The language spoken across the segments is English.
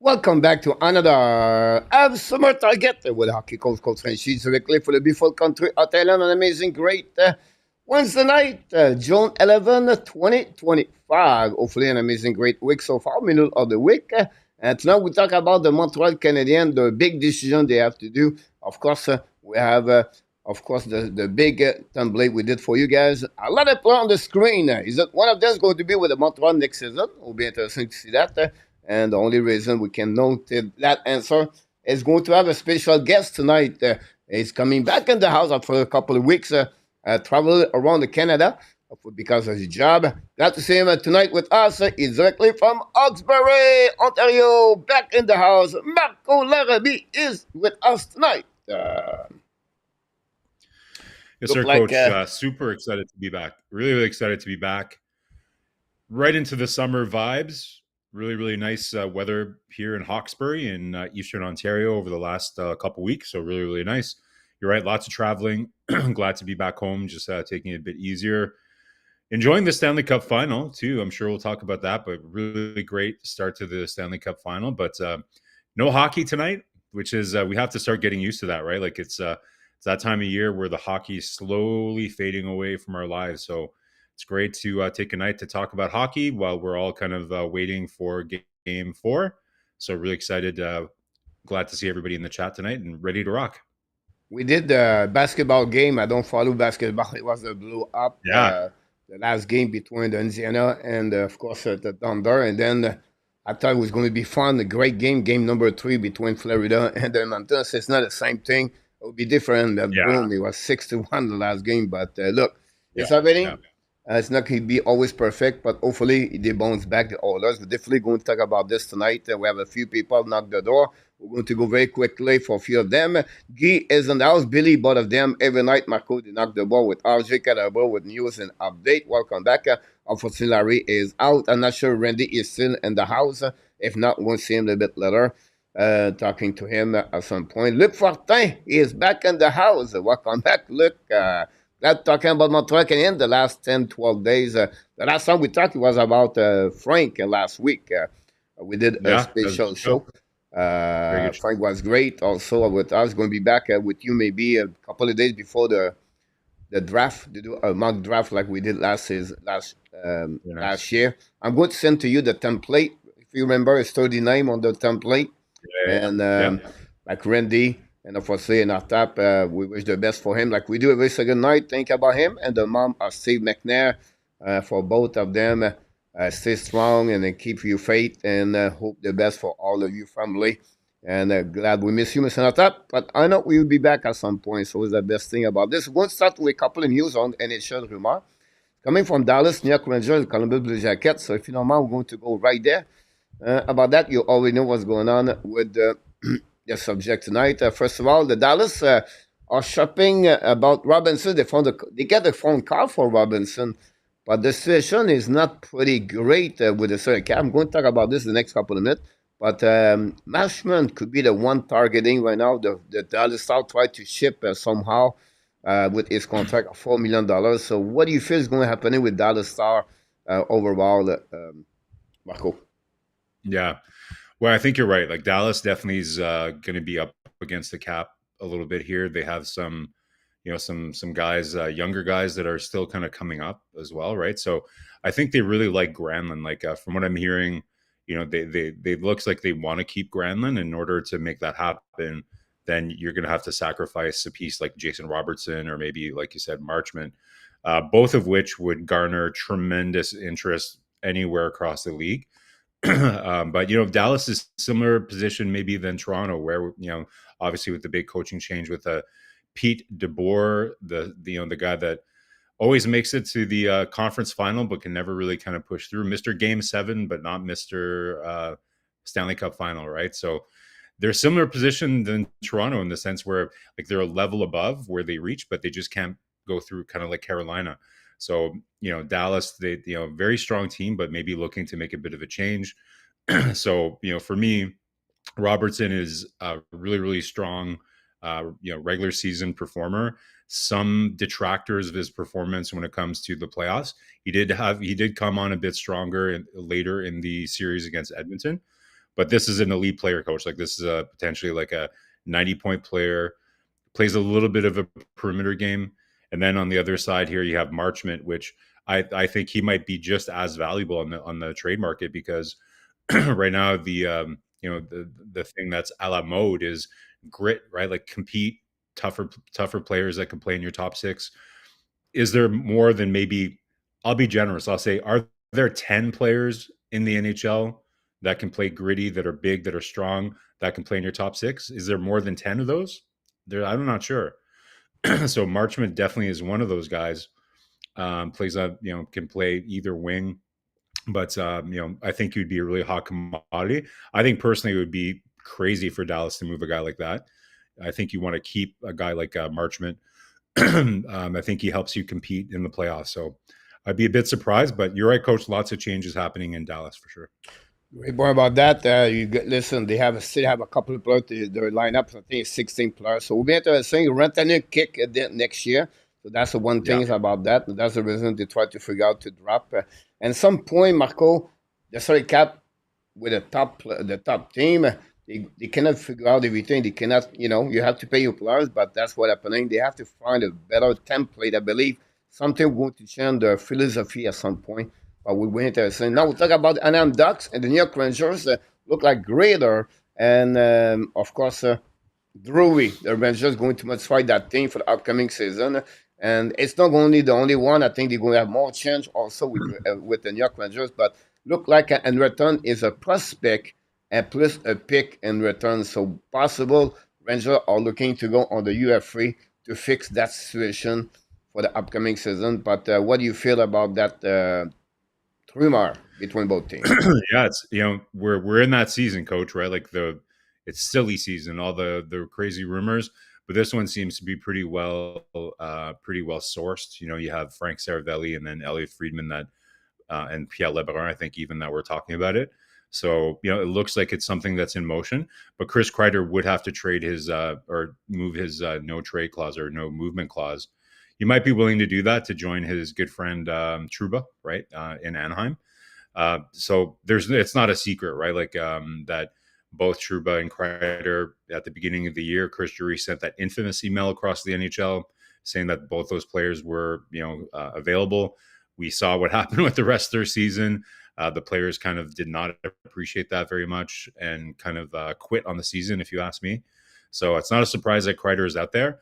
Welcome back to another Have Summer Target with hockey Coach Frenchy directly for the beautiful country of Thailand. An amazing, great Wednesday night, June 11, 2025. Hopefully, an amazing, great week so far, middle of the week. And tonight we talk about the Montreal Canadiens, the big decision they have to do. Of course, we have, the big template we did for you guys. A lot of play on the screen. Is that one of them is going to be with the Montreal next season? It will be interesting to see that. And the only reason we can note that answer is going to have a special guest tonight. He's coming back in the house after a couple of weeks, travel around the Canada because of his job. Glad to see him tonight with us. He's directly from Hawkesbury, Ontario, back in the house. Marco Larrabee is with us tonight. Yes, sir, Coach. Super excited to be back. Really, really excited to be back. Right into the summer vibes. Really, really nice weather here in Hawkesbury in Eastern Ontario over the last couple weeks. So really, really nice. You're right. Lots of traveling. Glad to be back home. Just taking it a bit easier. Enjoying the Stanley Cup final too. I'm sure we'll talk about that. But really great start to the Stanley Cup final. But no hockey tonight, which is we have to start getting used to that, right? Like it's that time of year where the hockey is slowly fading away from our lives. So it's great to take a night to talk about hockey while we're all kind of waiting for game 4. So really excited. Glad to see everybody in the chat tonight and ready to rock. We did the basketball game. I don't follow basketball. It was the blow up. Yeah. The last game between the Indiana and, of course, the Thunder. And then I thought it was going to be fun. A great game, game number 3 between Florida and the Mountains. It's not the same thing. It would be different. Boom, it was 6-1 the last game. But look, it's happening. Yeah. It's not going to be always perfect, but hopefully they bounce back the Oilers. We're definitely going to talk about this tonight. We have a few people knock the door. We're going to go very quickly for a few of them. Guy is in the house. Billy, both of them every night. Marco, they knock the ball with RJ Cadabro with news and update. Welcome back. Unfortunately, Larry is out. I'm not sure Randy is still in the house. If not, we'll see him a bit later. Talking to him at some point. Luc Fortin is back in the house. Welcome back, Luc. Talking about Montreal Canadiens the last 10, 12 days. The last time we talked was about Frank last week. We did a special show. Frank was great. Also with us, going to be back with you maybe a couple of days before the draft. To do a mock draft like we did last year. I'm going to send to you the template. If you remember, it's 39 on the template. Like Randy. And unfortunately, in our top, we wish the best for him, like we do every second night. Think about him and the mom of Steve McNair. For both of them, stay strong and keep your faith and hope the best for all of your family. And glad we miss you, Mr. Top. But I know we will be back at some point. So it's the best thing about this. We're going to start with a couple of news on NHL rumor. Coming from Dallas, New York Rangers, Columbus Blue Jackets. So if you don't mind, we're going to go right there. About that, you already know what's going on with the subject tonight. First of all, the Dallas are shopping about Robinson. They get a phone call for Robinson, but the situation is not pretty great with the salary cap. I'm going to talk about this the next couple of minutes. But Mashman could be the one targeting right now. The Dallas Star tried to ship somehow with his contract of $4 million. So what do you feel is going to happen with Dallas Star overall, Marco? Yeah. Well, I think you're right. Like Dallas definitely is going to be up against the cap a little bit here. They have some guys, younger guys that are still kind of coming up as well, right? So I think they really like Granlund. Like from what I'm hearing, they looks like they want to keep Granlund. In order to make that happen, then you're going to have to sacrifice a piece like Jason Robertson or maybe, like you said, Marchment, both of which would garner tremendous interest anywhere across the league. But Dallas is similar position maybe than Toronto, where obviously with the big coaching change with Pete DeBoer, the guy that always makes it to the conference final but can never really kind of push through, Mr. Game 7 but not Mr. Stanley Cup final, right? So they're a similar position than Toronto in the sense where like they're a level above where they reach, but they just can't go through, kind of like Carolina. So, Dallas, they, very strong team, but maybe looking to make a bit of a change. So, for me, Robertson is a really, really strong, regular season performer. Some detractors of his performance when it comes to the playoffs. He did come on a bit stronger later in the series against Edmonton. But this is an elite player, coach. Like this is a potentially like a 90-point player, plays a little bit of a perimeter game. And then on the other side here, you have Marchment, which I think he might be just as valuable on the trade market because right now the thing that's a la mode is grit, right? Like compete, tougher players that can play in your top six. Is there more than maybe? I'll be generous. I'll say, are there 10 players in the NHL that can play gritty, that are big, that are strong, that can play in your top six? Is there more than 10 of those? There, I'm not sure. So Marchment definitely is one of those guys. Plays a can play either wing, but I think he'd be a really hot commodity. I think personally it would be crazy for Dallas to move a guy like that. I think you want to keep a guy like Marchment. I think he helps you compete in the playoffs. So I'd be a bit surprised, but you're right, coach. Lots of changes happening in Dallas for sure. Great point about that. Listen, they still have a couple of players. Their lineup, I think, it's 16 players. So we'll be interesting. Rantanen kick next year. So that's the one thing about that. That's the reason they try to figure out to drop. And some point, Marco, the salary cap with the top team, they cannot figure out everything. They cannot, you have to pay your players, but that's what's happening. They have to find a better template. I believe something going to change their philosophy at some point. But we went interesting. Now we'll talk about Anaheim Ducks and the New York Rangers. Look like greater, and of course, Drury, the Rangers going to modify that team for the upcoming season. And it's not only the only one. I think they're going to have more change also with the New York Rangers. But look like in return is a prospect and plus a pick in return. So possible Rangers are looking to go on the UF3 to fix that situation for the upcoming season. But what do you feel about that rumor between both teams? Yeah, it's we're in that season, coach, right? Like it's silly season, all the crazy rumors, but this one seems to be pretty well sourced. You have Frank Saravelli and then Elliot Friedman that and Pierre Lebrun, I think, even that we're talking about it. So it looks like it's something that's in motion. But Chris Kreider would have to trade his or move his no trade clause or no movement clause. You might be willing to do that to join his good friend Trouba, right, in Anaheim. So it's not a secret, right? Like that both Trouba and Kreider at the beginning of the year, Chris Drury sent that infamous email across the NHL saying that both those players were, available. We saw what happened with the rest of their season. The players kind of did not appreciate that very much and kind of quit on the season, if you ask me. So it's not a surprise that Kreider is out there.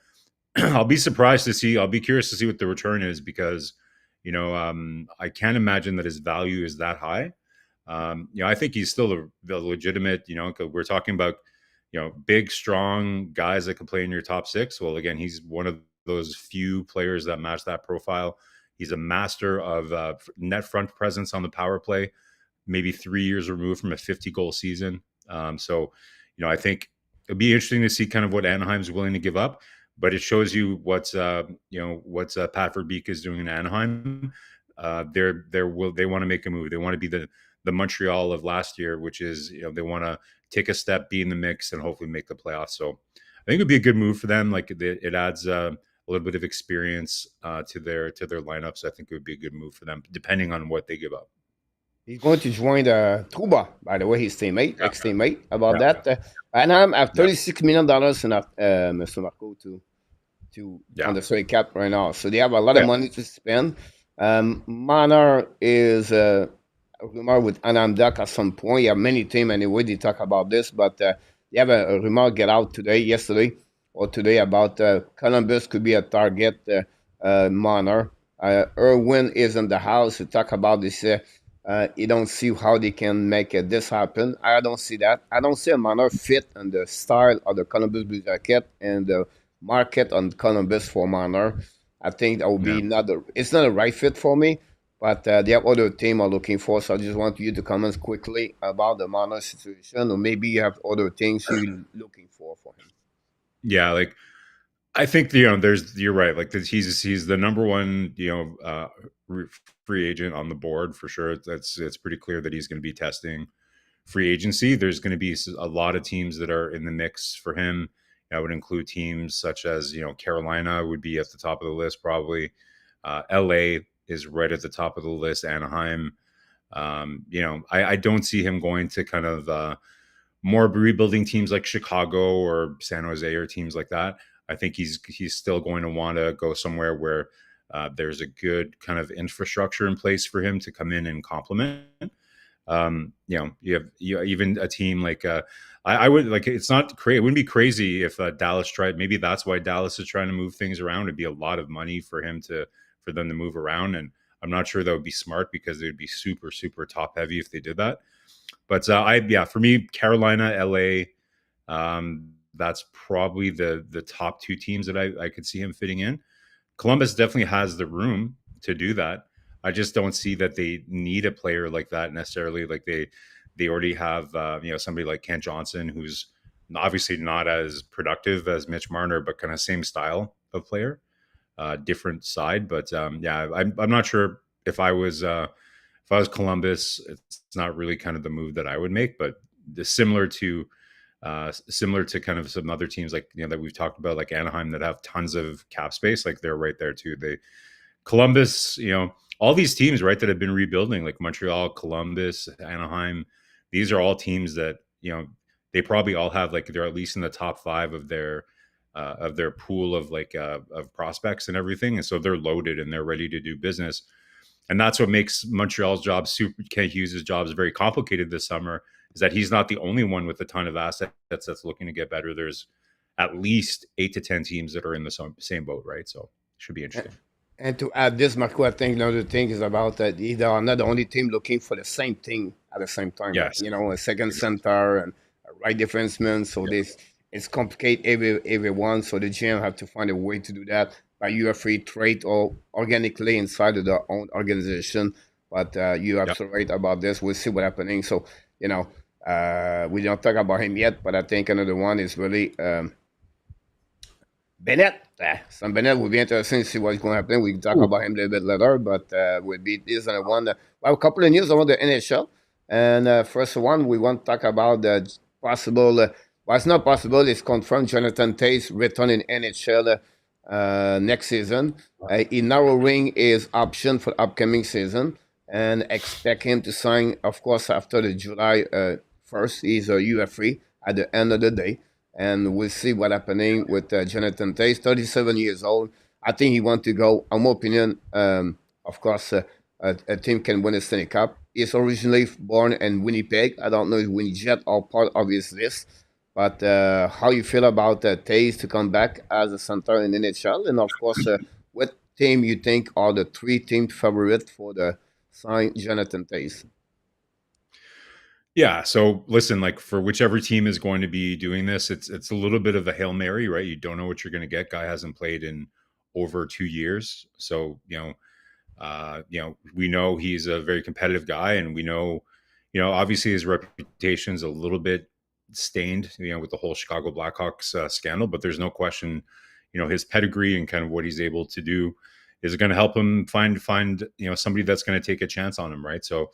I'll be curious to see what the return is because, I can't imagine that his value is that high. I think he's still the legitimate, we're talking about, big, strong guys that can play in your top six. Well, again, he's one of those few players that match that profile. He's a master of net front presence on the power play, maybe 3 years removed from a 50-goal season. So, I think it'd be interesting to see kind of what Anaheim's willing to give up. But it shows you what's Pat Verbeek is doing in Anaheim. They want to make a move. They want to be the Montreal of last year, which is they want to take a step, be in the mix, and hopefully make the playoffs. So I think it'd be a good move for them. Like it adds a little bit of experience to their lineup. So I think it would be a good move for them, depending on what they give up. He's going to join Trouba, by the way, his teammate, ex-teammate. About that, Anaheim have $36 million in Mr. Marco on the salary cap right now, so they have a lot of money to spend. Marner is a rumor with Anaheim Duck at some point. You have many teams anyway. They talk about this, but they have a rumor get out yesterday or today about Columbus could be a target. Marner, Irwin is in the house to talk about this. You don't see how they can make this happen. I don't see that. I don't see a Marner fit in the style of the Columbus Blue Jacket and the market on Columbus for Marner. I think that would be it's not a right fit for me, but the other team are looking for. So I just want you to comment quickly about the Marner situation, or maybe you have other things you're looking for him. Yeah, like I think you're right. Like he's the number one free agent on the board for sure. It's pretty clear that he's going to be testing free agency. There's going to be a lot of teams that are in the mix for him. That would include teams such as Carolina would be at the top of the list probably. LA is right at the top of the list. Anaheim. I don't see him going to kind of more rebuilding teams like Chicago or San Jose or teams like that, I think he's still going to want to go somewhere where there's a good kind of infrastructure in place for him to come in and complement. You even a team like I would like. It's not crazy. It wouldn't be crazy if Dallas tried. Maybe that's why Dallas is trying to move things around. It'd be a lot of money for them to move around, and I'm not sure that would be smart because they'd be super super top heavy if they did that. But for me, Carolina, LA, that's probably the top two teams that I could see him fitting in. Columbus definitely has the room to do that. I just don't see that they need a player like that necessarily. Like they already have somebody like Kent Johnson, who's obviously not as productive as Mitch Marner, but kind of same style of player, different side. But I'm not sure if I was Columbus, it's not really kind of the move that I would make, but similar to kind of some other teams like that we've talked about, like Anaheim, that have tons of cap space. Like they're right there too. Columbus, all these teams, right, that have been rebuilding, like Montreal, Columbus, Anaheim. These are all teams that they probably all have, like, they're at least in the top 5 of their pool of of prospects and everything, and so they're loaded and they're ready to do business. And that's what makes Montreal's job, Kent Hughes' job, is very complicated this summer, is that he's not the only one with a ton of assets that's looking to get better. There's at least 8 to 10 teams that are in the same boat, right? So it should be interesting. And to add this, Marco, I think another thing is about that they are not the only team looking for the same thing at the same time. Yes. A second center and a right defenseman. So this it's complicate everyone. So the GM have to find a way to do that by UFA trade or organically inside of their own organization. But you're absolutely right about this. We'll see what's happening. So, we don't talk about him yet, but I think another one is really Bennett. Some Bennett will be interesting to see what's going to happen. We can talk about him a little bit later, but this and one. Well, a couple of news around the NHL. And first one, we want to talk about the possible. Well, it's not possible. It's confirmed Jonathan Tays return in NHL next season. He narrowing his option for the upcoming season and expect him to sign, of course, after the July 1st. He's a UFA at the end of the day. And we'll see what's happening with Jonathan Tays, 37 years old. I think he wants to go, in my opinion, of course, a team can win a Stanley Cup. He's originally born in Winnipeg. I don't know if Winnipeg are part of his list. But how you feel about Tays to come back as a center in NHL? And, of course, what team you think are the 3 team favorite for the sign Jonathan Tays? Yeah. So listen, like, for whichever team is going to be doing this, it's a little bit of a Hail Mary, right? You don't know what you're going to get. Guy hasn't played in over 2 years. So, we know he's a very competitive guy, and we know, obviously his reputation's a little bit stained, with the whole Chicago Blackhawks scandal, but there's no question, his pedigree and kind of what he's able to do is going to help him find, somebody that's going to take a chance on him. Right. So,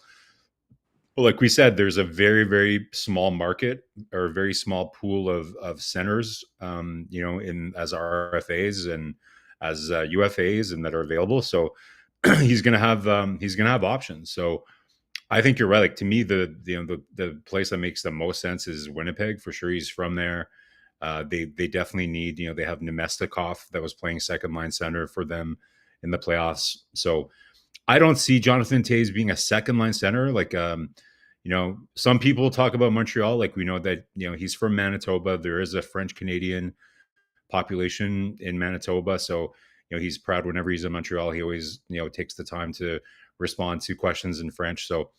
well, like we said, there's a very, very small market or a very small pool of centers, in as RFAs and as UFAs and that are available. So he's gonna have options. So I think you're right. Like, to me, the place that makes the most sense is Winnipeg for sure. He's from there. They definitely need, they have Nemestikov that was playing second line center for them in the playoffs. So I don't see Jonathan Tays being a second line center. Like, some people talk about Montreal. Like, we know that, he's from Manitoba. There is a French Canadian population in Manitoba. So, he's proud whenever he's in Montreal. He always, takes the time to respond to questions in French. So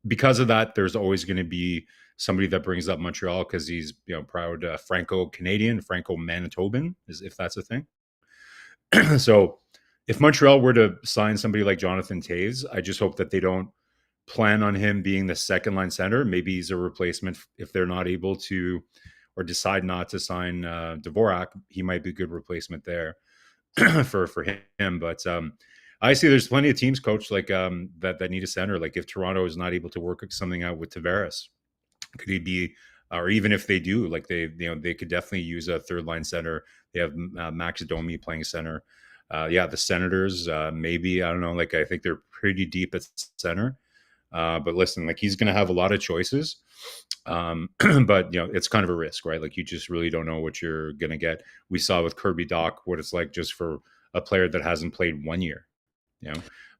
because of that, there's always going to be somebody that brings up Montreal because he's, proud Franco-Canadian, Franco-Manitoban, if that's a thing. So if Montreal were to sign somebody like Jonathan Tays, I just hope that they don't plan on him being the second line center. Maybe he's a replacement if they're not able to, or decide not to sign Dvorak. He might be a good replacement there for him. But I see there's plenty of teams, coach, like that need a center. Like, if Toronto is not able to work something out with Tavares, could he be? Or even if they do, like, they could definitely use a third line center. They have Max Domi playing center. The Senators, maybe, I don't know. Like, I think they're pretty deep at center. But listen, like he's going to have a lot of choices. But it's kind of a risk, right? Like you just really don't know what you're going to get. We saw with Kirby Doc what it's like just for a player that hasn't played 1 year.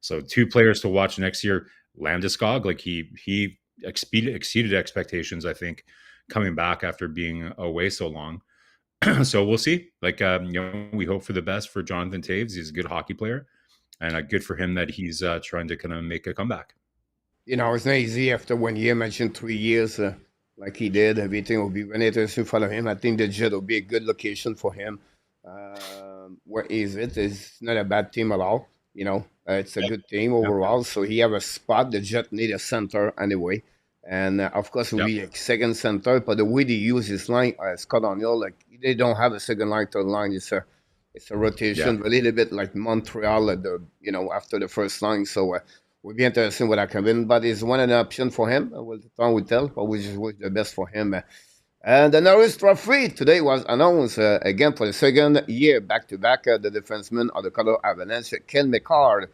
So 2 players to watch next year. Landeskog, like he exceeded expectations, I think, coming back after being away so long. So we'll see. Like we hope for the best for Jonathan Toews. He's a good hockey player, and good for him that he's trying to kind of make a comeback. It's not easy after 1 year, mention 3 years, like he did. Everything will be very interesting for him. I think the Jet will be a good location for him. Where is it? It's not a bad team at all. It's a good team overall. So he have a spot. The Jet need a center anyway. And of course, it will be a second center. But the way they use his line, Scott O'Neill, like they don't have a second line, third line. It's a rotation, a little bit like Montreal after the first line. So we'll be interesting what that can win. But it's one option for him. The time will tell. But we just wish the best for him. And the Norris Trophy today was announced again for the second year back-to-back. The defenseman of the Colorado Avalanche, Ken McCarr,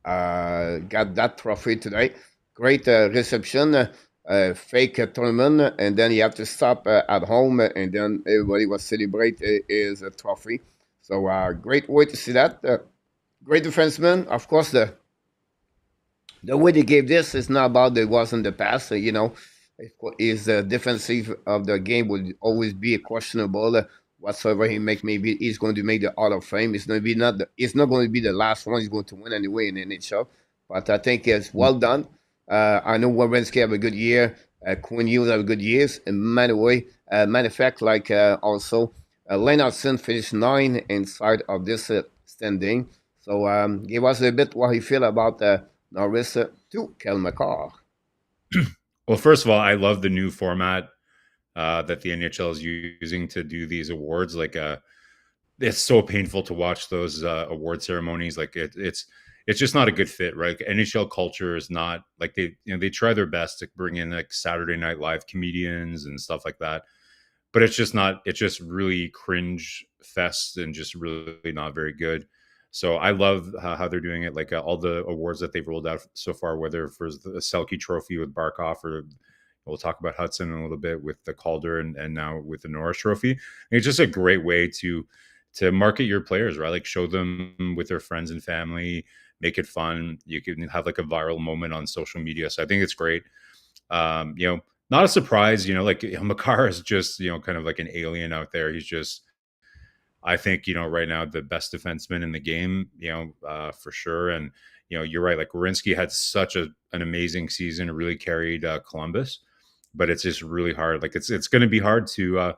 got that trophy today. Great reception, fake tournament, and then you have to stop at home, and then everybody was celebrate his trophy. So great way to see that. Great defenseman. Of course, the way they gave this is not about it was in the past. His defensive of the game will always be questionable. Whatsoever he make, maybe he's going to make the Hall of Fame. It's not going to be the last one he's going to win anyway in the NHL. But I think it's well done. I know Werenski have a good year. Quinn Hughes have a good years. And matter of fact, like also Lennartson finished 9 inside of this standing. So give us a bit what you feel about Norris to Kel McCarr. Well, first of all, I love the new format that the NHL is using to do these awards. Like, it's so painful to watch those award ceremonies. Like, it's just not a good fit, right? NHL culture is not like they try their best to bring in like Saturday Night Live comedians and stuff like that, but it's just not. It's just really cringe fest and just really not very good. So I love how they're doing it. Like all the awards that they've rolled out so far, whether for the Selke Trophy with Barkov, or we'll talk about Hudson in a little bit with the Calder, and now with the Norris Trophy. And it's just a great way to market your players, right? Like show them with their friends and family, make it fun. You can have like a viral moment on social media. So I think it's great. Not a surprise, like Makar is just, kind of like an alien out there. He's just, I think, right now the best defenseman in the game, for sure. And, you're right. Like Werenski had such an amazing season. It really carried Columbus, but it's just really hard. Like it's going to be hard to,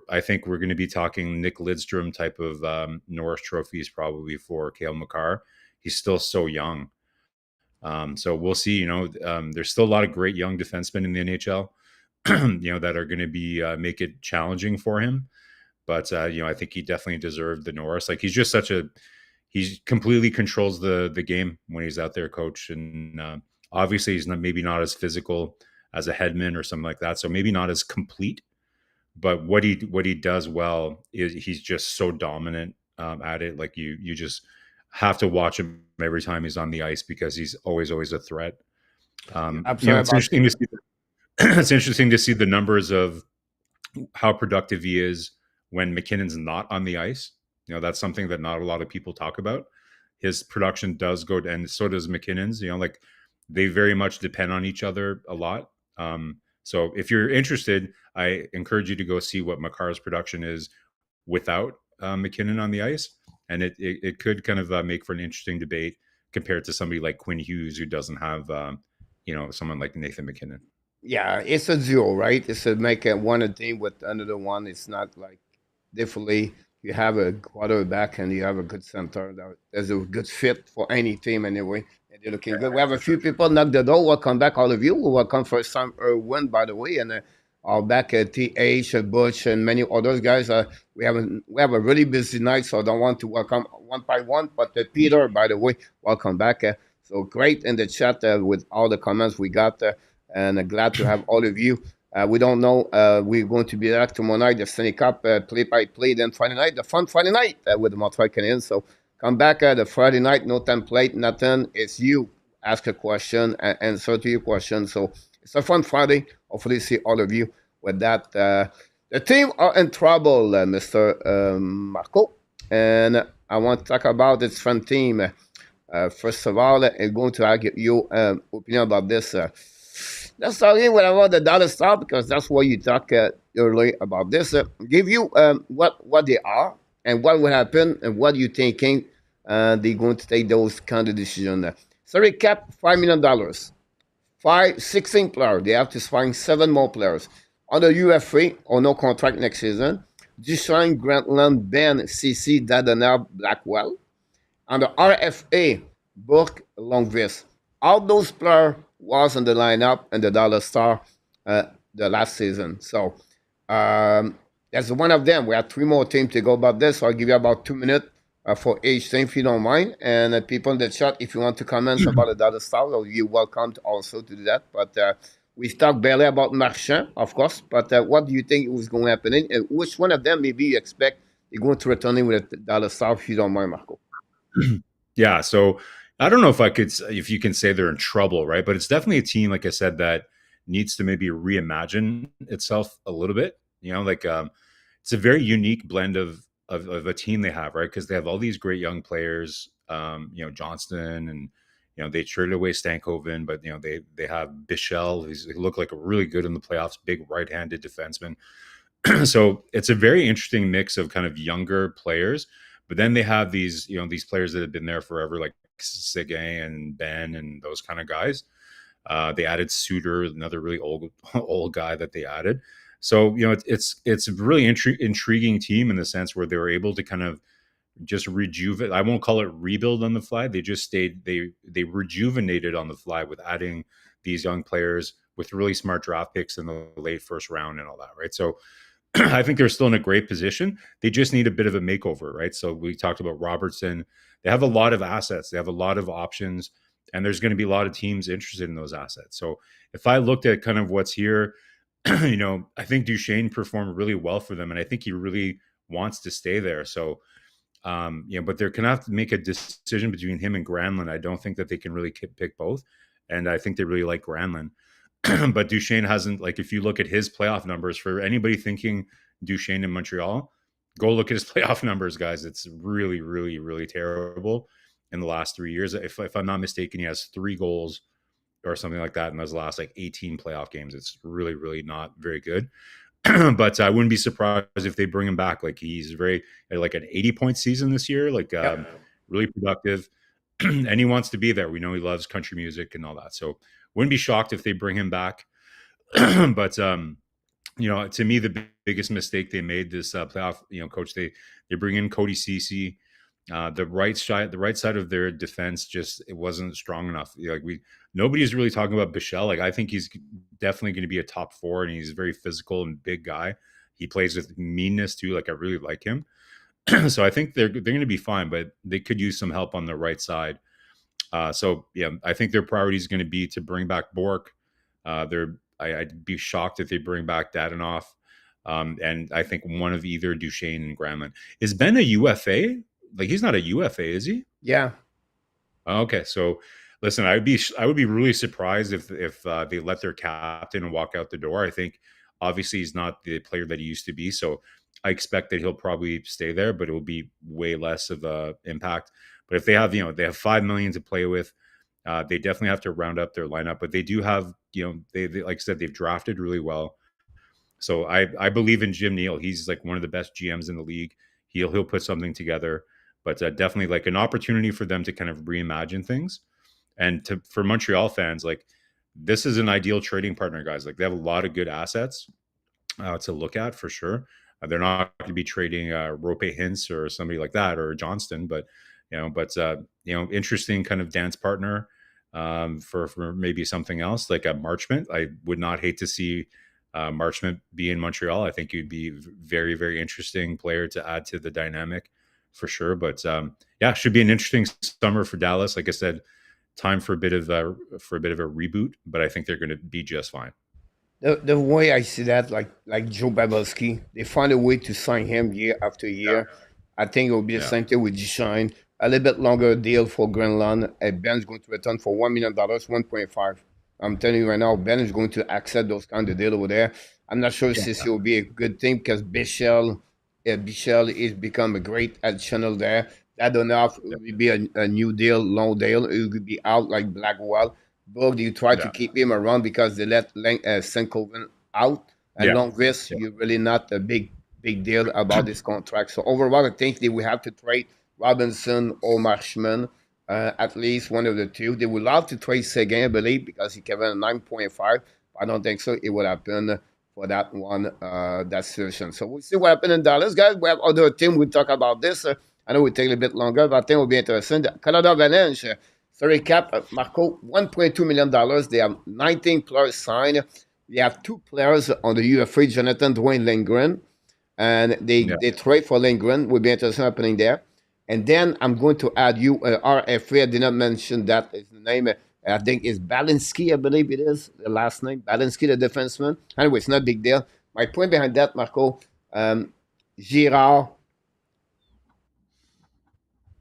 I think we're going to be talking Nick Lidstrom type of Norris trophies probably for Cale Makar. He's still so young. So we'll see, there's still a lot of great young defensemen in the NHL, that are going to be, make it challenging for him. But, I think he definitely deserved the Norris. Like he's just he completely controls the game when he's out there, coach. And obviously he's maybe not as physical as a Hedman or something like that. So maybe not as complete, but what he does well is he's just so dominant at it. Like you just have to watch him every time he's on the ice because he's always a threat. It's interesting to see. It's interesting to see the numbers of how productive he is when McKinnon's not on the ice. That's something that not a lot of people talk about. His production does go, and so does McKinnon's. Like they very much depend on each other a lot. So if you're interested, I encourage you to go see what Makar's production is without McKinnon on the ice. And it could kind of make for an interesting debate compared to somebody like Quinn Hughes, who doesn't have, someone like Nathan McKinnon. Yeah, it's a duo, right? It's a make one team with another one. It's not like definitely you have a quarterback and you have a good center. There's a good fit for any team anyway. And they're looking good. We have a few people knock the door. Welcome back, all of you. Welcome first time win, by the way, and all back at TH, Butch, and many others guys. We have a really busy night, so I don't want to welcome one by one. But Peter, by the way, welcome back. So great in the chat with all the comments we got, and glad to have all of you. We don't know. We're going to be back tomorrow night, the Stanley Cup play-by-play. Then Friday night, the fun Friday night with the Montreal Canadiens. So come back the Friday night, no template, nothing. It's you ask a question, and answer to your question. So it's a fun Friday. Hopefully, see all of you with that. The team are in trouble, Mr. Marco, and I want to talk about its fun team. First of all, I'm going to argue your opinion about this. Let's start in with about the dollar star because that's what you talked earlier about this. Give you what they are and what will happen and what you thinking they're going to take those kind of decisions. So recap: $5 million, 16 players. They have to find 7 more players on the UFA or no contract next season. Duchesne, Grantland, Ben, CC, Dadenard, Blackwell. On the RFA, Book, Longvis. All those players was in the lineup and the dollar star the last season. So that's one of them. We have 3 more teams to go about this. So I'll give you about 2 minutes for each team if you don't mind. And people in the chat, if you want to comment about the dollar star, well, you're welcome to also to do that. But we talked barely about Marchand, of course. But what do you think was going to happen? And which one of them maybe you expect you're going to return in with a dollar star if you don't mind, Marco? Yeah, so I don't know if you can say they're in trouble, right? But it's definitely a team, like I said, that needs to maybe reimagine itself a little bit. It's a very unique blend of a team they have, right? Because they have all these great young players, Johnston, and they traded away Stankoven, but they have Bichelle, who's looked like a really good in the playoffs, big right-handed defenseman. So it's a very interesting mix of kind of younger players. But then they have these players that have been there forever, like Seguin and Ben and those kind of guys. They added Suter, another really old guy that they added. So it's a really intriguing team in the sense where they were able to kind of just rejuvenate. I won't call it rebuild on the fly. They just they rejuvenated on the fly with adding these young players with really smart draft picks in the late first round and all that, right? So I think they're still in a great position. They just need a bit of a makeover, right? So we talked about Robertson. They have a lot of assets. They have a lot of options, and there's going to be a lot of teams interested in those assets. So if I looked at kind of what's here, I think Duchesne performed really well for them, and I think he really wants to stay there. So, but they're going to have to make a decision between him and Granlund. I don't think that they can really pick both, and I think they really like Granlund. But Duchesne hasn't, like, if you look at his playoff numbers, for anybody thinking Duchesne in Montreal, go look at his playoff numbers, guys. It's really, really, really terrible in the last 3 years. If I'm not mistaken, he has 3 goals or something like that in those last like 18 playoff games. It's really, really not very good. But I wouldn't be surprised if they bring him back. Like, he's very like an 80-point season this year, like really productive. And he wants to be there. We know he loves country music and all that. So wouldn't be shocked if they bring him back. But to me, the biggest mistake they made this playoff, coach, they bring in Cody Ceci. The right side of their defense it wasn't strong enough. Nobody's really talking about Bichelle. Like, I think he's definitely going to be a top 4, and he's a very physical and big guy. He plays with meanness too. Like, I really like him. So I think they're going to be fine, but they could use some help on the right side. I think their priority is going to be to bring back Bork. I'd be shocked if they bring back Dadanoff. And I think one of either Duchesne and Granlund. Is Ben a UFA? Like, he's not a UFA, is he? Yeah. Okay, so listen, I would be really surprised if they let their captain walk out the door. I think obviously he's not the player that he used to be, so I expect that he'll probably stay there, but it will be way less of a impact. But if they have $5 million to play with, they definitely have to round up their lineup. But they do have, they like I said, they've drafted really well. So I believe in Jim Neal. He's like one of the best GMs in the league. He'll put something together. But definitely like an opportunity for them to kind of reimagine things. And for Montreal fans, like, this is an ideal trading partner, guys. Like, they have a lot of good assets to look at for sure. They're not going to be trading Rope Hintz or somebody like that, or Johnston, but interesting kind of dance partner for maybe something else like a Marchment. I would not hate to see Marchment be in Montreal. I think he'd be very, very interesting player to add to the dynamic for sure. But should be an interesting summer for Dallas. Like I said, time for a bit of a reboot, but I think they're going to be just fine. The way I see that, like Joe Pavelski, they find a way to sign him year after year. I think it will be the same thing with Duchesne. A little bit longer deal for Greenland. Ben's going to return for $1 million, 1.5. I'm telling you right now, Ben is going to accept those kind of deal over there. I'm not sure if CC will be a good thing because Bichel is become a great additional there. That don't know if it will be a new deal, long deal. It will be out like Blackwell. Boog, you try to keep him around because they let Senkoven out. And Longvis, you're really not a big deal about this contract. So overall, I think they will have to trade Robinson or Marshman, at least one of the two. They would love to trade Seguin, I believe, because he can run a 9.5. I don't think so. It will happen for that one, that situation. So we'll see what happens in Dallas, guys. We have other team. We'll talk about this. I know it will take a little bit longer, but I think it will be interesting. Canada Avalanche, to recap, Marco, $1.2 million. They have 19 players signed. They have 2 players on the UFA, Jonathan Dwayne Lindgren, and they trade for Lindgren. Will be interesting happening there. And then I'm going to add you RFA. I did not mention that is the name. I think it's Balinski, I believe it is, the last name. Balinski, the defenseman. Anyway, it's not a big deal. My point behind that, Marco, Girard,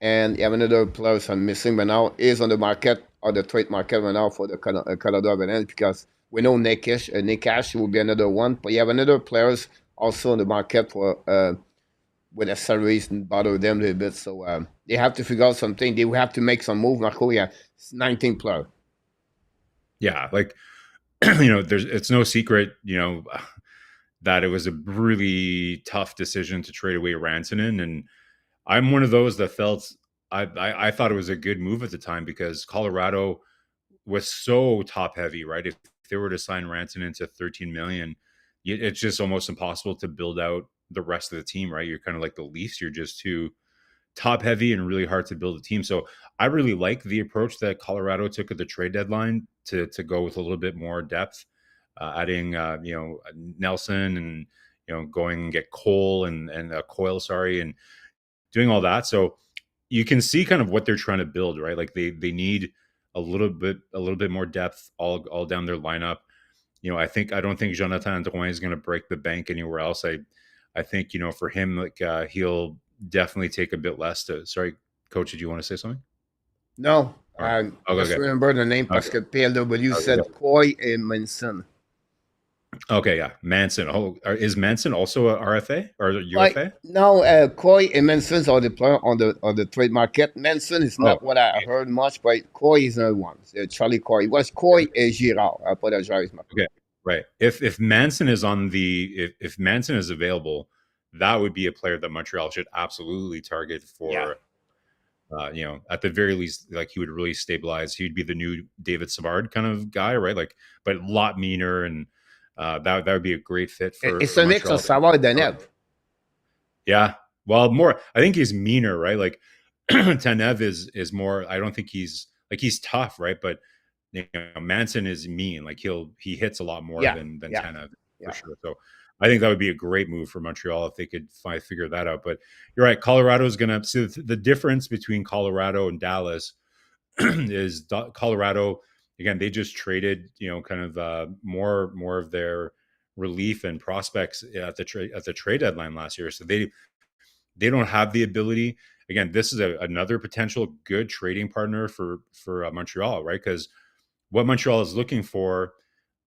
and you have another player I'm missing, but now is on the market, or the trade market right now for the Canada Avalanche, because we know Nikash will be another one. But you have another players also on the market for with the salaries and bother them a little bit. So they have to figure out something. They will have to make some move. Marco, it's 19 players. Yeah, like it's no secret, that it was a really tough decision to trade away Rantanen, and I'm one of those that felt I thought it was a good move at the time because Colorado was so top heavy, right? If they were to sign Rantanen to $13 million, it's just almost impossible to build out the rest of the team, right? You're kind of like the Leafs. You're just too top heavy and really hard to build a team. So I really like the approach that Colorado took at the trade deadline to go with a little bit more depth, adding Nelson and going and get Cole and Coyle, and doing all that. So you can see kind of what they're trying to build, right? Like they need a little bit more depth all down their lineup. I don't think Jonathan Drouin is going to break the bank anywhere else. I think, for him, like he'll definitely take a bit less to. Sorry, Coach, did you want to say something? No, just remember the name parce que PLW said Coy and Manson. Okay, yeah, Manson. Oh, is Manson also a RFA or a UFA? No, Coy and Manson are the player on the trade market. Manson is not what I heard much, but Coy is another one. Charlie Coy. It was Coy and Girard. I apologize. Okay, right. If Manson is on if Manson is available, that would be a player that Montreal should absolutely target for. Yeah. At the very least, like he would really stabilize. He would be the new David Savard kind of guy, right? Like, but a lot meaner, and that would be a great fit for. It's a mix of Savard and Tanev. Yeah, well, more. I think he's meaner, right? Like Tanev is more. I don't think he's tough, right? But Manson is mean. Like he hits a lot more than Tanev for sure. So I think that would be a great move for Montreal if they could figure that out. But you're right. Colorado is going to see the difference between Colorado and Dallas is Colorado. Again, they just traded, kind of more of their relief and prospects at the trade deadline last year. So they don't have the ability. Again, this is another potential good trading partner for Montreal, right? Because what Montreal is looking for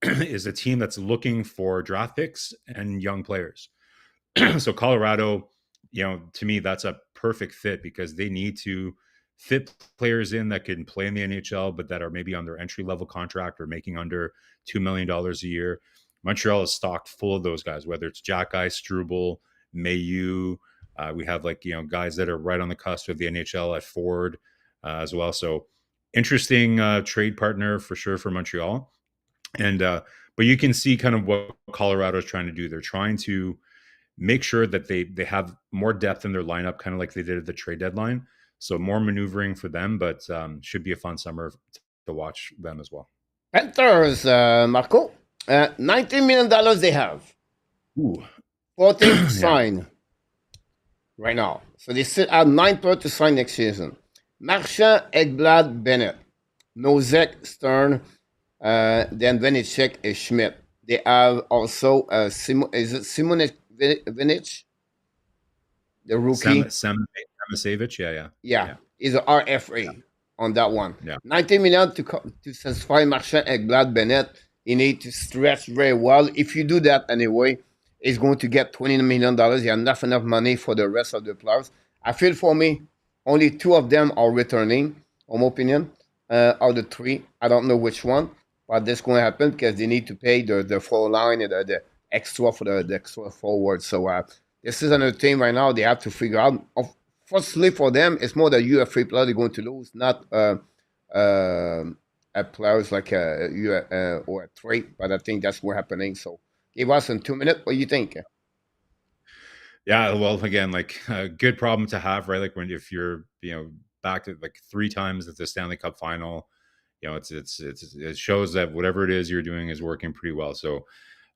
is a team that's looking for draft picks and young players. So Colorado, to me, that's a perfect fit because they need to fit players in that can play in the NHL, but that are maybe on their entry level contract or making under $2 million a year. Montreal is stocked full of those guys, whether it's Jack-Eye, Struble, Mayu. We have guys that are right on the cusp of the NHL at Ford as well. So interesting trade partner for sure for Montreal. And but you can see kind of what Colorado is trying to do. They're trying to make sure that they have more depth in their lineup, kind of like they did at the trade deadline. So more maneuvering for them, but should be a fun summer to watch them as well. Panthers, Marco, $19 million they have. Ooh. 14 to sign right now. So they still have 9 players to sign next season. Marchand, Ekblad, Bennett, Nosek, Stern, then Vanecek and Schmidt. They have also Simonic Vinich? the rookie. Samasevich, yeah. Yeah, he's a RFA on that one. Yeah. 90 million to satisfy Marchand, Ekblad, Bennett. He need to stretch very well. If you do that anyway, he's going to get $20 million. He has enough money for the rest of the players. I feel for me, only two of them are returning, in my opinion. Out of the three, I don't know which one, but this going to happen because they need to pay the full line and the extra for the extra forward. So this is another thing right now they have to figure out. Firstly, for them, it's more that you are free player they're going to lose, not a players like you or a trade. But I think that's what's happening. So give us in 2 minutes. What do you think? Yeah, well, again, like a good problem to have, right? Like if you're, back to like 3 times at the Stanley Cup final, it shows that whatever it is you're doing is working pretty well. So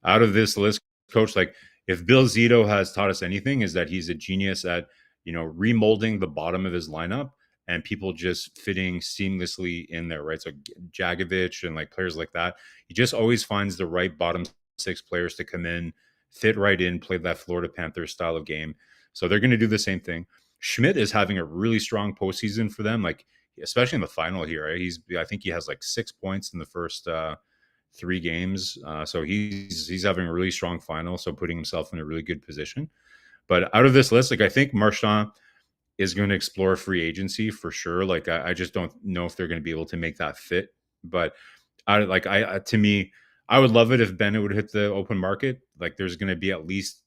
out of this list, coach, like if Bill Zito has taught us anything, is that he's a genius at, remolding the bottom of his lineup and people just fitting seamlessly in there, right? So Jagovich and like players like that, he just always finds the right bottom 6 players to come in, fit right in, play that Florida Panthers style of game. So they're going to do the same thing. Schmidt is having a really strong postseason for them, like especially in the final here. Right? I think he has like 6 points in the first 3 games. So he's having a really strong final, so putting himself in a really good position. But out of this list, like I think Marchand is going to explore free agency for sure. Like I just don't know if they're going to be able to make that fit. But to me, I would love it if Bennett would hit the open market. Like there's going to be at least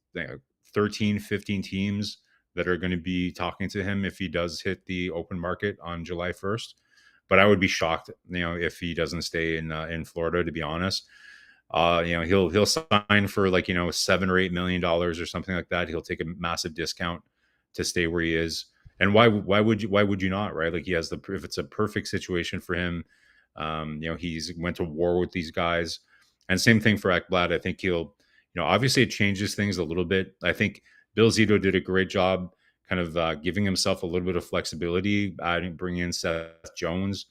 13, 15 teams that are going to be talking to him if he does hit the open market on July 1st. But I would be shocked, if he doesn't stay in Florida, to be honest. He'll sign for like, $7 or $8 million or something like that. He'll take a massive discount to stay where he is. And why would you not, right? Like he has if it's a perfect situation for him, he's went to war with these guys. And same thing for Ekblad. I think he'll, obviously it changes things a little bit. I think Bill Zito did a great job kind of giving himself a little bit of flexibility, bringing in Seth Jones.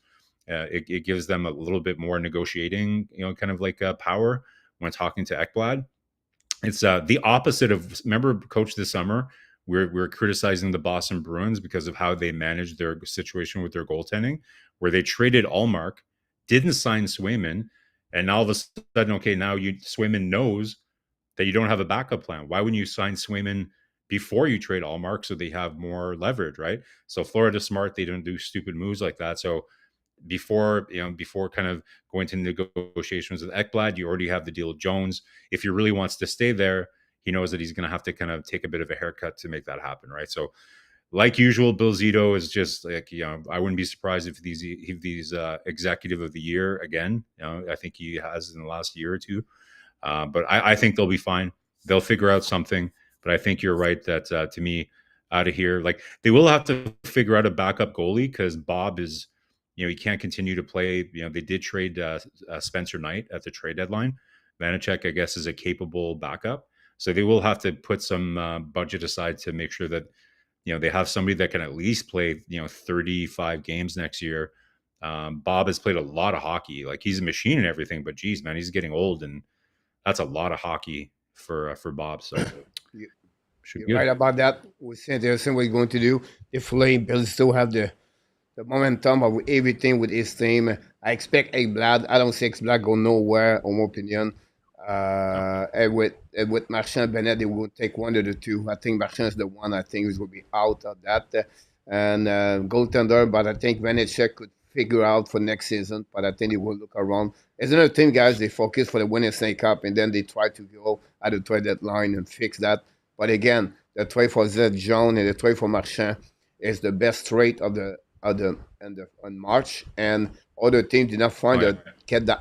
It gives them a little bit more negotiating, kind of like power when talking to Ekblad. It's the opposite of, remember, Coach, this summer, we're criticizing the Boston Bruins because of how they managed their situation with their goaltending, where they traded Allmark, didn't sign Swayman, and all of a sudden, okay, now Swayman knows that you don't have a backup plan. Why wouldn't you sign Swayman before you trade Allmark so they have more leverage, right? So Florida's smart; they don't do stupid moves like that. So before kind of going to negotiations with Ekblad, you already have the deal with Jones. If he really wants to stay there, he knows that he's going to have to kind of take a bit of a haircut to make that happen, right? So, like usual, Bill Zito is just like, I wouldn't be surprised if these executive of the year again. I think he has in the last year or two. But I think they'll be fine. They'll figure out something. But I think you're right that to me, out of here, like they will have to figure out a backup goalie because Bob is, he can't continue to play. They did trade Spencer Knight at the trade deadline. Vanacek, I guess, is a capable backup. So they will have to put some budget aside to make sure that, they have somebody that can at least play, 35 games next year. Bob has played a lot of hockey. Like he's a machine and everything, but geez, man, he's getting old, and that's a lot of hockey for Bob. So you're right about that. We're saying there's what he's going to do. If Bill still have the momentum of everything with his team. I expect Ekblad. I don't see Ekblad go nowhere, in my opinion. And with Marchand Bennett, they will take one of the two. I think Marchand is the one I think is going to be out of that. And goaltender, but I think Vanacek could figure out for next season. But I think they will look around. There's another thing, guys. They focus for the winning Stanley Cup, and then they try to go at the trade deadline and fix that. But again, the trade for Zed Jones and the trade for Marchand is the best trade of the on March, and other teams did not find get the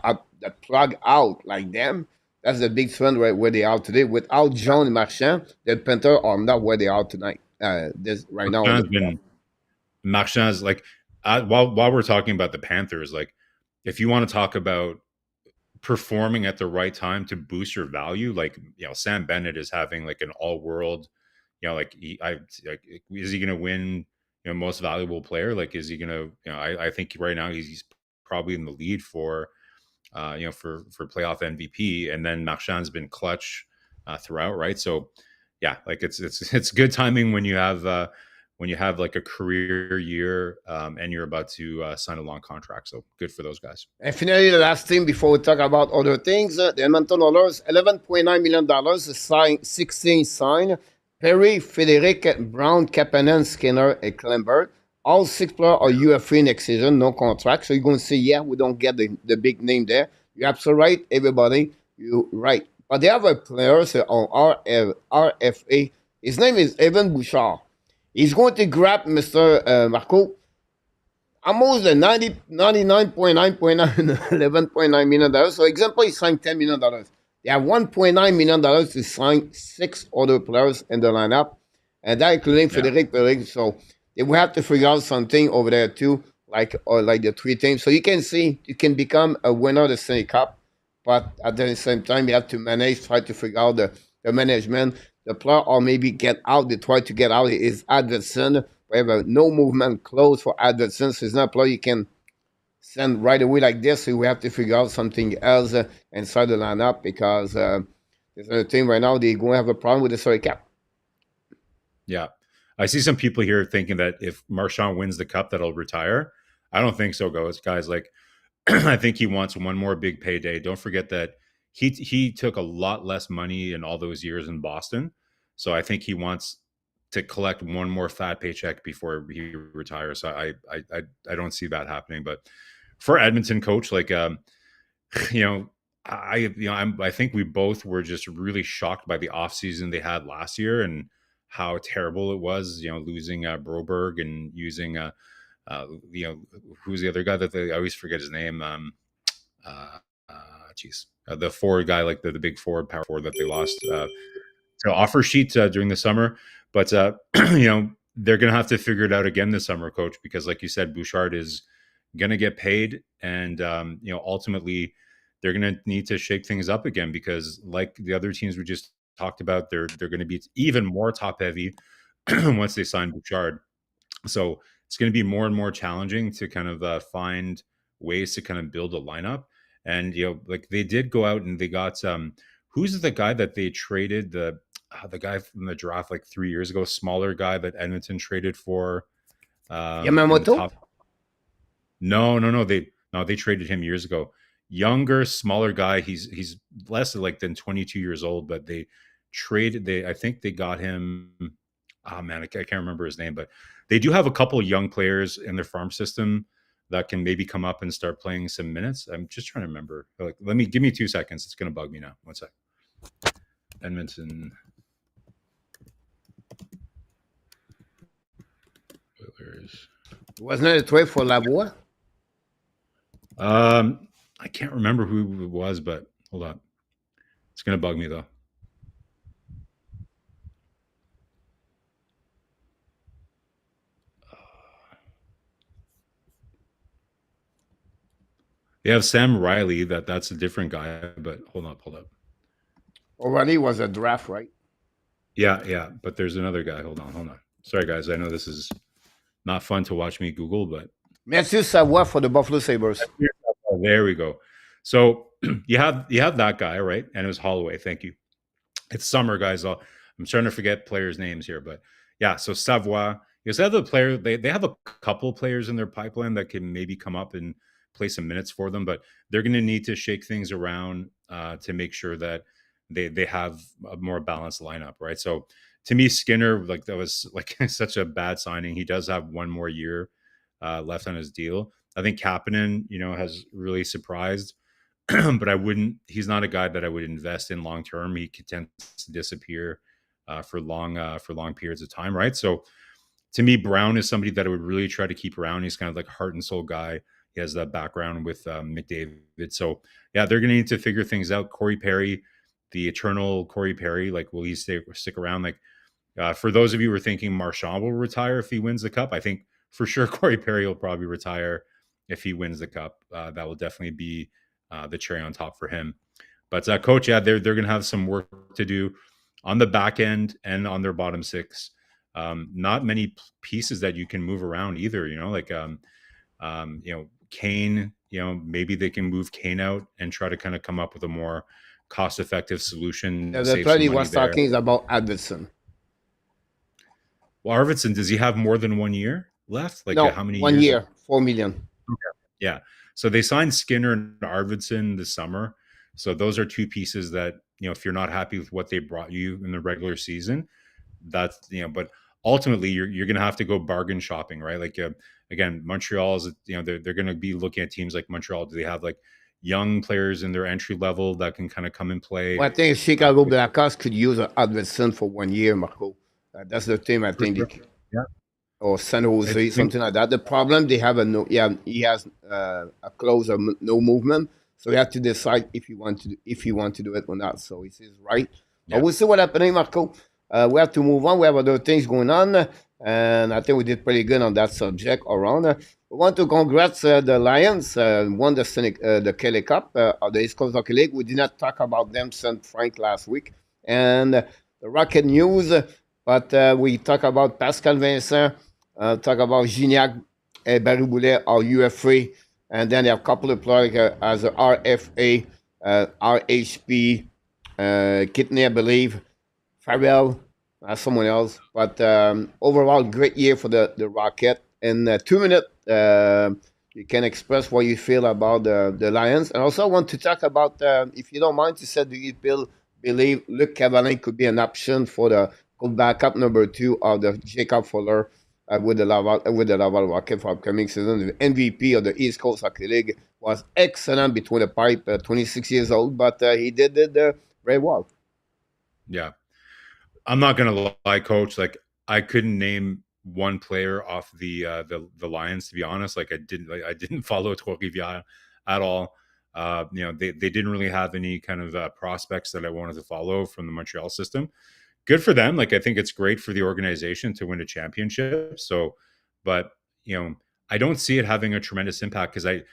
plug out like them. That's the big trend where they are today. Without John and Marchand, the Panthers are not where they are tonight. This right now. Marchand's like while we're talking about the Panthers, like if you want to talk about performing at the right time to boost your value, like Sam Bennett is having like an all world, is he going to win? Most valuable player. Like, is he going to? I think right now he's probably in the lead for, for playoff MVP. And then Marchand's been clutch throughout, right? So, yeah, like it's good timing when you have like a career year and you're about to sign a long contract. So good for those guys. And finally, the last thing before we talk about other things, the Edmonton Oilers, $11.9 million signed, 16 signed. Perry, Frederic, Brown, Kapanen, Skinner, and Klemberg. All six players are UFA next season, no contract. So you're going to say, yeah, we don't get the big name there. You're absolutely right, everybody. You're right. But the other players on RFA, his name is Evan Bouchard. He's going to grab Mr. Marco almost the 99.9.9, $11.9 million. So, example, he signed $10 million. They have $1.9 million to sign six other players in the lineup, and that including Frederic Perrig. So, they will have to figure out something over there too, like the three teams. So, you can see you can become a winner of the Stanley Cup, but at the same time, you have to try to figure out the management. The player or maybe get out. They try to get out. Is Adverson. We have no movement close for Adverson. So it's not a player you can send right away like this. So we have to figure out something else inside the lineup because there's another team right now. They're going to have a problem with the salary cap. Yeah. I see some people here thinking that if Marchand wins the cup, that'll retire. I don't think so, guys. Like, I think he wants one more big payday. Don't forget that he took a lot less money in all those years in Boston. So I think he wants to collect one more fat paycheck before he retires. So I don't see that happening. But for Edmonton, coach, like I think we both were just really shocked by the offseason they had last year and how terrible it was. Losing Broberg and using who's the other guy that I always forget his name. The forward guy, like the big forward, power forward that they lost to Offer Sheets during the summer. But they're going to have to figure it out again this summer, coach, because like you said, Bouchard is going to get paid, and ultimately they're going to need to shake things up again because, like the other teams we just talked about, they're going to be even more top heavy once they sign Bouchard. So it's going to be more and more challenging to kind of find ways to kind of build a lineup. And like they did go out and they got who's the guy that they traded, the guy from the draft like 3 years ago, smaller guy that Edmonton traded for Yamamoto? No, they traded him years ago. Younger, smaller guy. He's less than 22 years old, but I think they got him. Oh man, I can't remember his name, but they do have a couple of young players in their farm system that can maybe come up and start playing some minutes. I'm just trying to remember. Like, give me 2 seconds. It's going to bug me now. 1 sec. Edmonton Oilers. Wasn't it a trade for Lavoie? I can't remember who it was, but hold on. It's going to bug me though. They have Sam Riley. That's a different guy, but hold up. O'Reilly was a draft, right? Yeah. But there's another guy. Hold on. Sorry, guys. I know this is not fun to watch me Google, but Mathieu Savoie for the Buffalo Sabres. There we go. So you have that guy, right? And it was Holloway. Thank you. It's summer, guys. I'm trying to forget players' names here, but yeah. So Savoie. Is that the player? They have a couple players in their pipeline that can maybe come up and play some minutes for them, but they're going to need to shake things around to make sure that they have a more balanced lineup, right? So to me, Skinner, like that was like such a bad signing. He does have one more year left on his deal. I think Kapanen, has really surprised, but he's not a guy that I would invest in long term. He tends to disappear for long periods of time, right? So to me, Brown is somebody that I would really try to keep around. He's kind of like heart and soul guy. He has that background with McDavid. So yeah, they're going to need to figure things out. Corey Perry, the eternal Corey Perry, like will he stick around? Like for those of you who are thinking Marchand will retire if he wins the cup, I think for sure Corey Perry will probably retire if he wins the cup. That will definitely be the cherry on top for him. But coach, yeah, they're going to have some work to do on the back end and on their bottom six. Not many pieces that you can move around either. Kane. Maybe they can move Kane out and try to kind of come up with a more cost-effective solution. The Save third some he money was there. talking is about Albertson. Well, Arvidsson, does he have more than 1 year left? Like No, how many 1 years? year, $4 million. Yeah. So they signed Skinner and Arvidsson this summer. So those are two pieces that, if you're not happy with what they brought you in the regular season, that's, but ultimately you're going to have to go bargain shopping, right? Like, again, Montreal is, they're going to be looking at teams like Montreal. Do they have like young players in their entry level that can kind of come and play? Well, I think Chicago Blackhawks could use Albertson for 1 year, Marco. That's the team I think. Sure. Yeah. Or San Jose, something like that. The problem they have he has a clause of no movement, so you have to decide if you want to do it or not. So he says right. Yeah. But we'll see what happens, Marco. We have to move on. We have other things going on, and I think we did pretty good on that subject around. We want to congrats the Lions won the Kelly Cup of the East Coast Hockey League. We did not talk about them since Frank last week, and the Rocket news. But we talk about Pascal Vincent, talk about Gignac and Barry Boulet, our UFA, and then there are a couple of players as a RFA, RHP, Kidney, I believe, Farrell, someone else. But overall, great year for the Rocket. In 2 minutes, you can express what you feel about the Lions. And also, I want to talk about, if you don't mind, you said, do you believe Luc Cavalin could be an option for the backup number 2 of the Jacob Fuller with the Laval Rocket for upcoming season? The MVP of the East Coast Hockey League was excellent between the pipe, 26 years old, but he did it very well. Yeah. I'm not going to lie, Coach. Like, I couldn't name one player off the Lions, to be honest. Like, I didn't follow Trois-Rivières at all. They didn't really have any kind of prospects that I wanted to follow from the Montreal system. Good for them. Like, I think it's great for the organization to win a championship. So, but I don't see it having a tremendous impact because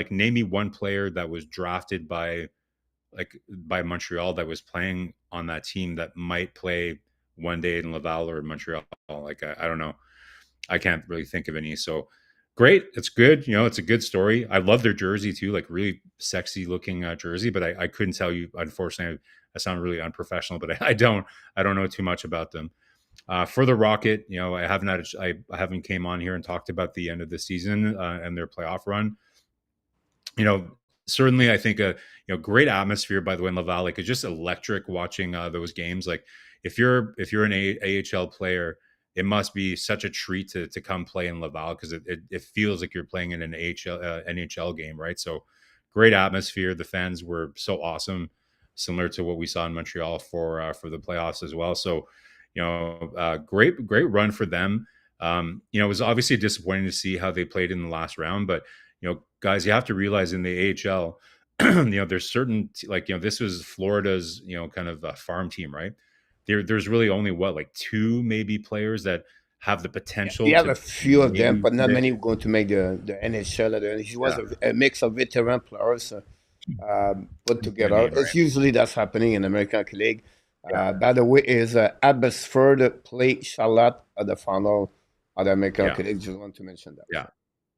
name me one player that was drafted by Montreal that was playing on that team that might play one day in Laval or Montreal. Like, I don't know. I can't really think of any. So great. It's good. It's a good story. I love their jersey too, like really sexy looking jersey, but I couldn't tell you, unfortunately. I sound really unprofessional, but I don't know too much about them. For the Rocket, I haven't came on here and talked about the end of the season and their playoff run. Certainly I think great atmosphere, by the way, in Laval. Like, it's just electric watching those games. Like, if you're an AHL player, it must be such a treat to come play in Laval because it feels like you're playing in an NHL game, right? So great atmosphere. The fans were so awesome, similar to what we saw in Montreal for the playoffs as well. So, great run for them. It was obviously disappointing to see how they played in the last round, but guys, you have to realize in the AHL, there's certain this was Florida's kind of a farm team, right? There's really only two maybe players that have the potential. We have a few of them, but not many going to make the NHL. It was a mix of veteran players put together. It's usually that's happening in American Hockey League. By the way, is Abbotsford play Charlotte at the final of the American Hockey League? Just want to mention that.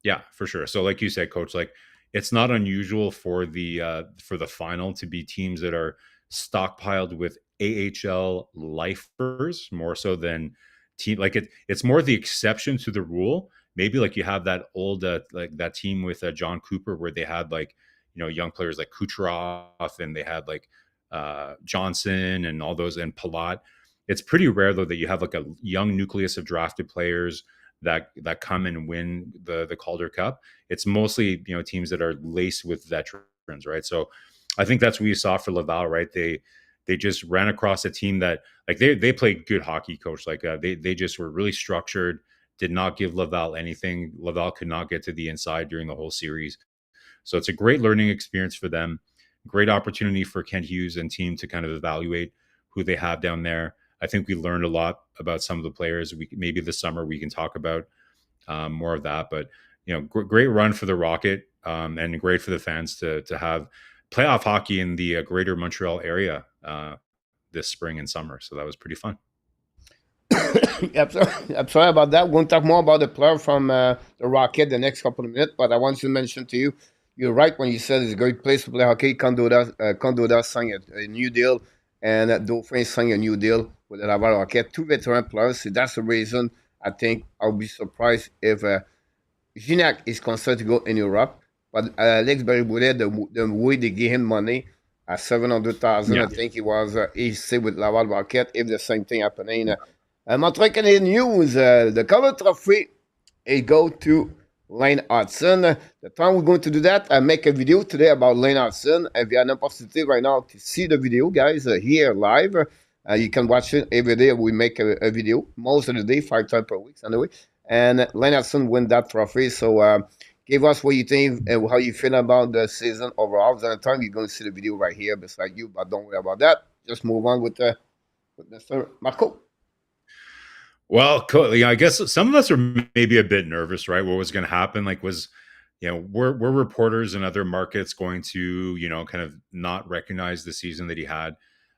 Yeah, for sure. So like you said, Coach, like, it's not unusual for the final to be teams that are stockpiled with AHL lifers more so than team. Like, it's more the exception to the rule. Maybe like you have that old like that team with John Cooper where they had young players like Kucherov and they had Johnson and all those and Palat. It's pretty rare though that you have like a young nucleus of drafted players that come and win the Calder Cup. It's mostly teams that are laced with veterans, right? So I think that's what you saw for Laval, right? They just ran across a team that they played good hockey, Coach. Like they just were really structured, did not give Laval anything. Laval could not get to the inside during the whole series. So it's a great learning experience for them. Great opportunity for Kent Hughes and team to kind of evaluate who they have down there. I think we learned a lot about some of the players. Maybe this summer we can talk about more of that. But great run for the Rocket and great for the fans to have playoff hockey in the greater Montreal area this spring and summer. So that was pretty fun. I'm sorry about that. We'll talk more about the player from the Rocket the next couple of minutes. But I want to mention to you you're right when you said it's a great place to play hockey. Condoda signed a new deal, and Dauphin signed a new deal with the Laval Rocket. Two veteran players. So that's the reason I think I'll be surprised if Gignac is considered to go in Europe. But Alex Barry-Boulet, the way they gave him money at 700,000, I think he was easy with Laval Rocket. If the same thing happening, Montreal Canadiens News, the Calder Trophy, it go to Lane Hudson. The time we're going to do that, I make a video today about Lane Hudson. If you have an opportunity right now to see the video, guys, here live, you can watch it every day. We make a video most of the day, 5 times per week, anyway. And Lane Hudson win that trophy. So give us what you think and how you feel about the season overall. The time you're going to see the video right here beside you, but don't worry about that. Just move on with Mr. Marco. Well, I guess some of us are maybe a bit nervous, right? What was going to happen? Like, we're reporters in other markets going to, kind of not recognize the season that he had.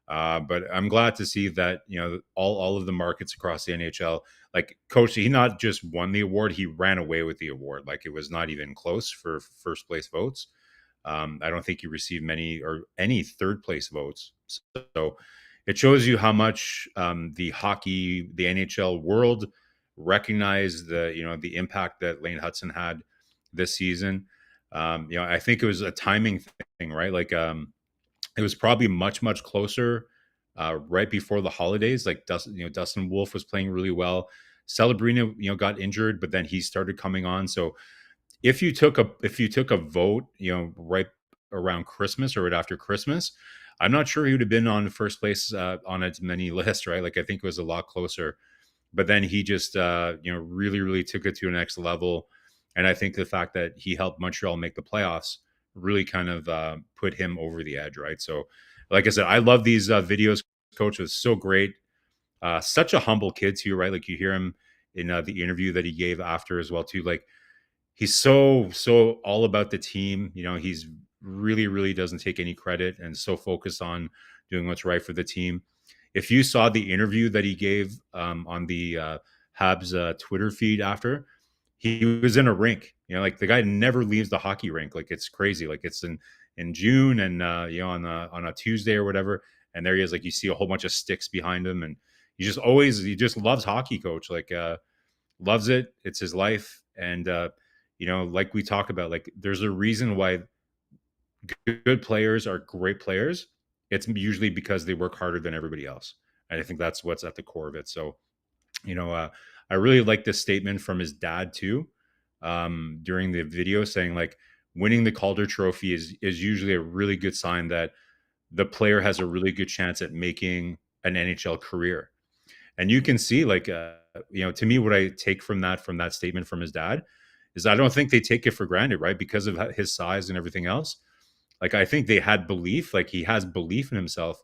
But I'm glad to see that, all of the markets across the NHL, like Coach, he not just won the award, he ran away with the award. Like, it was not even close for first place votes. I don't think he received any third place votes. So it shows you how much the NHL world recognized the impact that Lane Hudson had this season. I think it was a timing thing, right? Like, it was probably much closer right before the holidays. Like Dustin Wolf was playing really well. Celebrini, got injured, but then he started coming on. So if you took a vote, right around Christmas or right after Christmas, I'm not sure he would have been on first place on as many lists, right? Like, I think it was a lot closer. But then he just, really took it to a next level. And I think the fact that he helped Montreal make the playoffs really kind of put him over the edge, right? So, like I said, I love these videos. Coach was so great. Such a humble kid too, right? Like, you hear him in the interview that he gave after as well too. Like, he's so all about the team. He's really doesn't take any credit and so focused on doing what's right for the team. If you saw the interview that he gave on the Habs Twitter feed after, he was in a rink. Like, the guy never leaves the hockey rink. Like, it's crazy. Like, it's in June and on a Tuesday or whatever, and there he is. Like, you see a whole bunch of sticks behind him, and he just loves hockey, Coach. Like, loves it. It's his life. And like we talk about, like, there's a reason why good players are great players. It's usually because they work harder than everybody else. And I think that's what's at the core of it. So, I really like this statement from his dad too, during the video, saying, like, winning the Calder Trophy is usually a really good sign that the player has a really good chance at making an NHL career. And you can see, like, to me, what I take from that statement from his dad is I don't think they take it for granted, right? Because of his size and everything else. Like, I think they had belief, like, he has belief in himself,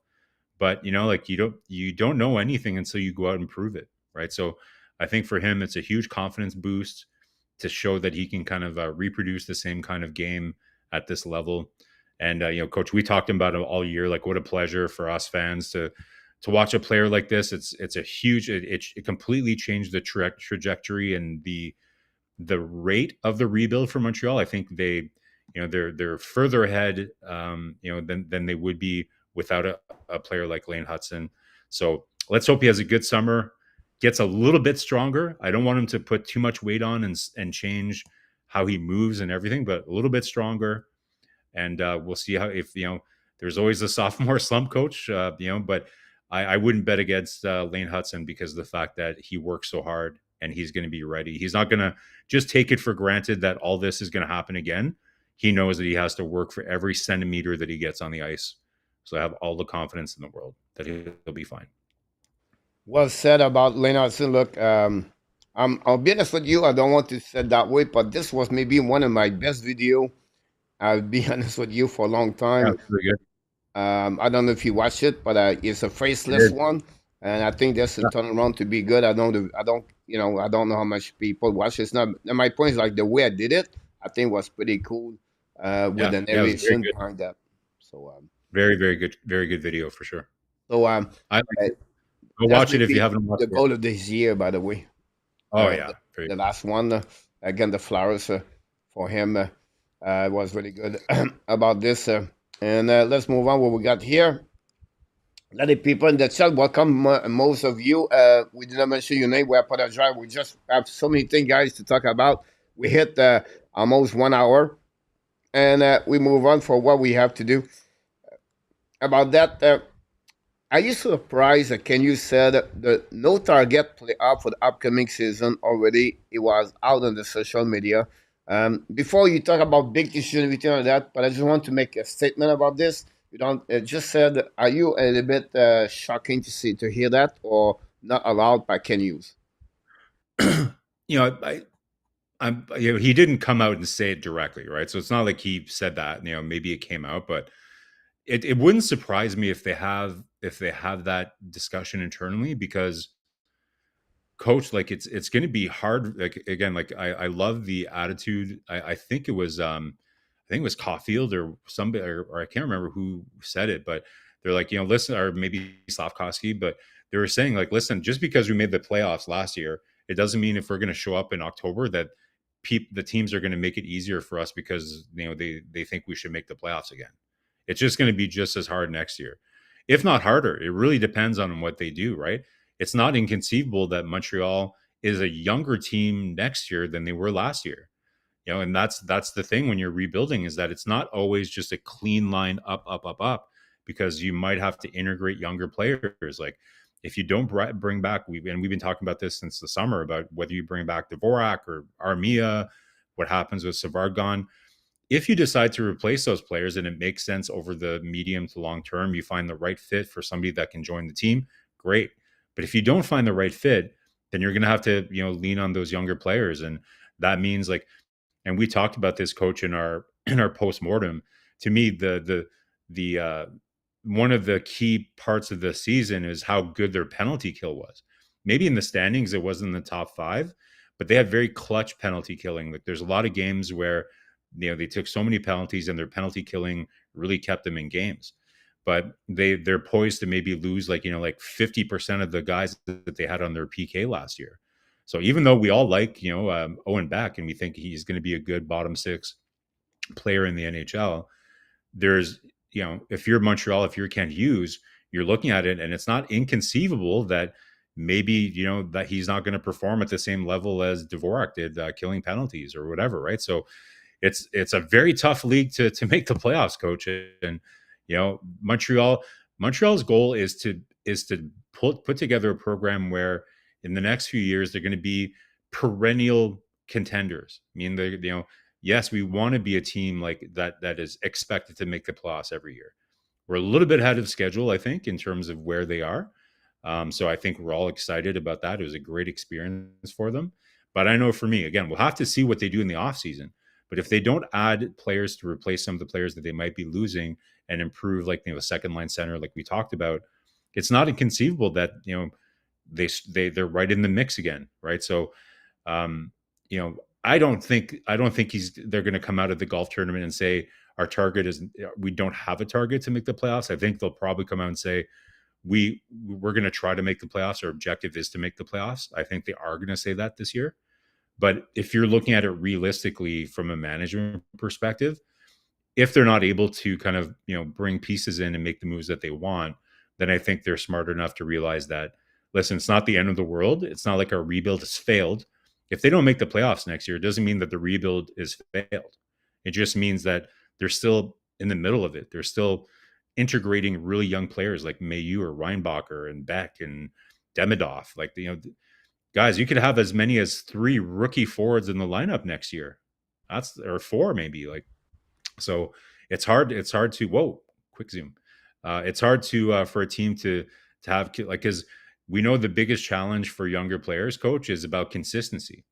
but like, you don't know anything until you go out and prove it, right? So I think for him, it's a huge confidence boost to show that he can kind of reproduce the same kind of game at this level. And Coach, we talked about it all year. Like, what a pleasure for us fans to watch a player like this. It's a huge. It completely changed the trajectory and the rate of the rebuild for Montreal. I think they're further ahead, than they would be without a player like Lane Hudson. So let's hope he has a good summer, gets a little bit stronger. I don't want him to put too much weight on and change how he moves and everything, but a little bit stronger. And we'll see if there's always a sophomore slump, Coach. But I wouldn't bet against Lane Hudson because of the fact that he works so hard and he's going to be ready. He's not going to just take it for granted that all this is going to happen again. He knows that he has to work for every centimeter that he gets on the ice. So I have all the confidence in the world that he'll be fine. Well said about Lane Hudson. Look, I'll be honest with you. I don't want to say it that way, but this was maybe one of my best video. I'll be honest with you for a long time. Yeah, pretty good. I don't know if you watch it, but it's a faceless one, and I think that's a turnaround to be good. I don't know how much people watch it. It's not. My point is, like, the way I did it, I think was pretty cool with an narration behind that. So very good video for sure. So I like it. Go watch it if you haven't watched it. The goal of this year, by the way. Oh yeah, the last one again, the flowers for him. It was really good about this. And let's move on. What we got here. A lot of people in the chat. Welcome, most of you. We did not mention your name. We apologize. We just have so many things, guys, to talk about. We hit almost 1 hour, and we move on for what we have to do. About that, are you surprised that Can you said the no target playoff for the upcoming season already? It was out on the social media. Before you talk about big issues and everything like that, but I just want to make a statement about this. You don't just said. Are you a little bit shocking to hear that, or not allowed by Ken Hughes? He didn't come out and say it directly, right? So it's not like he said that. Maybe it came out, but it wouldn't surprise me if they have that discussion internally, because coach, like it's going to be hard. Like again, like I love the attitude. I think it was Caulfield or somebody, or I can't remember who said it, but they're like, listen, or maybe Slavkovsky, but they were saying like, listen, just because we made the playoffs last year, it doesn't mean if we're going to show up in October that the teams are going to make it easier for us because they think we should make the playoffs again. It's just going to be just as hard next year, if not harder. It really depends on what they do, right? It's not inconceivable that Montreal is a younger team next year than they were last year. And that's the thing when you're rebuilding, is that it's not always just a clean line up, up, up, up, because you might have to integrate younger players. Like if you don't bring back, we've been talking about this since the summer, about whether you bring back Dvorak or Armia, what happens with Savard gone. If you decide to replace those players and it makes sense over the medium to long term, you find the right fit for somebody that can join the team, great. But if you don't find the right fit, then you're going to have to, lean on those younger players. And that means like, and we talked about this, coach, in our post-mortem. To me, the one of the key parts of the season is how good their penalty kill was. Maybe in the standings, it wasn't in the top 5, but they had very clutch penalty killing. Like there's a lot of games where, they took so many penalties and their penalty killing really kept them in games. But they're poised to maybe lose like 50% of the guys that they had on their PK last year. So even though we all like, Owen Beck, and we think he's going to be a good bottom 6 player in the NHL, there's, if you're Montreal, if you're Kent Hughes, you're looking at it and it's not inconceivable that maybe, that he's not going to perform at the same level as Dvorak did, killing penalties or whatever, right? So it's a very tough league to make the playoffs, coach. And, Montreal's goal is to put together a program where in the next few years they're going to be perennial contenders. I mean, yes, we want to be a team like that is expected to make the playoffs every year. We're a little bit ahead of schedule, I think, in terms of where they are. So I think we're all excited about that. It was a great experience for them. But I know for me, again, we'll have to see what they do in the offseason. But if they don't add players to replace some of the players that they might be losing and improve, like, a second line center, like we talked about, it's not inconceivable that, they're right in the mix again. Right. So, I don't think they're going to come out of the golf tournament and say our target is, we don't have a target to make the playoffs. I think they'll probably come out and say, we're going to try to make the playoffs. Our objective is to make the playoffs. I think they are going to say that this year. But if you're looking at it realistically from a management perspective, if they're not able to kind of, bring pieces in and make the moves that they want, then I think they're smart enough to realize that, listen, it's not the end of the world. It's not like our rebuild has failed. If they don't make the playoffs next year, it doesn't mean that the rebuild is failed. It just means that they're still in the middle of it. They're still integrating really young players like Mayu or Reinbacher and Beck and Demidov. Like, guys, you could have as many as 3 rookie forwards in the lineup next year. Or 4 maybe. Like, so it's hard to, whoa, quick zoom. It's hard to for a team to have, like, because we know the biggest challenge for younger players, coach, is about consistency.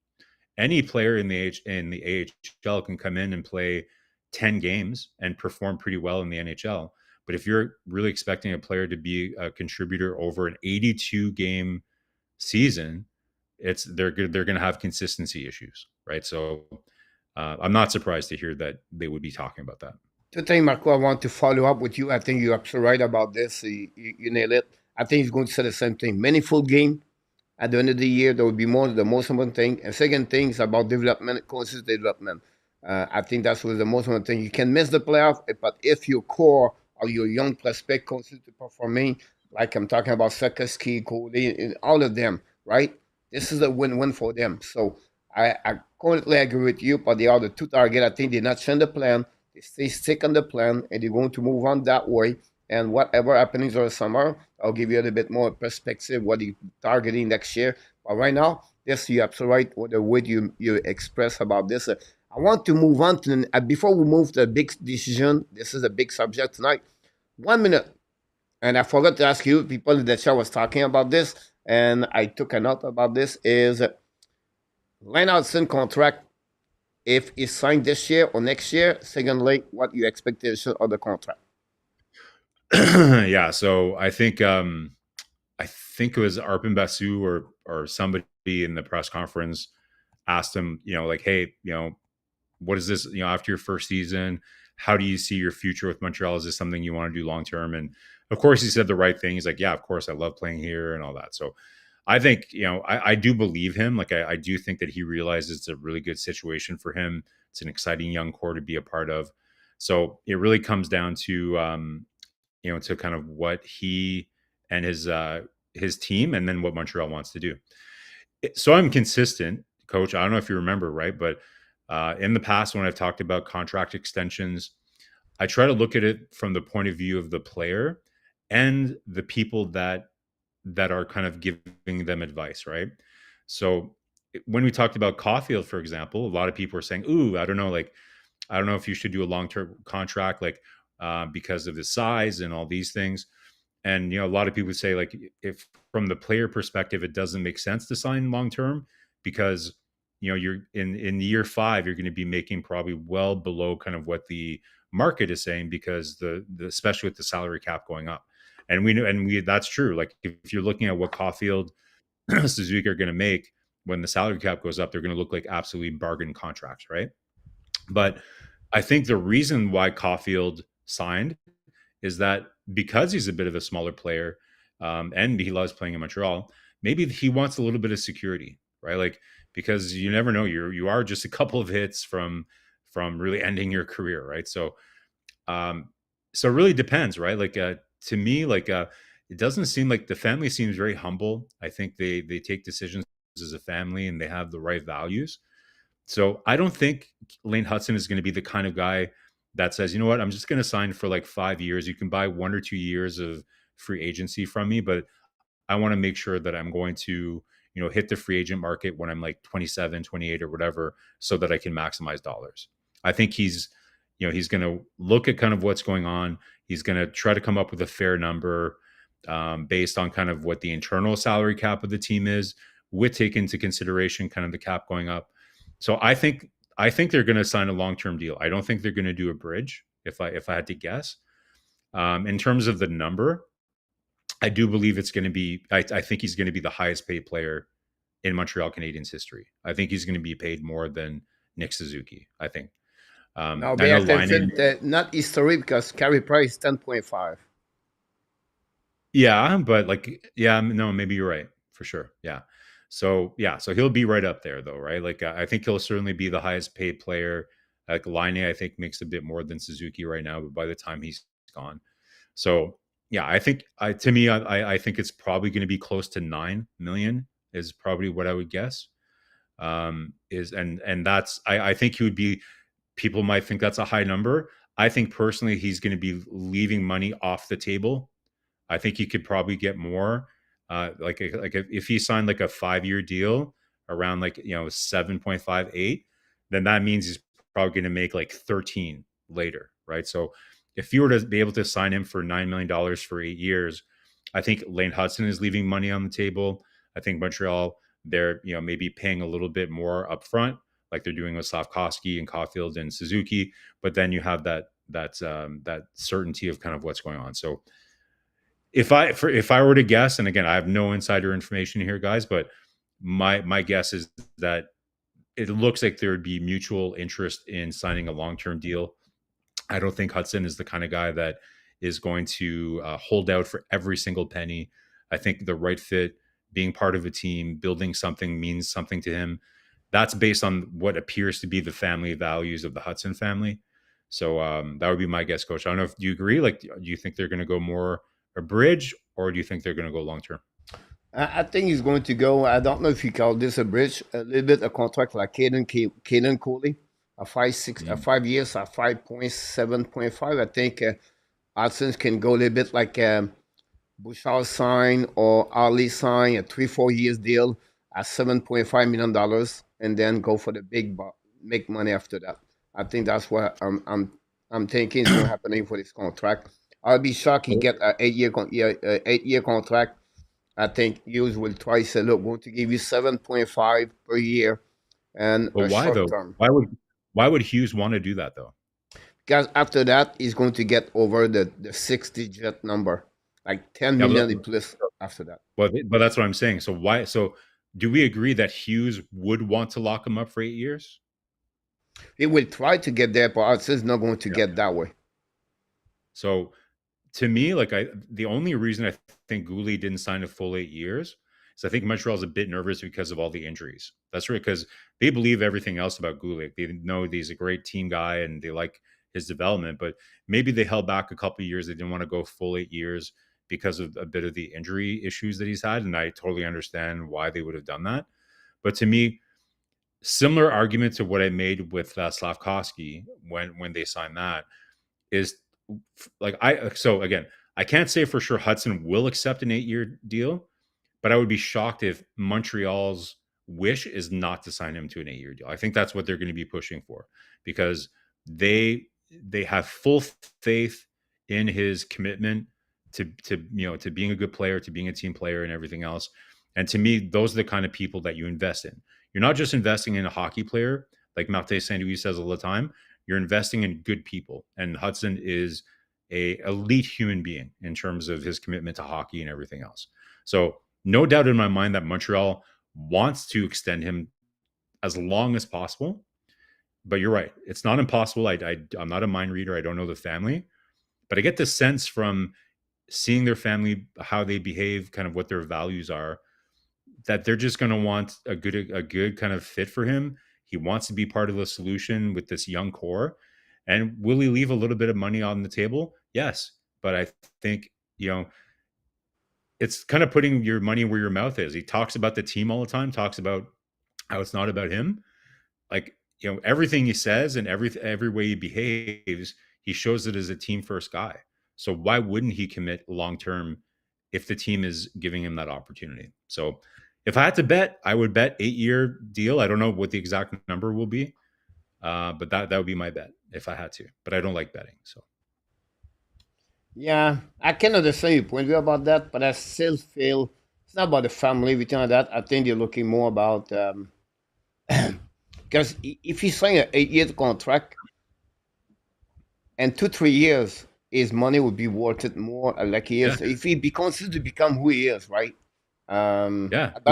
Any player in the AHL can come in and play 10 games and perform pretty well in the NHL. But if you're really expecting a player to be a contributor over an 82 game season, they're going to have consistency issues, right? So I'm not surprised to hear that they would be talking about that. Two things, Marco, I want to follow up with you. I think you're absolutely right about this. You nailed it. I think he's going to say the same thing. Meaningful game. At the end of the year, there will be the most important thing. And second thing is about development, consistent development. I think that's was the most important thing. You can miss the playoff, but if your core or your young prospect consistently performing, like I'm talking about Sakaski, Cody, all of them, right? This is a win-win for them. So I completely agree with you. But the other two target, I think they're not change the plan. They stay stick on the plan, and they're going to move on that way. And whatever happenings over the summer, I'll give you a little bit more perspective what they're targeting next year. But right now, yes, you're absolutely right with the way you express about this. I want to move on to before we move to the big decision. This is a big subject tonight. 1 minute, and I forgot to ask you. People in the chat was talking about this, and I took a note about this. Is Reinhardt's contract if he signed this year or next year? Secondly, what your expectation of the contract? Yeah, so I think it was Arpin Basu or somebody in the press conference asked him, like, hey, what is this, after your first season, how do you see your future with Montreal? Is this something you want to do long term? And of course, he said the right thing. He's like, yeah, of course, I love playing here and all that. So I think, I do believe him. Like, I do think that he realizes it's a really good situation for him. It's an exciting young core to be a part of. So it really comes down to, to kind of what he and his team, and then what Montreal wants to do. So I'm consistent, Coach. I don't know if you remember, right? But in the past, when I've talked about contract extensions, I try to look at it from the point of view of the player and the people that are kind of giving them advice, right? So when we talked about Caulfield, for example, a lot of people were saying, "Ooh, I don't know, like I don't know if you should do a long-term contract, like because of the size and all these things." And a lot of people say, like, if from the player perspective, it doesn't make sense to sign long term because you're in year 5, you're going to be making probably well below kind of what the market is saying because the especially with the salary cap going up. And we that's true. Like, if you're looking at what Caulfield, Suzuki are going to make when the salary cap goes up, they're going to look like absolutely bargain contracts, right? But I think the reason why Caulfield signed is that because he's a bit of a smaller player, and he loves playing in Montreal, maybe he wants a little bit of security, right? Like, because you never know, you are just a couple of hits from really ending your career, right? So um, so it really depends, right? Like, to me, like, it doesn't seem like the family seems very humble. I think they take decisions as a family and they have the right values. So I don't think Lane Hudson is going to be the kind of guy that says, you know what, I'm just going to sign for like 5 years. You can buy 1 or 2 years of free agency from me, but I want to make sure that I'm going to, hit the free agent market when I'm like 27, 28 or whatever, so that I can maximize dollars. I think he's going to look at kind of what's going on. He's going to try to come up with a fair number based on kind of what the internal salary cap of the team is, with taking into consideration kind of the cap going up. So I think they're going to sign a long-term deal. I don't think they're going to do a bridge. If I had to guess, in terms of the number, I do believe it's going to be. I think he's going to be the highest paid player in Montreal Canadiens history. I think he's going to be paid more than Nick Suzuki. I think. Now, I be know Line. attention, not history because Carey Price 10.5. Yeah, but like, yeah, no, maybe you're right for sure. Yeah. So yeah, so he'll be right up there though, right? Like, I think he'll certainly be the highest paid player. Like, Line, I think, makes a bit more than Suzuki right now, but by the time he's gone, so yeah, I think to me, I think it's probably going to be close to 9 million is probably what I would guess. Is and that's I think he would be. People might think that's a high number. I think personally, he's going to be leaving money off the table. I think he could probably get more. Like if he signed like a 5 year deal around like 7.58, then that means he's probably going to make like 13 later, right? So if you were to be able to sign him for $9 million for 8 years, I think Lane Hudson is leaving money on the table. I think Montreal, they're maybe paying a little bit more upfront, like they're doing with Slavkovsky and Caulfield and Suzuki, but then you have that certainty of kind of what's going on. So if I were to guess, and again, I have no insider information here, guys, but my guess is that it looks like there would be mutual interest in signing a long-term deal. I don't think Hudson is the kind of guy that is going to hold out for every single penny. I think the right fit, being part of a team, building something means something to him. that's based on what appears to be the family values of the Hudson family. So that would be my guess, Coach. I don't know if do you agree. Like, do you think they're going to go more a bridge, or do you think they're going to go long term? I think he's going to go. I don't know if you call this a bridge, a little bit a contract like Caden Coley, a 5 years at 5.7.5. I think Hudson's can go a little bit like Bouchard sign or Ali sign a 3-4 years deal at $7.5 million, and then go for the big make money after that. I think that's what I'm thinking is going to happen for this contract. I'll be shocked he get an 8-year contract. I think Hughes will try to say, look, we're going to give you 7.5 per year and But a why short though? term. Why would Hughes want to do that though? Because after that, he's going to get over the 6-digit number, like 10 Yeah, million plus after that. but that's what I'm saying. So why? So do we agree that Hughes would want to lock him up for 8 years? He will try to get there, but it's not going to get that way. So to me, like the only reason I think Goulet didn't sign a full 8 years is I think Montreal's a bit nervous because of all the injuries. That's right, because they believe everything else about Goulet. They know he's a great team guy and they like his development, but maybe they held back a couple of years. They didn't want to go full 8 years because of a bit of the injury issues that he's had, and I totally understand why they would have done that. But to me, similar argument to what I made with Slavkovsky when they signed that is like so again, I can't say for sure Hudson will accept an 8-year deal, but I would be shocked if Montreal's wish is not to sign him to an 8-year deal. I think that's what they're going to be pushing for because they have full faith in his commitment to being a good player, to being a team player, and everything else. And to me, those are the kind of people that you invest in. You're not just investing in a hockey player, like Martin Saint-Louis says all the time. You're investing in good people, and Hudson is a elite human being in terms of his commitment to hockey and everything else. So no doubt in my mind that Montreal wants to extend him as long as possible. But you're right. It's not impossible. I'm not a mind reader. I don't know the family. But I get the sense from seeing their family, how they behave, kind of what their values are, that they're just going to want a good kind of fit for him. He wants to be part of the solution with this young core. And will he leave a little bit of money on the table? Yes. But I think, it's kind of putting your money where your mouth is. He talks about the team all the time, talks about how it's not about him. Like, everything he says and every way he behaves, he shows it as a team first guy. So why wouldn't he commit long term if the team is giving him that opportunity? So if I had to bet, I would bet 8-year deal. I don't know what the exact number will be, but that would be my bet if I had to. But I don't like betting. So yeah, I can understand your point of view about that, but I still feel it's not about the family, everything like that. I think they're looking more about because if he sign an 8-year contract and 2-3 years, his money would be worth it more. Like he is, if he continues to become who he is, right? By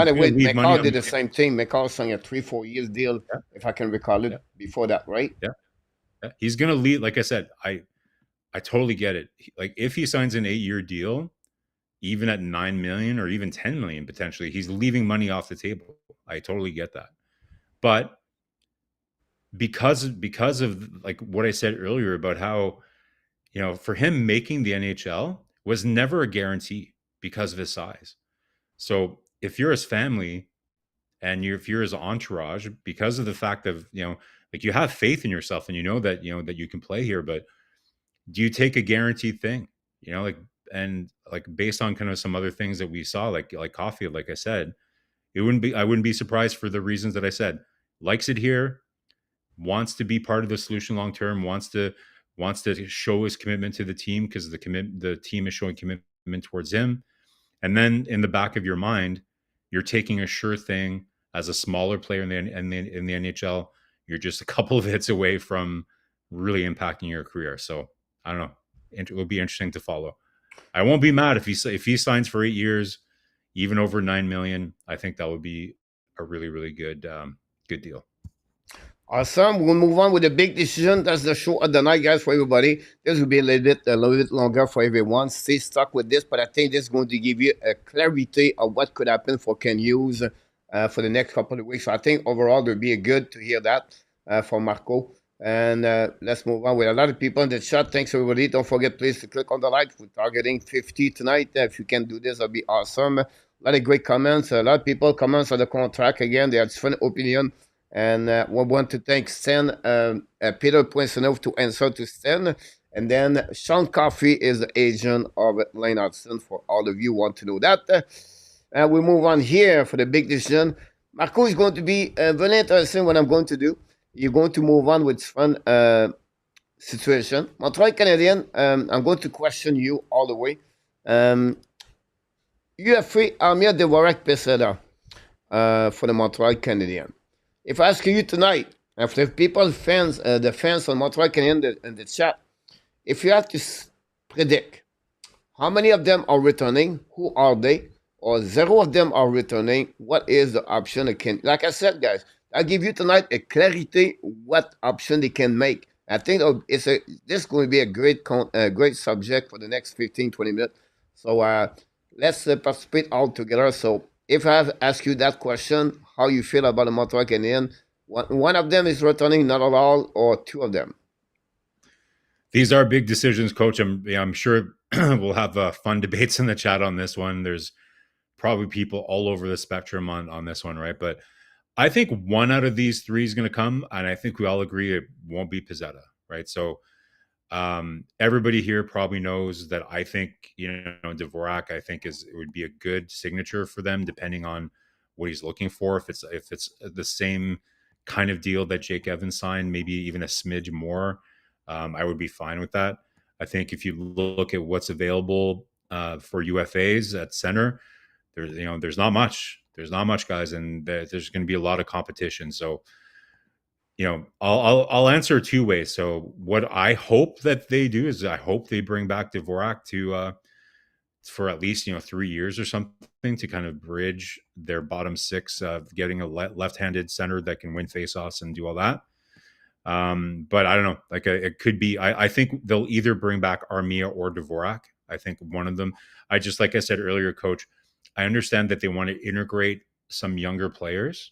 the way, McCall did the same thing. McCall signed a 3-4 years deal, if I can recall it, before that, right? Yeah. He's gonna lead. Like I said, I totally get it. Like if he signs an 8-year deal, even at 9 million or even 10 million potentially, he's leaving money off the table. I totally get that. But because of like what I said earlier about how, for him making the NHL was never a guarantee because of his size. So if you're his family and if you're his entourage, because of the fact of, like you have faith in yourself and that you can play here, but do you take a guaranteed thing? And based on kind of some other things that we saw, like Caulfield, like I said, I wouldn't be surprised for the reasons that I said. Likes it here, wants to be part of the solution long term, wants to show his commitment to the team because the team is showing commitment towards him. And then in the back of your mind, you're taking a sure thing as a smaller player in the NHL. You're just a couple of hits away from really impacting your career. So I don't know. It will be interesting to follow. I won't be mad if he signs for 8 years, even over 9 million. I think that would be a really, really good deal. Awesome. We'll move on with the big decision. That's the show of the night, guys, for everybody. This will be a little bit longer for everyone. Stay stuck with this, but I think this is going to give you a clarity of what could happen for Ken Hughes for the next couple of weeks. So I think overall, it would be good to hear that from Marco. And let's move on with a lot of people in the chat. Thanks, everybody. Don't forget, please, to click on the like. We're targeting 50 tonight. If you can do this, that'll be awesome. A lot of great comments. A lot of people comments on the contract again. They have different opinion. And we want to thank Sten, Peter Poinsenov to answer to Sten. And then Sean Coffey is the agent of Lane Hudson for all of you who want to know that. We move on here for the big decision. Marco is going to be very interesting what I'm going to do. You're going to move on with fun situation. Montreal Canadiens, I'm going to question you all the way. UFA Armia Devorak Peseda for the Montreal Canadiens. If I ask you tonight, after people, fans, the fans on Montreal Canadiens in the chat, if you have to predict how many of them are returning, who are they, or zero of them are returning, what is the option again? Like I said, guys, I'll give you tonight a clarity what option they can make. I think this is going to be a great subject for the next 15, 20 minutes. So let's participate all together. So if I have to ask you that question, how you feel about the Montreal Canadiens, one of them is returning, not at all, or two of them? These are big decisions, Coach. I'm sure we'll have fun debates in the chat on this one. There's probably people all over the spectrum on this one, right? But I think one out of these three is going to come, and I think we all agree it won't be Pizzetta, right? So everybody here probably knows that I think, Dvorak, I think it would be a good signature for them, depending on what he's looking for. If it's the same kind of deal that Jake Evans signed, maybe even a smidge more, I would be fine with that. I think if you look at what's available for UFAs at center, there's not much. There's not much, guys, and there's going to be a lot of competition. So, I'll answer two ways. So, what I hope that they do is I hope they bring back Dvorak to for at least 3 years or something to kind of bridge their bottom six of getting a left-handed center that can win faceoffs and do all that. But I don't know. Like it could be. I think they'll either bring back Armia or Dvorak. I think one of them. Like I said earlier, Coach, I understand that they want to integrate some younger players,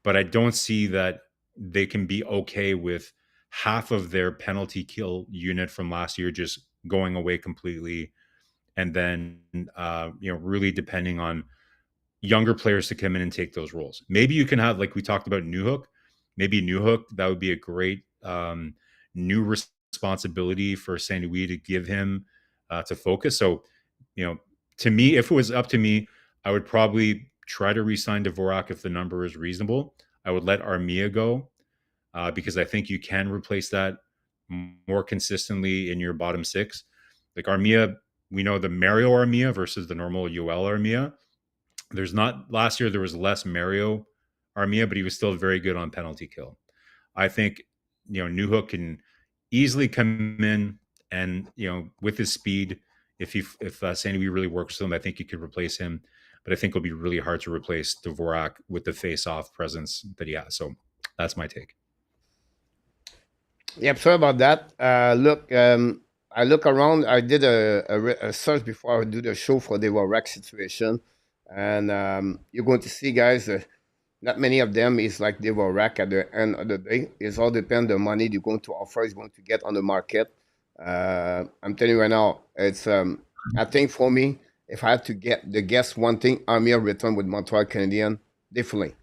but I don't see that they can be okay with half of their penalty kill unit from last year just going away completely, and then really depending on younger players to come in and take those roles. Maybe you can have, like we talked about, Newhook. Maybe Newhook, that would be a great new responsibility for St. Louis to give him to focus. So, to me, if it was up to me, I would probably try to re-sign Dvorak if the number is reasonable. I would let Armia go because I think you can replace that more consistently in your bottom six. Like Armia, we know the Mario Armia versus the normal Yoel Armia. Last year there was less Mario Armia, but he was still very good on penalty kill. I think, Newhook can easily come in and, with his speed, if St. Louis really works with him, I think you could replace him. But I think it'll be really hard to replace Dvorak with the face-off presence that he has. So that's my take. Yep, sorry about that. Look, I look around. I did a search before I do the show for the Dvorak situation. And you're going to see, guys, not many of them is like Dvorak at the end of the day. It all depends on the money you're going to offer, is going to get on the market. I'm telling you right now, it's I think for me, if I had to guess one thing, Armia return with Montreal Canadiens, definitely.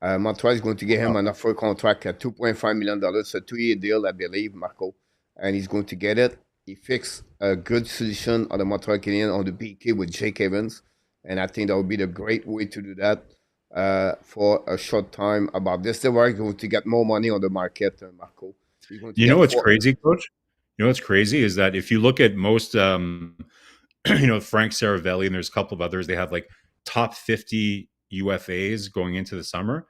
Montreal is going to give him an offer contract at $2.5 million, a 2-year deal, I believe, Marco, and he's going to get it. He fixed a good solution on the Montreal Canadiens on the PK with Jake Evans, and I think that would be the great way to do that for a short time. About this, they were going to get more money on the market, Marco. What's crazy, Coach? What's crazy is that if you look at most, Frank Saravelli, and there's a couple of others, they have like top 50 UFAs going into the summer.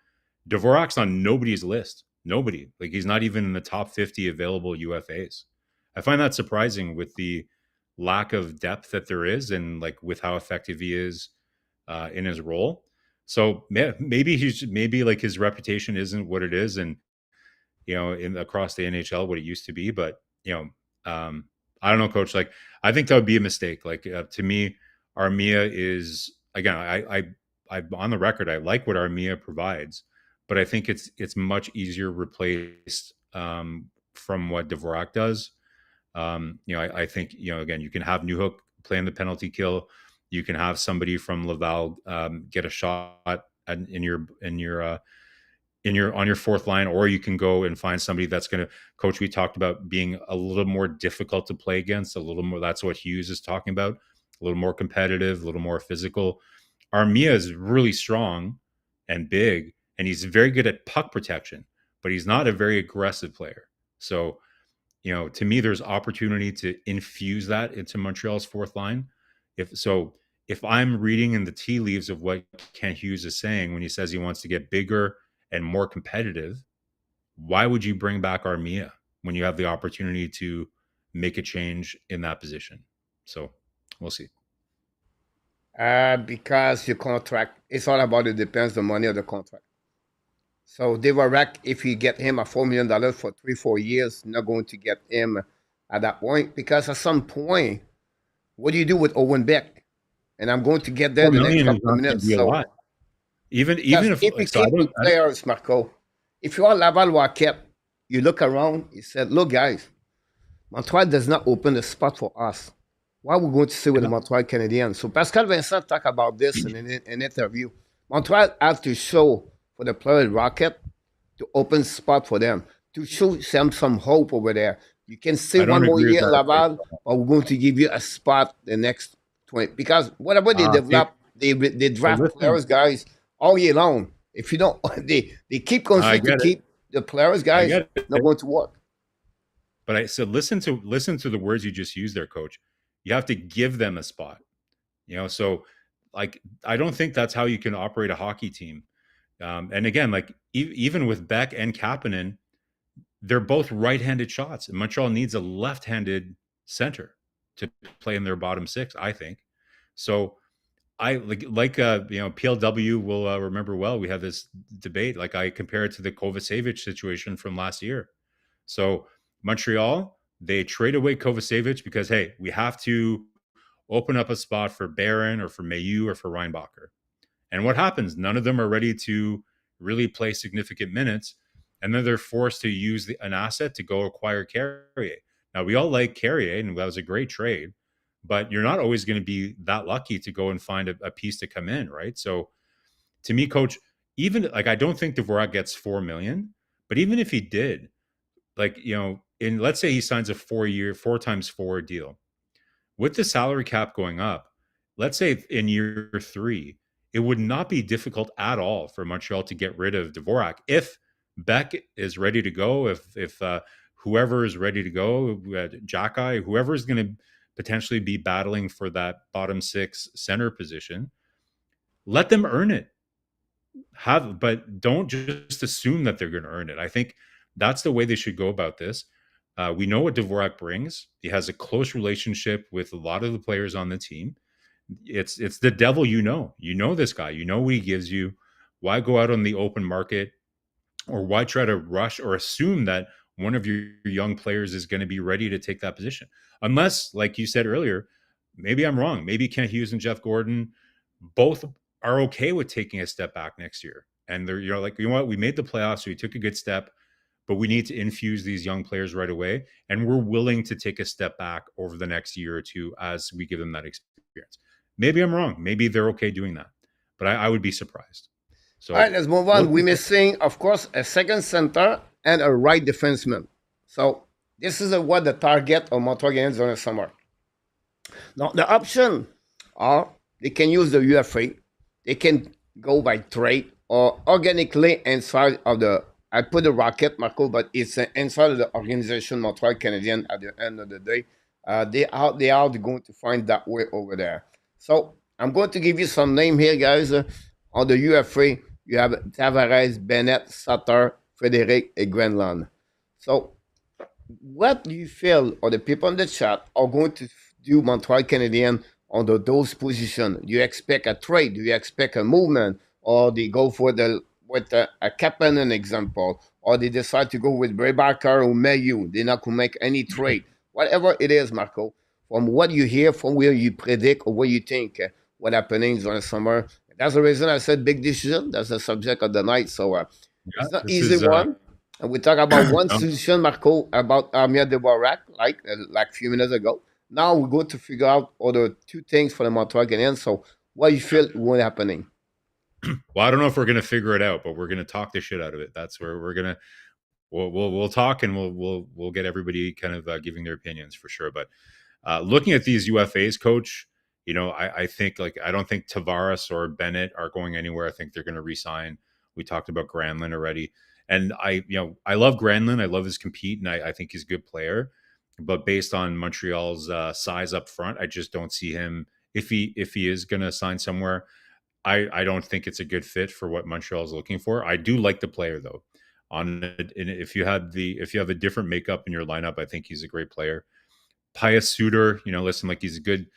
Dvorak's on nobody's list. Nobody. Like he's not even in the top 50 available UFAs. I find that surprising with the lack of depth that there is, and like with how effective he is in his role. So maybe like his reputation isn't what it is, and across the NHL what it used to be. But I don't know, Coach. Like I think that would be a mistake. Like to me, Armia is, again, I on the record, I like what Armia provides, but I think it's much easier replaced from what Dvorak does. I think again, you can have Newhook playing the penalty kill. You can have somebody from Laval get a shot in your on your fourth line, or you can go and find somebody that's going to coach. We talked about being a little more difficult to play against, a little more. That's what Hughes is talking about. A little more competitive, a little more physical. Armia is really strong and big, and he's very good at puck protection, but he's not a very aggressive player. So, to me, there's opportunity to infuse that into Montreal's fourth line. If I'm reading in the tea leaves of what Ken Hughes is saying when he says he wants to get bigger and more competitive, why would you bring back Armia when you have the opportunity to make a change in that position? So we'll see. Because your contract, it's all about it depends the money of the contract. So Dvorak, if you get him a $4 million for 3-4 years, not going to get him at that point, because at some point, what do you do with Owen Beck? And I'm going to get there in the next couple of minutes. So even if you keep with players, Marco, if you are Laval Rocket, you look around, you said, look, guys, Montreal does not open the spot for us. Why are we going to stay with the Montreal Canadiens? So Pascal Vincent talked about this in an interview. Montreal has to show for the player Rocket to open spot for them, to show them some hope over there. You can stay one more year at Laval, or we're going to give you a spot the next 20. Because whatever they develop, they draft players, guys, all year long. If you don't, they keep consistent to keep the players, guys, not going to work. But I said, listen to the words you just used there, Coach. You have to give them a spot, so like, I don't think that's how you can operate a hockey team. And again, like even with Beck and Kapanen, they're both right-handed shots, and Montreal needs a left-handed center to play in their bottom six, I think. So I PLW will remember well. We had this debate. Like, I compare it to the Kovacevic situation from last year. So Montreal, they trade away Kovacevic because, hey, we have to open up a spot for Barron or for Mailloux or for Reinbacher. And what happens? None of them are ready to really play significant minutes. And then they're forced to use an asset to go acquire Carrier. Now, we all like Carrier, and that was a great trade. But you're not always going to be that lucky to go and find a piece to come in, right? So to me, Coach, even like, I don't think Dvorak gets $4 million, but even if he did, like, let's say he signs a 4-year, 4x4 deal with the salary cap going up, let's say in year 3, it would not be difficult at all for Montreal to get rid of Dvorak if Beck is ready to go, if whoever is ready to go, Jacky, whoever is going to potentially be battling for that bottom 6 center position, let them earn it. But don't just assume that they're going to earn it. I think that's the way they should go about this. We know what Dvorak brings. He has a close relationship with a lot of the players on the team. It's the devil, this guy, what he gives you. Why go out on the open market, or why try to rush or assume that one of your young players is going to be ready to take that position? Unless, like you said earlier, maybe I'm wrong. Maybe Kent Hughes and Jeff Gordon both are okay with taking a step back next year. And they're, like, what? We made the playoffs, so we took a good step, but we need to infuse these young players right away. And we're willing to take a step back over the next year or two as we give them that experience. Maybe I'm wrong. Maybe they're okay doing that, but I would be surprised. So, all right, let's move on. We're missing, of course, a second center and a right defenseman. So this is what the target of Montreal Canadiens in the summer. Now, the option are they can use the UFA, they can go by trade, or organically inside of the, I put the Rocket, Marco, but it's inside of the organization Montreal Canadiens at the end of the day. They are going to find that way over there. So I'm going to give you some name here, guys. On the UFA, you have Tavares, Bennett, Sutter, Frederic, and Grenland. So what do you feel, or the people in the chat are going to do Montreal Canadiens under those positions? Do you expect a trade? Do you expect a movement? Or they go for with a Kapanen example? Or they decide to go with Reinbacher or Mailloux? They're not going to make any trade. Whatever it is, Marco, from what you hear, from where you predict or what you think what happenings in the summer, That's the reason I said big decision. That's the subject of the night. So Yeah, it's not this easy is one. And we talk about one no, solution, Marco, about Armia de Barak, like a few minutes ago. Now we go to figure out other two things for the Montreal Canadiens. So what you feel what's happening? well, I don't know if we're gonna figure it out, but we're gonna talk the shit out of it. That's where we're gonna we'll talk and we'll get everybody kind of giving their opinions for sure. But looking at these UFAs, coach, I think like I don't think Tavares or Bennett are going anywhere. I think they're going to resign. We talked about Granlund already, and I love Granlund. I love his compete, and I think he's a good player. But based on Montreal's size up front, I just don't see him if he is going to sign somewhere. I don't think it's a good fit for what Montreal is looking for. I do like the player though. On it, and if you have a different makeup in your lineup, I think he's a great player. Pius Suter, listen, like he's a good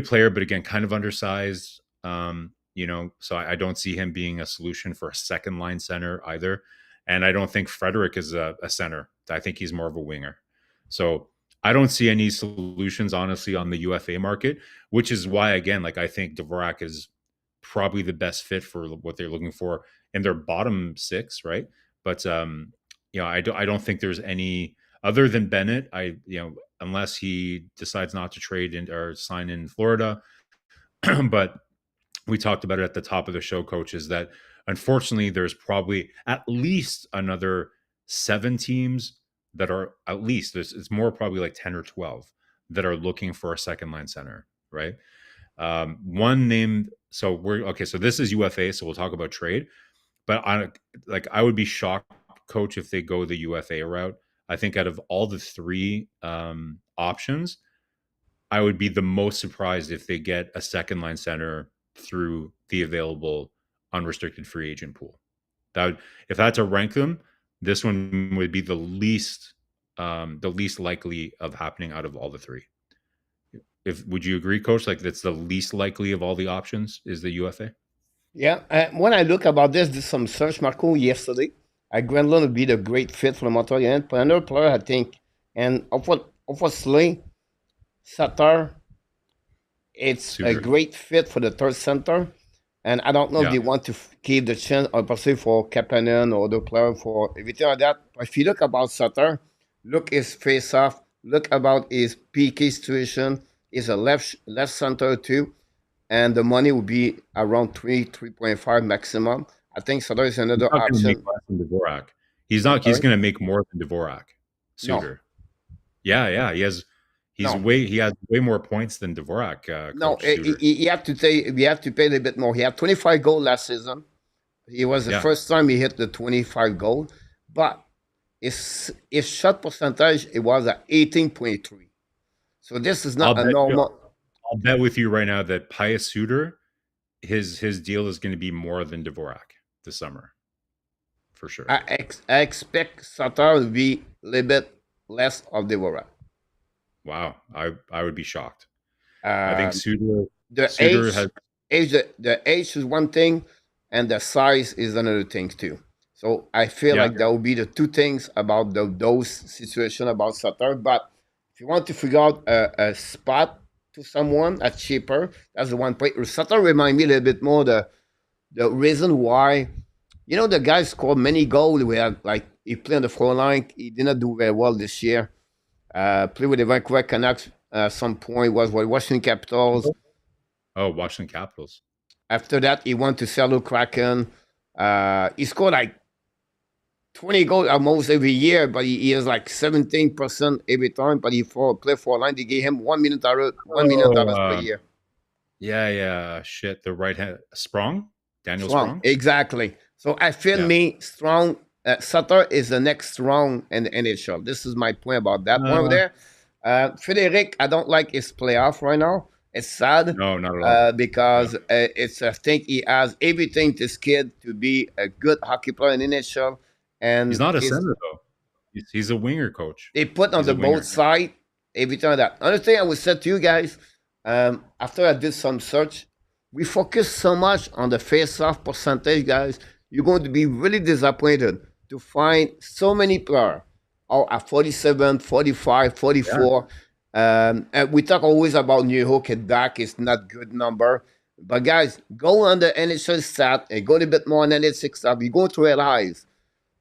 player, but again, kind of undersized. So I don't see him being a solution for a second line center either. And I don't think Frederick is a center. I think he's more of a winger. So I don't see any solutions, honestly, on the UFA market, which is why, again, like I think Dvorak is probably the best fit for what they're looking for in their bottom six, right? But I don't think there's any other than Bennett. Unless he decides not to trade or sign in Florida. But we talked about it at the top of the show, coach, is that unfortunately there's probably at least another 7 teams that are at least, it's more probably like 10 or 12 that are looking for a second line center, right? One named, so we're okay. So this is UFA, so we'll talk about trade. But I would be shocked, coach, if they go the UFA route. I think out of all the three options, I would be the most surprised if they get a second line center through the available unrestricted free agent pool. If I had to rank them, this one would be the least likely of happening out of all the three. Would you agree, coach? Like that's the least likely of all the options is the UFA. Yeah, when I look about this, did some search, Marco, yesterday. Granlund would be the great fit for the Montreal Canadiens. But another player, I think, and obviously, Sutter, it's a great fit for the third center. And I don't know if they want to keep the chance, or possibly for Kapanen or other player for everything like that. But if you look about Sutter, look his face off, look about his PK situation. He's a left center too. And the money will be around 3.5 maximum. I think Sutter is another option. Make less than Dvorak. He's not. He's going to make more than Dvorak. Suter. No. Yeah. He has way more points than Dvorak. No, you have to pay a little bit more. He had 25 goals last season. It was the first time he hit the 25 goal, but his shot percentage it was at 18.3. So this is not a normal. I'll bet with you right now that Pius Suter, his deal is going to be more than Dvorak this summer, for sure. I expect Sutter to be a little bit less of Dvorak. Wow, I would be shocked. I think Suter the age is one thing, and the size is another thing too. So I feel like that would be the two things about those situations about Sutter. But if you want to figure out a spot to someone at cheaper, that's the one point. Sutter remind me a little bit more the reason why, the guy scored many goals. We had he played on the front line. He did not do very well this year. Played with the Vancouver Canucks at some point, was with Washington Capitals. Oh, Washington Capitals. After that, he went to Seattle Kraken. He scored 20 goals almost every year, but he has 17% every time. But he played for a line, they gave him 1 million dollars per year. Yeah. Shit, the right hand Daniel Sprong. Exactly. So I feel Strong. Sutter is the next Strong in the NHL. This is my point about that one over there. Frederick, I don't like his playoff right now. It's sad. No, not at all. Because I think he has everything this kid to be a good hockey player in the NHL. And he's not a center though. He's a winger, coach. They put on the both side everything like that. Another thing I would say to you guys, after I did some search, we focus so much on the face-off percentage, guys. You're going to be really disappointed to find so many players at 47, 45, 44. And we talk always about New York and Dak is not good number. But guys, go on the NHL stat and go a bit more analytics stuff. You go to realize,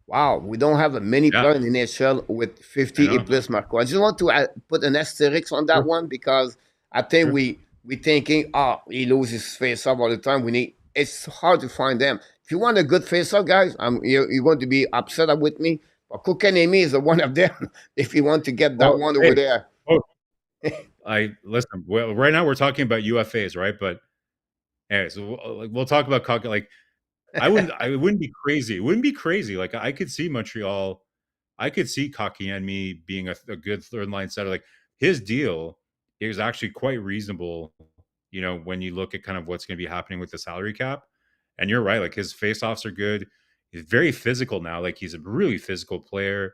wow, we don't have a many Yeah, players in NHL with I 50 A know. plus Marco. I just want to put an asterisk on that Sure, one because I think sure. we thinking, oh, he loses face off all the time. We need it's hard to find them. If you want a good face off, guys, you're going to be upset with me. But Kokanemi is one of them. If you want to get that Well, one over hey, there. oh, I listen. Well, right now we're talking about UFAs, right? But anyway, so we'll talk about like I wouldn't be crazy. It wouldn't be crazy. Like I could see Montreal. I could see Kotkaniemi being a good third line setter. Like his deal is actually quite reasonable. When you look at kind of what's going to be happening with the salary cap, and you're right. Like his faceoffs are good. He's very physical now. Like he's a really physical player.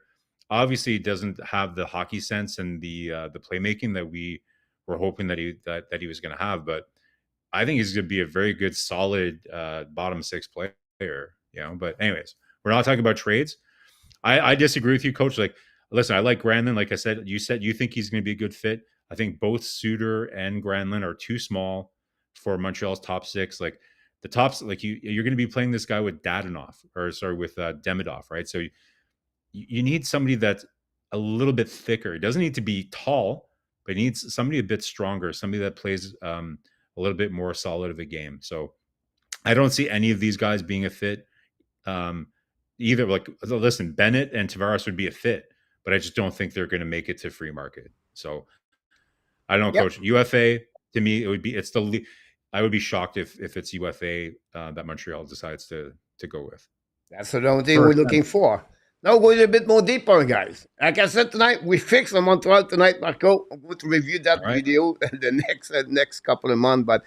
Obviously, he doesn't have the hockey sense and the playmaking that we were hoping that he was going to have. But I think he's going to be a very good, solid bottom six player. But anyways, we're not talking about trades. I disagree with you, Coach. Like, listen, I like Granlund. Like I said you think he's going to be a good fit. I think both Suter and Granlund are too small for Montreal's top six. Like the tops, like you're going to be playing this guy with with Demidov, right? So you need somebody that's a little bit thicker. It doesn't need to be tall, but it needs somebody a bit stronger, somebody that plays a little bit more solid of a game. So I don't see any of these guys being a fit. Um, Either like listen, Bennett and Tavares would be a fit, but I just don't think they're going to make it to free market. So I don't know, Yep. Coach. UFA to me, it's the I would be shocked if it's UFA that Montreal decides to go with. That's the only thing For we're looking for. Now go a bit more deeper, guys. Like I said tonight, we fixed the Montreal tonight, Marco. I'm going to review that all right, video in the next couple of months. But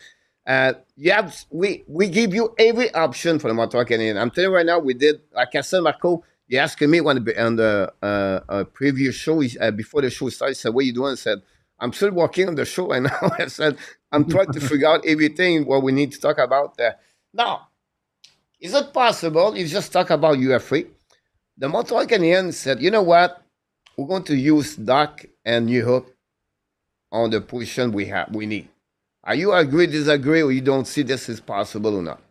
we give you every option for the Montreal Canadiens. I'm telling you right now, we did. Like I said, Marco, you asked me on the previous show before the show started. He said, "What are you doing?" I said, "I'm still working on the show right now." I said, "I'm trying to figure out everything what we need to talk about." Now, is it possible you just talk about UFA? The Montreal Canadiens said, you know what? We're going to use Doc and New Hook on the position we need. Are you agree, disagree, or you don't see this is possible or not?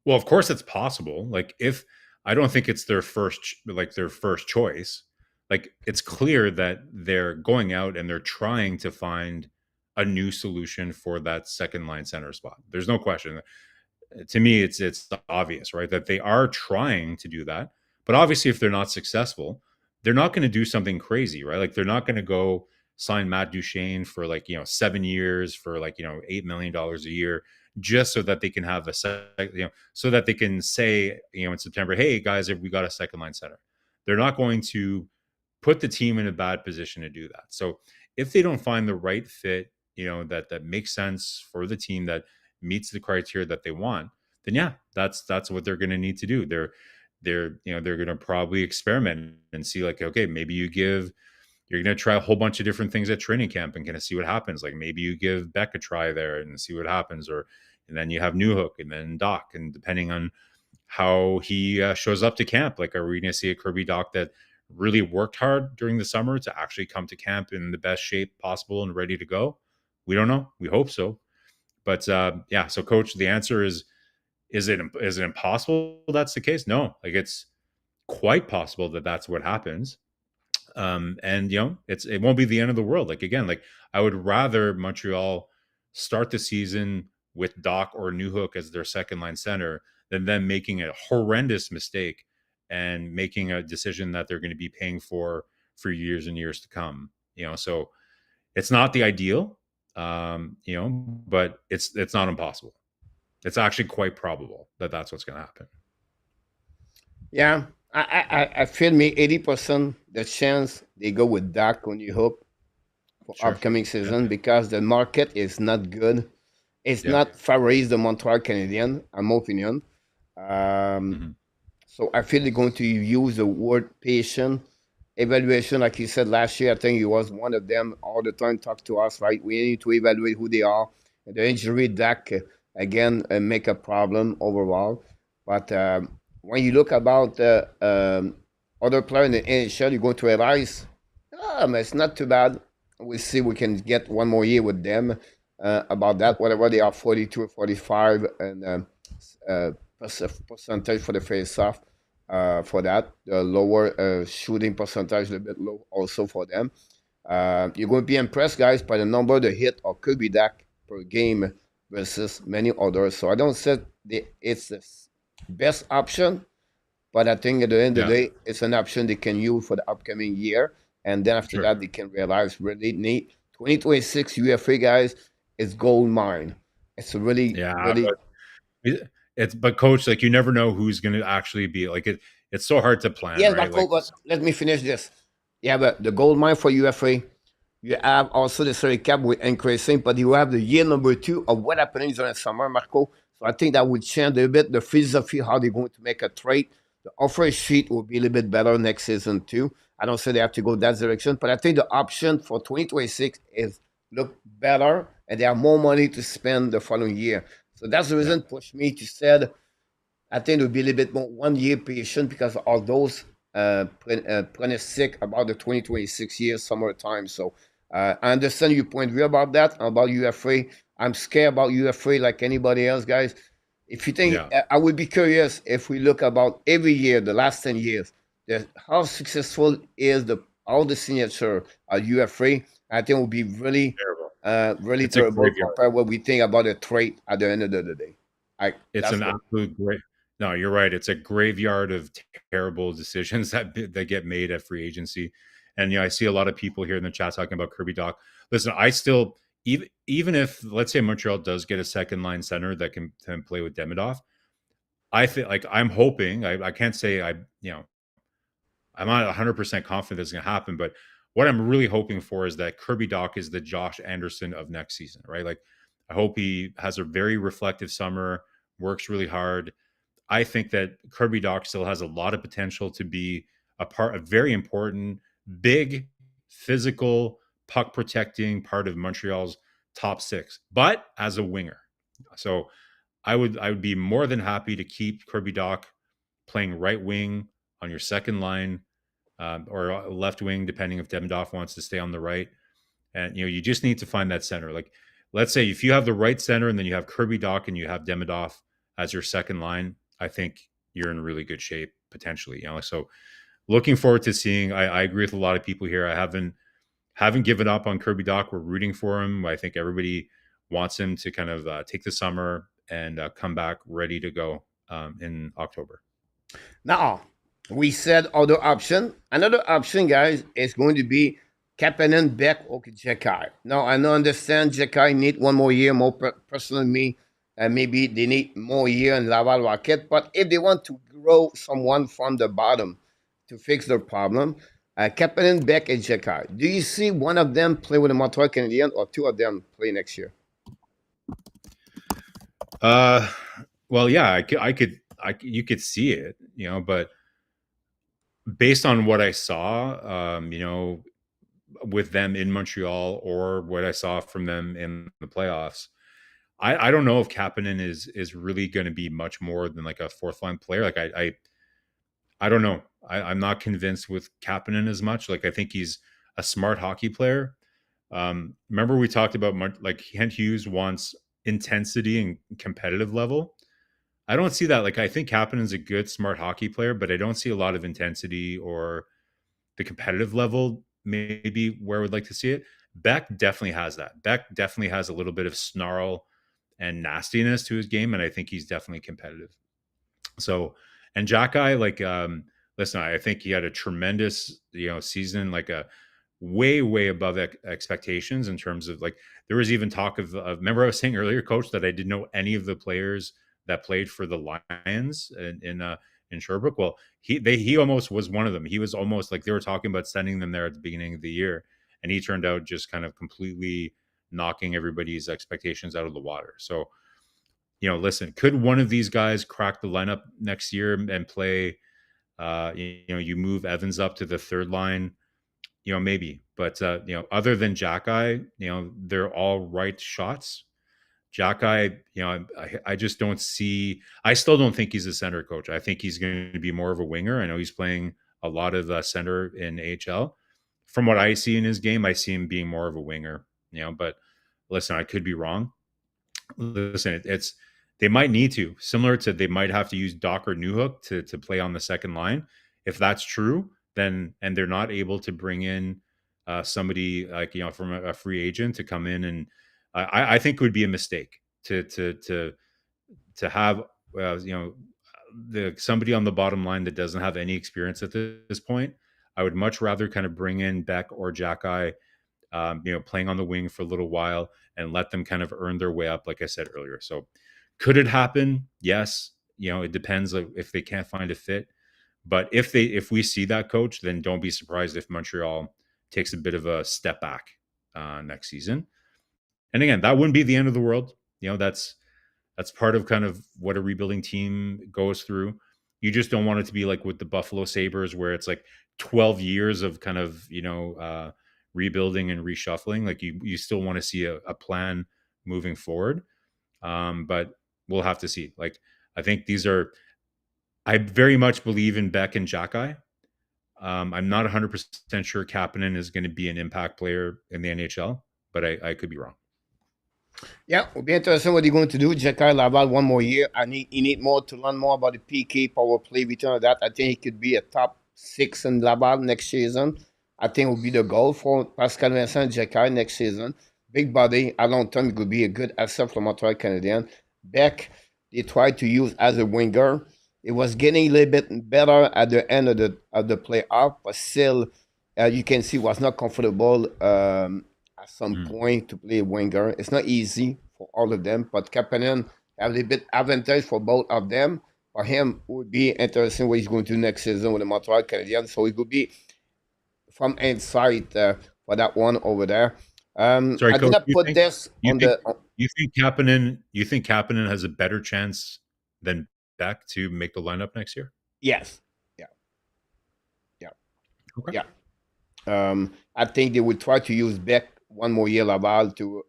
well, of course it's possible. Like if I don't think it's their first choice. Like it's clear that they're going out and they're trying to find a new solution for that second line center spot. There's no question. To me, it's obvious, right? That they are trying to do that. But obviously, if they're not successful, they're not going to do something crazy, right? Like they're not going to go sign Matt Duchene for 7 years for $8 million a year just so that they can have so that they can say in September, hey guys, if we got a second line center. They're not going to put the team in a bad position to do that. So if they don't find the right fit, that makes sense for the team, that meets the criteria that they want, then yeah, that's what they're going to need to do. They're going to probably experiment and see okay, maybe you're going to try a whole bunch of different things at training camp and kind of see what happens. Like maybe you give Beck a try there and see what happens, and then you have Newhook and then Doc, and depending on how he shows up to camp, like are we going to see a Kirby Doc that really worked hard during the summer to actually come to camp in the best shape possible and ready to go? We don't know. We hope so. But yeah, so Coach, the answer is it impossible that's the case? No, like it's quite possible that that's what happens. And it won't be the end of the world. Like again, like I would rather Montreal start the season with Doc or Newhook as their second line center than them making a horrendous mistake and making a decision that they're going to be paying for years and years to come. So it's not the ideal, but it's not impossible. It's actually quite probable that that's what's going to happen. Yeah, I feel me 80% the chance they go with Doc on New Hook for Sure. upcoming season Yeah. because the market is not good. It's Yeah. not favorites the Montreal Canadiens, in my opinion. Mm-hmm. So I feel they're going to use the word patient evaluation, like you said last year. I think he was one of them all the time. Talk to us, right? We need to evaluate who they are. The injury that again make a problem overall. But when you look about other players in the NHL, you go to realize, it's not too bad. We'll see. We can get one more year with them. about that. Whatever they are, 42 or 45, and uh, percentage for the face-off for that. The lower shooting percentage, a little bit low also for them. You're going to be impressed, guys, by the number the hit or could be that per game versus many others. So I don't say it's the best option, but I think at the end of the day, it's an option they can use for the upcoming year. And then after that, they can realize really neat. 2026 UFA, guys, is gold mine. It's a really, really. But coach, like you never know who's going to actually be like it. It's so hard to plan, Yes, right? but let me finish this. Yeah, but the gold mine for UFA, you have also the salary cap with increasing, but you have the year number 2 of what happening during the summer, Marco. So I think that would change a little bit the philosophy, how they're going to make a trade. The offer sheet will be a little bit better next season too. I don't say they have to go that direction, but I think the option for 2026 is look better and they have more money to spend the following year. So that's the reason push me to said I think it would be a little bit more 1 year patient because all those sick about the 2026 year summertime. So I understand your point of view about that, about UFA. I'm scared about UFA like anybody else, guys. If you think, I would be curious if we look about every year, the last 10 years, how successful is all the signature at UFA. I think it would be really really terrible compared to what we think about a trade at the end of the day. It's an absolute great. No, you're right. It's a graveyard of terrible decisions that get made at free agency, and I see a lot of people here in the chat talking about Kirby Dach. Listen, I still even if let's say Montreal does get a second line center that can play with Demidov, I think like I'm hoping. I can't say I'm not 100% confident this is going to happen, but what I'm really hoping for is that Kirby Dach is the Josh Anderson of next season, right? Like, I hope he has a very reflective summer, works really hard. I think that Kirby Dach still has a lot of potential to be a very important, big, physical, puck protecting part of Montreal's top 6, but as a winger. So I would be more than happy to keep Kirby Dach playing right wing on your second line or left wing, depending if Demidov wants to stay on the right. And you just need to find that center. Like, let's say if you have the right center and then you have Kirby Dach and you have Demidov as your second line, I think you're in really good shape potentially. So looking forward to seeing. I agree with a lot of people here. I haven't given up on Kirby Dach. We're rooting for him. I think everybody wants him to kind of take the summer and come back ready to go in October. Now, we said other option. Another option, guys, is going to be Kapanen, Beck, or Jekai. Now, I know understand Jekai need one more year, more personally me. Maybe they need more year in Laval Rocket. But if they want to grow someone from the bottom to fix their problem, Kapanen, Beck, and Jekai. Do you see one of them play with the Montreal Canadiens or two of them play next year? Well, yeah, you could see it, but based on what I saw, with them in Montreal or what I saw from them in the playoffs, I don't know if Kapanen is really going to be much more than like a fourth line player. Like I don't know. I'm not convinced with Kapanen as much. Like I think he's a smart hockey player. Remember we talked about like Kent Hughes wants intensity and competitive level. I don't see that. Like I think Kapanen's a good, smart hockey player, but I don't see a lot of intensity or the competitive level maybe where I would like to see it. Beck definitely has that. Beck definitely has a little bit of snarl and nastiness to his game, and I think he's definitely competitive. So, and Jacky, like, listen, I think he had a tremendous, season, like a way above expectations in terms of like there was even talk of remember I was saying earlier, coach, that I didn't know any of the players that played for the Lions in Sherbrooke. Well, he almost was one of them. He was almost like they were talking about sending them there at the beginning of the year, and he turned out just kind of completely knocking everybody's expectations out of the water. So, listen, could one of these guys crack the lineup next year and play? You move Evans up to the third line, maybe, but other than Jacky, they're all right shots. Jacky, I just don't see. I still don't think he's a center, coach. I think he's going to be more of a winger. I know he's playing a lot of center in AHL. From what I see in his game, I see him being more of a winger. But listen, I could be wrong. Listen, it's they might need to, similar to they might have to use Doc or Newhook to play on the second line. If that's true, then and they're not able to bring in somebody like from a free agent to come in, and I think it would be a mistake to have the somebody on the bottom line that doesn't have any experience at this point. I would much rather kind of bring in Beck or Jackeye, playing on the wing for a little while and let them kind of earn their way up, like I said earlier. So could it happen? Yes. It depends if they can't find a fit. But if we see that, coach, then don't be surprised if Montreal takes a bit of a step back next season. And again, that wouldn't be the end of the world. That's part of kind of what a rebuilding team goes through. You just don't want it to be like with the Buffalo Sabres, where it's like 12 years of kind of, rebuilding and reshuffling. Like you still want to see a plan moving forward. But we'll have to see. Like, I think I very much believe in Beck and Jackeye. I'm not 100% sure Kapanen is going to be an impact player in the NHL, but I could be wrong. Yeah, it'll be interesting what he's going to do. Jackal Laval 1 more year. He need more to learn more about the PK power play return of that. I think he could be a top 6 in Laval next season. I think it will be the goal for Pascal Vincent Jackal next season. Big body, at long term, he could be a good asset for Montreal Canadiens. Beck, they tried to use as a winger. It was getting a little bit better at the end of the playoff, but still, you can see was not comfortable at some point to play winger. It's not easy for all of them, but Kapanen have a bit advantage for both of them. For him, it would be interesting what he's going to do next season with the Montreal Canadiens. So it could be from inside for that one over there. Sorry, I did not put this on the. You think Kapanen has a better chance than Beck to make the lineup next year? Yes. Yeah. Okay. Yeah. I think they would try to use Beck 1 more year Laval to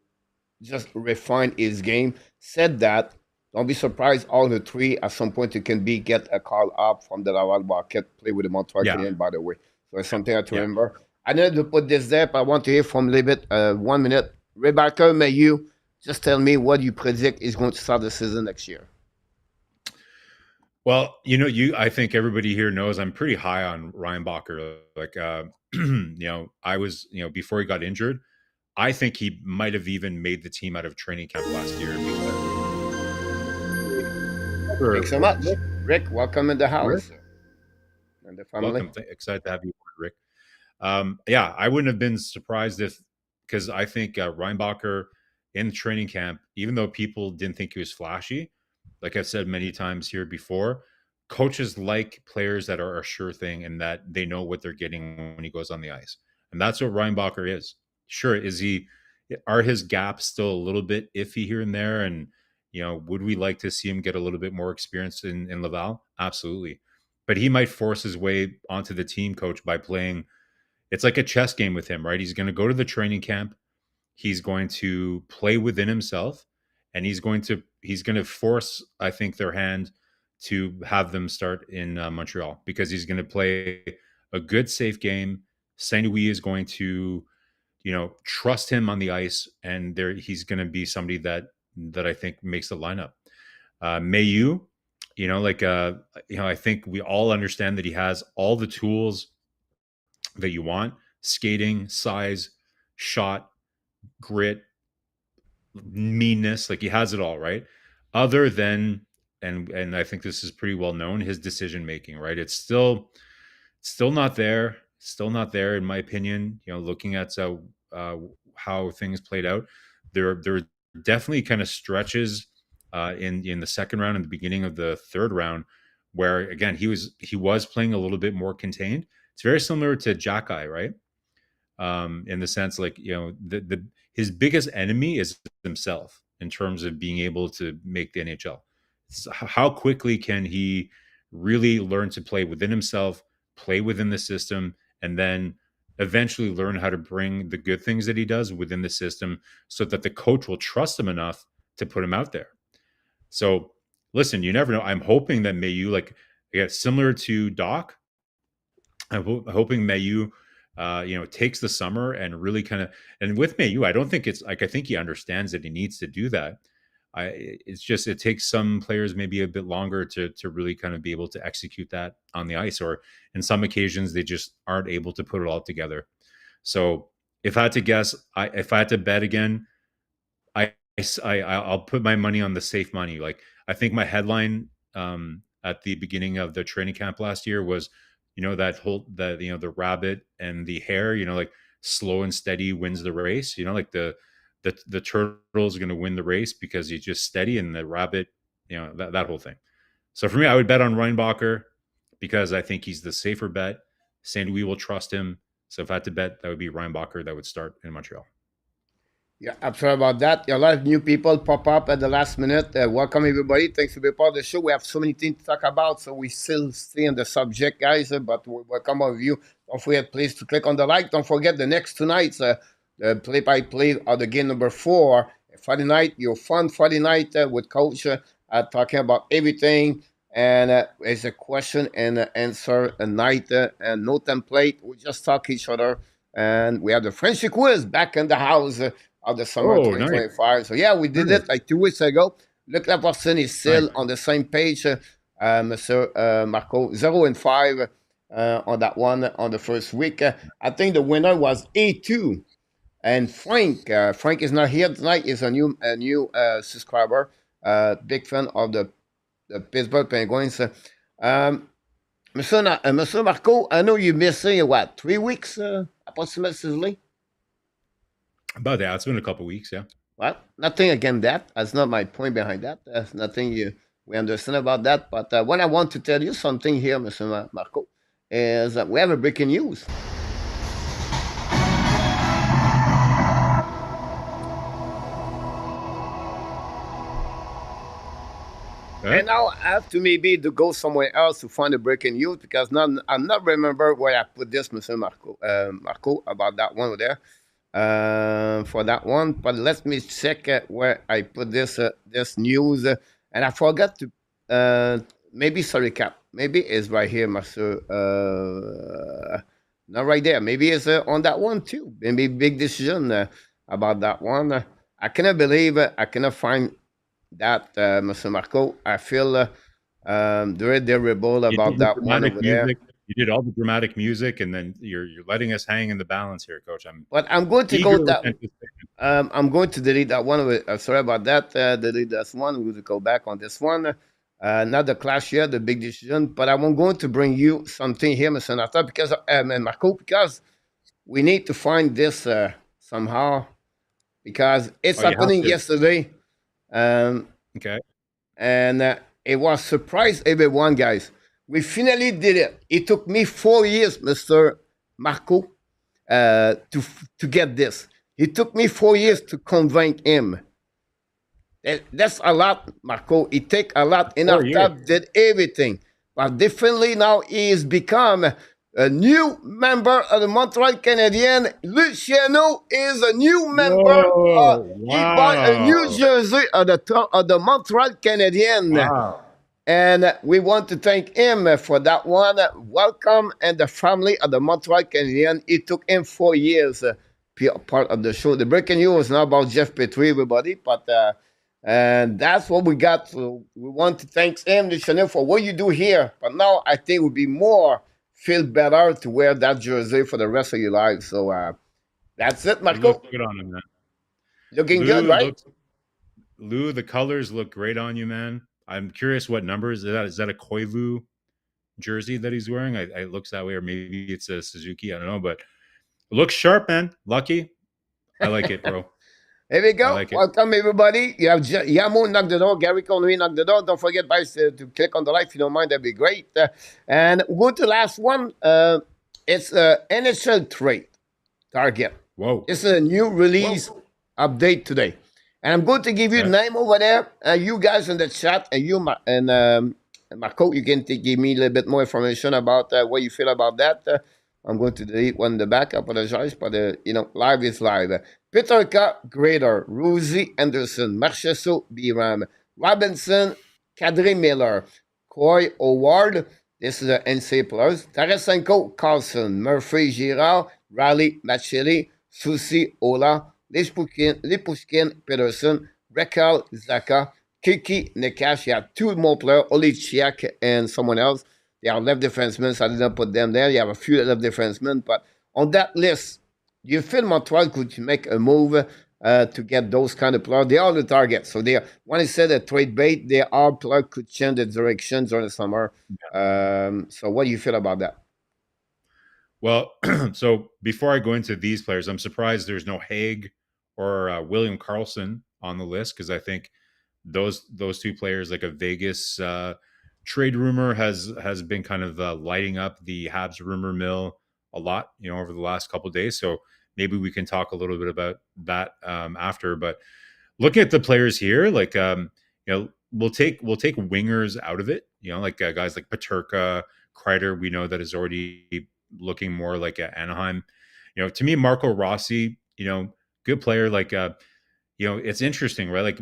just refine his game. Said that, don't be surprised all the three at some point it can be get a call up from the Laval market, play with the Montreal Canadiens, by the way. So it's something I have to remember. I need to put this there, but I want to hear from a little bit, 1 minute. Rebecca, may you just tell me what you predict is going to start the season next year? Well, I think everybody here knows I'm pretty high on Ryan Bacher. Like, I was, before he got injured, I think he might have even made the team out of training camp last year. Thanks so much. Rick, welcome in the house. Rick? And the family. Welcome. Excited to have you, Rick. I wouldn't have been surprised because I think Ryan Bacher in training camp, even though people didn't think he was flashy, like I've said many times here before, coaches like players that are a sure thing and that they know what they're getting when he goes on the ice. And that's what Ryan Bacher is. Sure, are his gaps still a little bit iffy here and there? And, would we like to see him get a little bit more experience in Laval? Absolutely. But he might force his way onto the team, coach, by playing. It's like a chess game with him, right? He's going to go to the training camp. He's going to play within himself, and he's going to force, I think, their hand to have them start in Montreal, because he's going to play a good, safe game. Saint-Louis is going to, trust him on the ice, and he's going to be somebody that I think makes the lineup. Mayu, I think we all understand that he has all the tools that you want: skating, size, shot, grit, meanness. Like, he has it all, right? Other than, and I think this is pretty well known, his decision making, right? It's still not there. Still not there, in my opinion. Looking at how things played out, there are definitely kind of stretches in the second round and the beginning of the third round where, again, he was playing a little bit more contained. It's very similar to Jackeye, right? In the sense, like, his biggest enemy is himself in terms of being able to make the NHL. So how quickly can he really learn to play within himself, play within the system, and then eventually learn how to bring the good things that he does within the system so that the coach will trust him enough to put him out there. So listen, you never know. I'm hoping that Mayu, similar to Doc, I'm hoping Mayu takes the summer and really kind of, and with Mayu, I don't think it's like, I think he understands that he needs to do that. It's just, it takes some players maybe a bit longer to really kind of be able to execute that on the ice, or in some occasions they just aren't able to put it all together. So if I had to guess, if I had to bet again, I'll put my money on the safe money. Like, I think my headline at the beginning of the training camp last year was, the rabbit and the hare, like slow and steady wins the race. Like the turtle is going to win the race because he's just steady, and the rabbit, that whole thing. So for me, I would bet on Reinbacher because I think he's the safer bet. St. Louis will trust him. So if I had to bet, that would be Reinbacher that would start in Montreal. Yeah, I'm sorry about that. A lot of new people pop up at the last minute. Welcome, everybody. Thanks for being part of the show. We have so many things to talk about, so we still stay on the subject, guys. But we welcome all of you. Don't forget, please, to click on the like. Don't forget the next 2 nights, the play-by-play of the game number 4. Friday night, your fun Friday night with Coach talking about everything. And it's a question and answer a night and no template. We just talk each other. And we have the Frenchy quiz back in the house. Of the summer 2025. Nice. So, yeah, we did it like 2 weeks ago. Luc Laporcine is still on the same page. Mr. Marco, 0-5 on that one on the first week. I think the winner was A2. And Frank is not here tonight. He's a new subscriber. Big fan of the Pittsburgh Penguins. Mr. Marco, I know you're missing, 3 weeks approximately? About that. It's been a couple of weeks, yeah. Well, nothing against that. That's not my point behind that. There's nothing we understand about that. But what I want to tell you something here, Mr. Marco, is that we have a breaking news. And now I have to maybe to go somewhere else to find the breaking news because now I'm not remember where I put this, Mr. Marco, about that one over there. For that one, but let me check where I put this news, and I forgot to maybe maybe it's right here, Master. Not right there. Maybe it's on that one too. Maybe big decision about that one. I cannot believe I cannot find that, Mr. Marco. I feel very terrible about that one over there. You did all the dramatic music, and then you're letting us hang in the balance here, Coach. But I'm going to go that. I'm going to delete that one. Sorry about that. Delete this one. We're going to go back on this one. Not the clash here, the big decision. But I'm going to bring you something here, Mr. Nata, because Marco, because we need to find this somehow, because it's happening yesterday. Okay. And it was surprise everyone, guys. We finally did it. It took me 4 years, Mr. Marco, to get this. It took me 4 years to convince him. That's a lot, Marco. It takes a lot. In our top did everything. But definitely now he has become a new member of the Montreal Canadiens. Luciano is a new member. Wow. He bought a new jersey of the Montreal Canadiens. Wow. And we want to thank him for that one. Welcome and the family of the Montreal Canadiens. It took him 4 years to be a part of the show. The breaking news is not about Jeff Petrie, everybody, but and that's what we got. So we want to thank him, Luciano, for what you do here. But now I think it would be more feel better to wear that jersey for the rest of your life. So that's it, Marco. Look good on him, man. Looking good, right? Lou, the colors look great on you, man. I'm curious what number is that? Is that a Koivu jersey that he's wearing? It looks that way, or maybe it's a Suzuki. I don't know, but it looks sharp, man. Lucky. I like it, bro. Here we go. Welcome, everybody. You have Yamo knock the door. Gary Conway knock the door. Don't forget, guys, to click on the like if you don't mind. That'd be great. And we'll go to the last one. It's NHL trade target. Whoa. It's a new release update today. And I'm going to give you the name over there. You guys in the chat, and Marco, you can give me a little bit more information about what you feel about that. I'm going to delete one in the back. I apologize, but live is live. Peterka, Grader, Rosie Anderson, Marchesso, Biram, Robinson, Kadri Miller, Coy Howard. This is the NC Plus. Tarasenko, Carlson, Murphy, Girard, Riley, Machili, Susi, Ola, Lipushkin, Peterson, Rekal, Zaka, Kiki, Nekash. You have two more players, Olichiak and someone else. They are left defensemen, so I did not put them there. You have a few left defensemen, but on that list, you feel Montreal could make a move to get those kind of players. They are the target. So they are, when I said a trade bait, they are players could change the direction during the summer. So what do you feel about that? Well, so before I go into these players, I'm surprised there's no Haig or William Karlsson on the list, because I think those two players, like a Vegas trade rumor, has been kind of lighting up the Habs rumor mill a lot, over the last couple of days. So maybe we can talk a little bit about that after. But looking at the players here, like we'll take wingers out of it. Like guys like Paterka, Kreider. We know that is already looking more like Anaheim. To me, Marco Rossi, good player. Like it's interesting, right? Like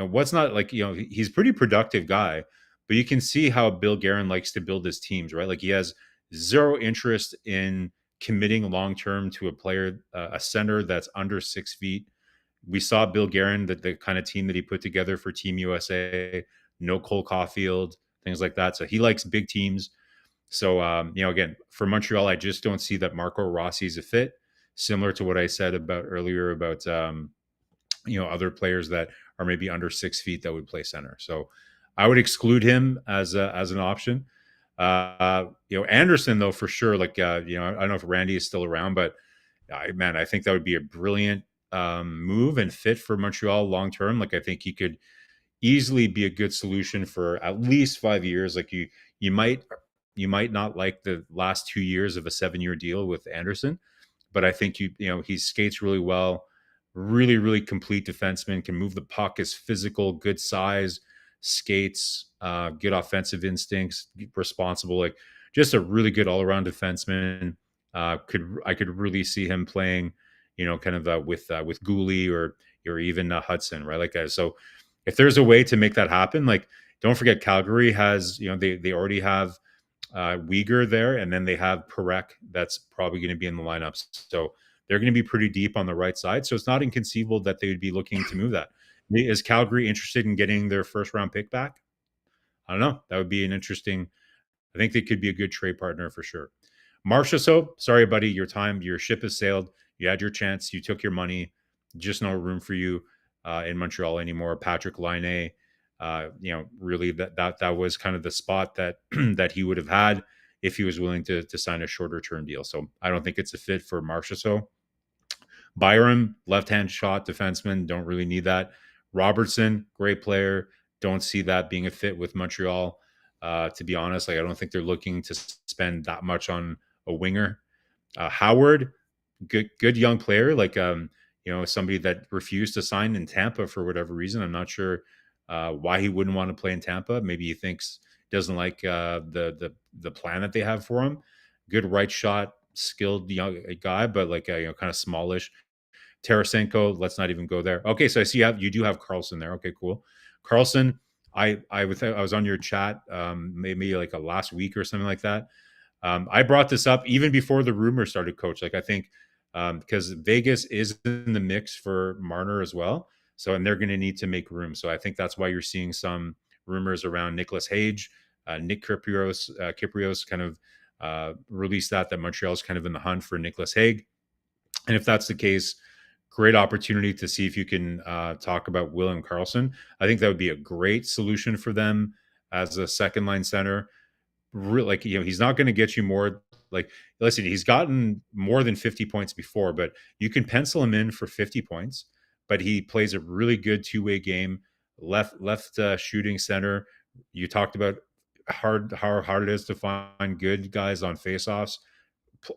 what's not like he's a pretty productive guy, but you can see how Bill Guerin likes to build his teams, right? Like he has zero interest in committing long term to a player, a center that's under 6 feet. We saw Bill Guerin, the kind of team that he put together for Team USA, no Cole Caulfield, things like that. So he likes big teams. So, again, for Montreal, I just don't see that Marco Rossi is a fit, similar to what I said about earlier about, other players that are maybe under 6 feet that would play center. So I would exclude him as an option. Anderson, though, for sure, like, I don't know if Randy is still around, but I think that would be a brilliant move and fit for Montreal long term. Like, I think he could easily be a good solution for at least 5 years. Like you might not like the last 2 years of a 7-year deal with Anderson, but I think he skates really well, really, really complete defenseman, can move the puck, is physical, good size, skates, good offensive instincts, responsible, like just a really good all around defenseman. I could really see him playing, kind of with Gooley or even Hudson, right? Like so, if there's a way to make that happen, like don't forget Calgary has, they already have Uyghur there, and then they have Perek that's probably going to be in the lineups. So they're going to be pretty deep on the right side. So it's not inconceivable that they would be looking to move that. Is Calgary interested in getting their first round pick back? I don't know. That would be an interesting. I think they could be a good trade partner for sure. Marcia, so sorry, buddy. Your ship has sailed. You had your chance. You took your money. Just no room for you in Montreal anymore. Patrick Laine, really that was kind of the spot that that he would have had if he was willing to sign a shorter term deal. So I don't think it's a fit for Marcia. So Byram, left-hand shot defenseman, don't really need that. Robertson, great player, don't see that being a fit with Montreal. To be honest, like I don't think they're looking to spend that much on a winger. Howard, good young player, like somebody that refused to sign in Tampa for whatever reason. I'm not sure why he wouldn't want to play in Tampa. Maybe he doesn't like the plan that they have for him. Good right shot, skilled young guy, but like kind of smallish. Tarasenko, let's not even go there. Okay, so I see you do have Karlsson there. Okay, cool. Karlsson, I was on your chat maybe like a last week or something like that. I brought this up even before the rumor started, Coach. Like I think because Vegas is in the mix for Marner as well, so and they're going to need to make room. So I think that's why you're seeing some rumors around Nicholas Hage, Nick Kypreos kind of released that Montreal's kind of in the hunt for Nicholas Hague. And if that's the case, great opportunity to see if you can talk about William Karlsson. I think that would be a great solution for them as a second line center. Like he's not going to get you more. Like listen, he's gotten more than 50 points before, but you can pencil him in for 50 points. But he plays a really good two-way game, left shooting center. You talked about how hard it is to find good guys on faceoffs.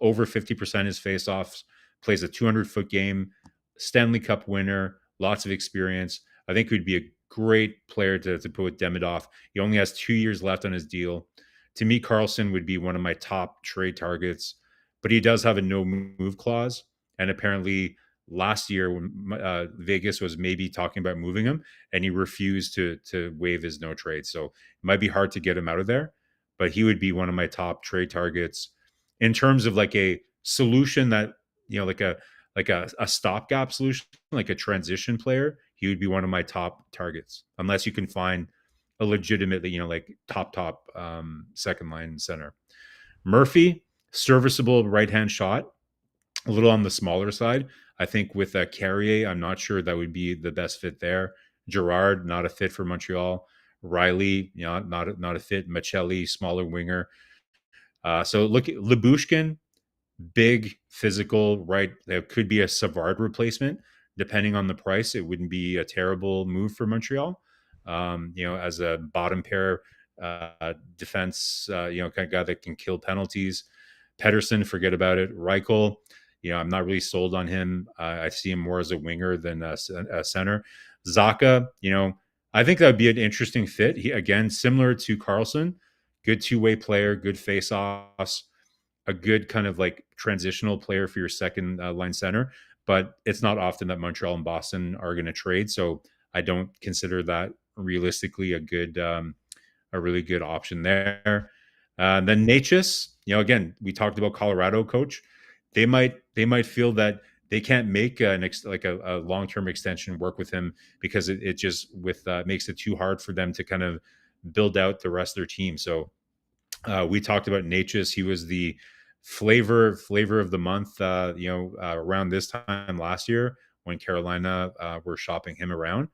Over 50% is faceoffs. Plays a 200-foot game. Stanley Cup winner. Lots of experience. I think he'd be a great player to put with Demidov. He only has 2 years left on his deal. To me, Karlsson would be one of my top trade targets, but he does have a no move clause. And apparently last year when Vegas was maybe talking about moving him, and he refused to waive his no trade. So it might be hard to get him out of there, but he would be one of my top trade targets in terms of like a solution that, like a stopgap solution, like a transition player, he would be one of my top targets. Unless you can find a legitimately, like top second line center. Murphy, serviceable right hand shot, a little on the smaller side. I think with Carrier, I'm not sure that would be the best fit there. Gerard, not a fit for Montreal. Riley, not a fit. Machelli, smaller winger. So look at Lyubushkin, big, physical, right? That could be a Savard replacement. Depending on the price, it wouldn't be a terrible move for Montreal. As a bottom pair defense, kind of guy that can kill penalties. Pedersen, forget about it. Reichel, I'm not really sold on him. I see him more as a winger than a center. Zaka, I think that would be an interesting fit. He, again, similar to Carlson, good two-way player, good face-offs, a good kind of like transitional player for your second line center. But it's not often that Montreal and Boston are going to trade, so I don't consider that realistically a really good option there. Then Natchez, again, we talked about Colorado, coach. They might feel that they can't make a long-term extension work with him because it just makes it too hard for them to kind of build out the rest of their team. So we talked about Natchez. He was the flavor of the month, around this time last year when Carolina were shopping him around.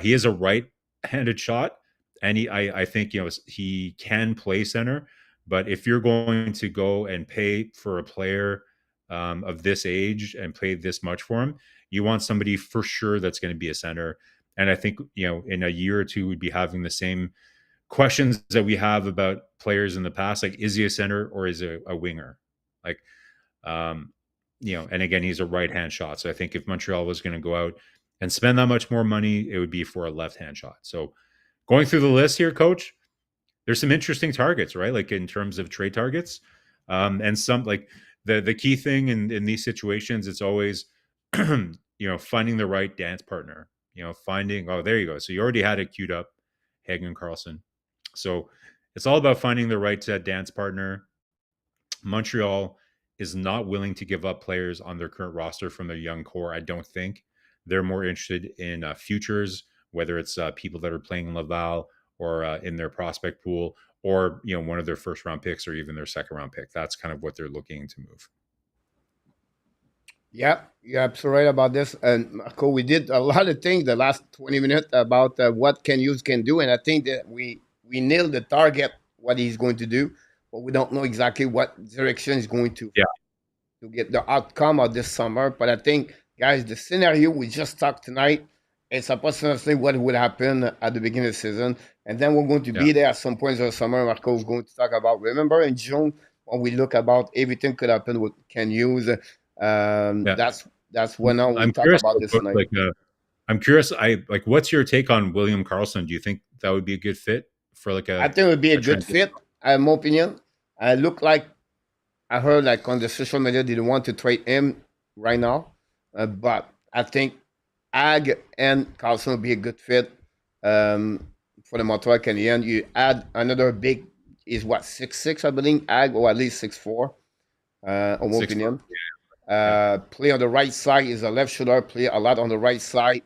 He is a right-handed shot, and I think he can play center. But if you're going to go and pay for a player of this age and pay this much for him, you want somebody for sure that's going to be a center. And I think in a year or two, we'd be having the same questions that we have about players in the past, like is he a center or is he a winger? Like, and again, he's a right-hand shot. So I think if Montreal was going to go out and spend that much more money, it would be for a left-hand shot. So going through the list here, coach, there's some interesting targets, right? Like in terms of trade targets, and some like the key thing in these situations, it's always, finding the right dance partner, oh, there you go. So you already had it queued up, Hagen Carlson. So it's all about finding the right dance partner. Montreal is not willing to give up players on their current roster from their young core. I don't think they're more interested in futures, whether it's people that are playing in Laval or in their prospect pool, or one of their first round picks or even their second round pick. That's kind of what they're looking to move. Yeah, you're absolutely right about this. And Marco, we did a lot of things the last 20 minutes about what Ken Hughes can do, and I think that we nailed the target, what he's going to do, but we don't know exactly what direction he's going to get the outcome of this summer. But I think, guys, the scenario we just talked tonight, it's approximately what would happen at the beginning of the season. And then we're going to be there at some point in the summer. Marco is going to talk about, remember in June, when we look about everything could happen with Ken Hughes. That's when now we talk about this tonight. I'm curious. What's your take on William Karlsson? Do you think that would be a good fit for I think it would be a good fit. In my opinion, I heard on the social media they don't want to trade him right now, but I think Ag and Karlsson would be a good fit for the Montreal Canadiens. You add another big, is what 6'6", I believe, Ag, or at least 6'4", in my opinion. Play on the right side, is a left shoulder, play a lot on the right side.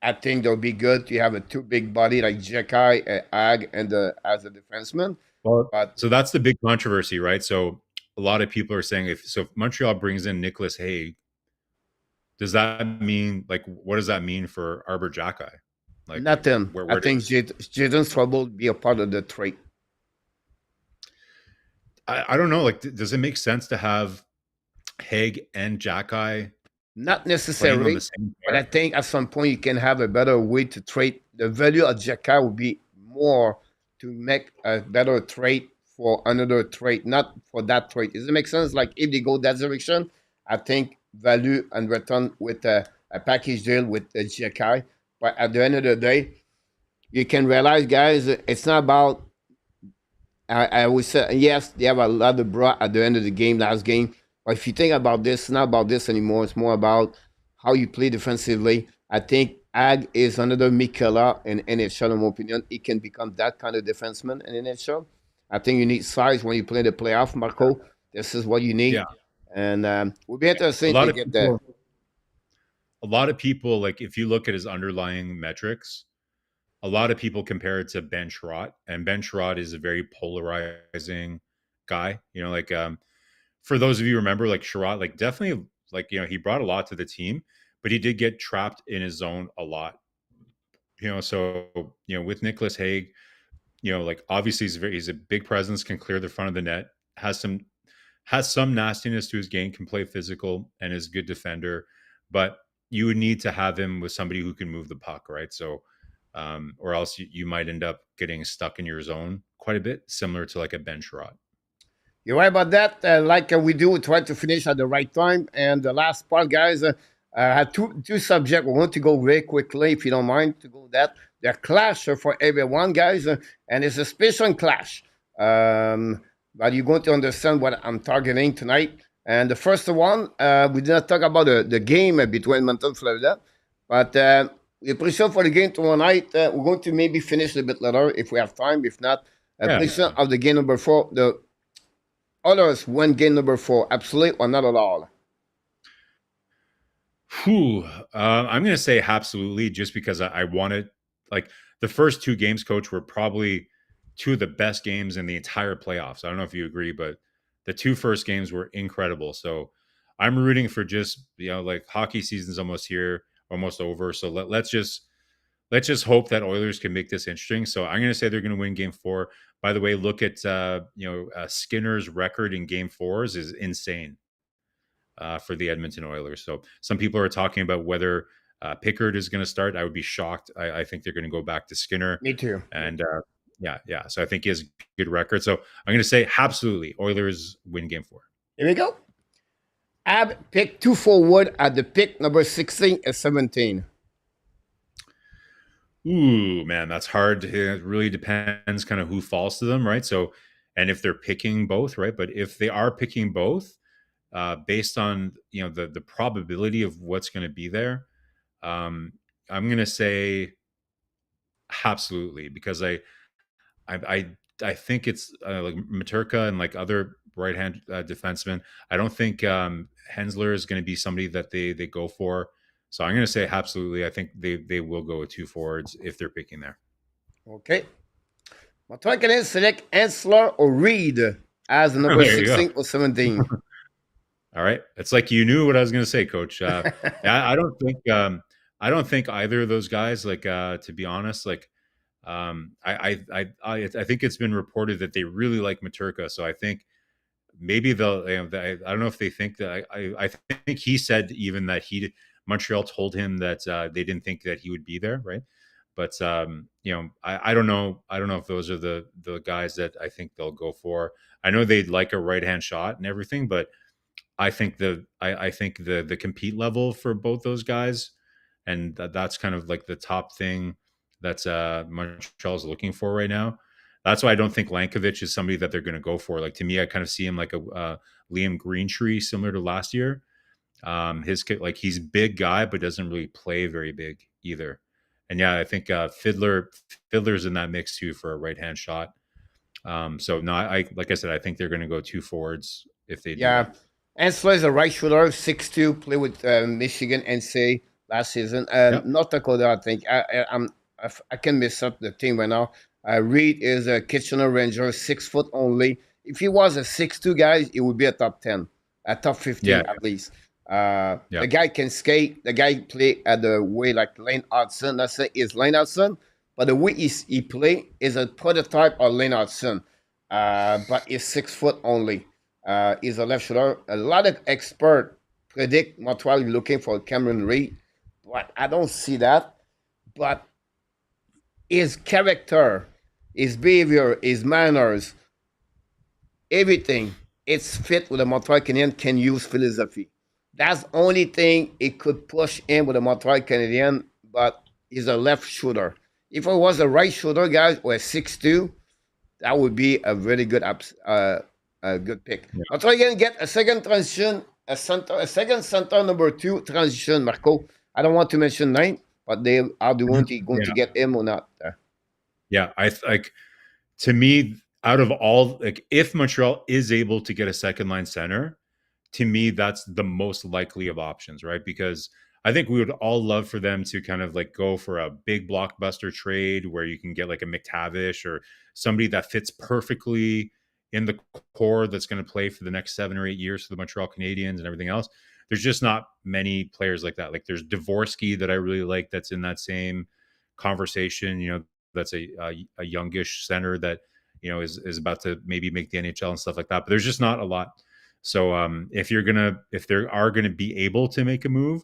I think they'll be good to have a two big body like Jekai, Ag, and as a defenseman. So that's the big controversy, right? So a lot of people are saying if Montreal brings in Nicholas Hague, does that mean what does that mean for Arbor Jekai? Nothing. I think Jaden Trouble would be a part of the trade. I don't know. Does it make sense to have Hague and Jekai? Not necessarily, but I think at some point you can have a better way to trade. The value of Jekai would be more to make a better trade for another trade, not for that trade. Does it make sense? If they go that direction, I think value and return with a package deal with Jekai. But at the end of the day, you can realize, guys, it's not about. I always say, yes, they have a lot of bra at the end of the game, last game. But if you think about this, it's not about this anymore. It's more about how you play defensively. I think Ag is another Mikela in NHL, in my opinion. He can become that kind of defenseman in NHL. I think you need size when you play the playoff, Marco. This is what you need. Yeah. And we'll be interested to get that. A lot of people, like if you look at his underlying metrics, a lot of people compare it to Ben Sherratt, and Ben Sherratt is a very polarizing guy. You know, like for those of you who remember, like Sherratt, like definitely, like he brought a lot to the team, but he did get trapped in his zone a lot. So with Nicholas Hague, like obviously he's a big presence, can clear the front of the net, has some nastiness to his game, can play physical, and is a good defender, but you would need to have him with somebody who can move the puck, right? So, or else you might end up getting stuck in your zone quite a bit, similar to like a Ben Sherratt. You're right about that. Like we do, we try to finish at the right time. And the last part, guys, had two subjects. We want to go very quickly, if you don't mind, to go that. The clash for everyone, guys, and it's a special clash. But you're going to understand what I'm targeting tonight. And the first one, we did not talk about the game between Montreal and Florida, but we're pretty sure for the game tonight, we're going to maybe finish a bit later if we have time. If not, pretty sure of the game number 4, the Oilers win game number 4, absolutely or not at all? I'm going to say absolutely, just because I wanted, like, the first 2 games, Coach, were probably 2 of the best games in the entire playoffs. I don't know if you agree, but the 2 first games were incredible. So I'm rooting for just, like hockey season's almost here, almost over. So let's just hope that Oilers can make this interesting. So I'm going to say they're going to win game 4. By the way, look at Skinner's record in game 4s is insane for the Edmonton Oilers. So some people are talking about whether Pickard is going to start. I would be shocked. I think they're going to go back to Skinner. Me too. And yeah. So I think he has a good record. So I'm going to say absolutely Oilers win game 4. Here we go. Ab pick 2 forward at the pick number 16 and 17. Ooh, man, that's hard. It really depends kind of who falls to them, right? So, and if they're picking both, right? But if they are picking both, based on the probability of what's going to be there, I'm going to say absolutely, because I think it's like Maturka and like other right hand defensemen. I don't think Hensler is going to be somebody that they go for. So I'm going to say absolutely. I think they will go with 2 forwards if they're picking there. Okay. Montreal Canadiens select Hensler or Reed as the number 16 or 17. All right. It's like you knew what I was going to say, Coach. I don't think either of those guys, like to be honest, like I think it's been reported that they really like Maturka. So I think maybe they'll. I don't know if they think that. I think he said even that Montreal told him that they didn't think that he would be there, right? But I don't know. I don't know if those are the guys that I think they'll go for. I know they'd like a right hand shot and everything, but I think the compete level for both those guys, and that's kind of like the top thing that's Montreal's looking for right now. That's why I don't think Lankovic is somebody that they're going to go for. Like, to me, I kind of see him like a Liam Greentree, similar to last year. He's big guy, but doesn't really play very big either. And yeah, I think Fiddler's in that mix too for a right hand shot. So no, like I said, I think they're going to go 2 forwards if they do. Yeah, Hensler is a right shooter, 6'2", play with Michigan NC last season. North Dakota, I think. I can mess up the team right now. Reed is a Kitchener Ranger, 6 foot only. If he was a 6'2" guy, it would be a top 10, a top 15 at least. The guy can skate. The guy play at the way like Lane Hudson. Let's say is Lane Hudson, but the way he play is a prototype of Lane Hudson. But he's 6 foot only. He's a left shooter. A lot of experts predict Montreal looking for Cameron Reed, but I don't see that. But his character, his behavior, his manners, everything, it's fit with the Montreal Canadiens can use philosophy. That's the only thing it could push in with the Montreal Canadiens, but he's a left shooter. If it was a right shooter, guys, or a 6'2", that would be a very good good pick. Yeah. Montreal again get a second transition, a second center number 2 transition, Marco. I don't want to mention name, but are they going to get him or not? Yeah, to me, out of all, like, if Montreal is able to get a second line center, to me, that's the most likely of options, right? Because I think we would all love for them to kind of like go for a big blockbuster trade where you can get like a McTavish or somebody that fits perfectly in the core that's going to play for the next 7 or 8 years for the Montreal Canadiens and everything else. There's just not many players like that. Like there's Dvorsky that I really like that's in that same conversation. That's a youngish center that is about to maybe make the NHL and stuff like that. But there's just not a lot. So if they are gonna be able to make a move,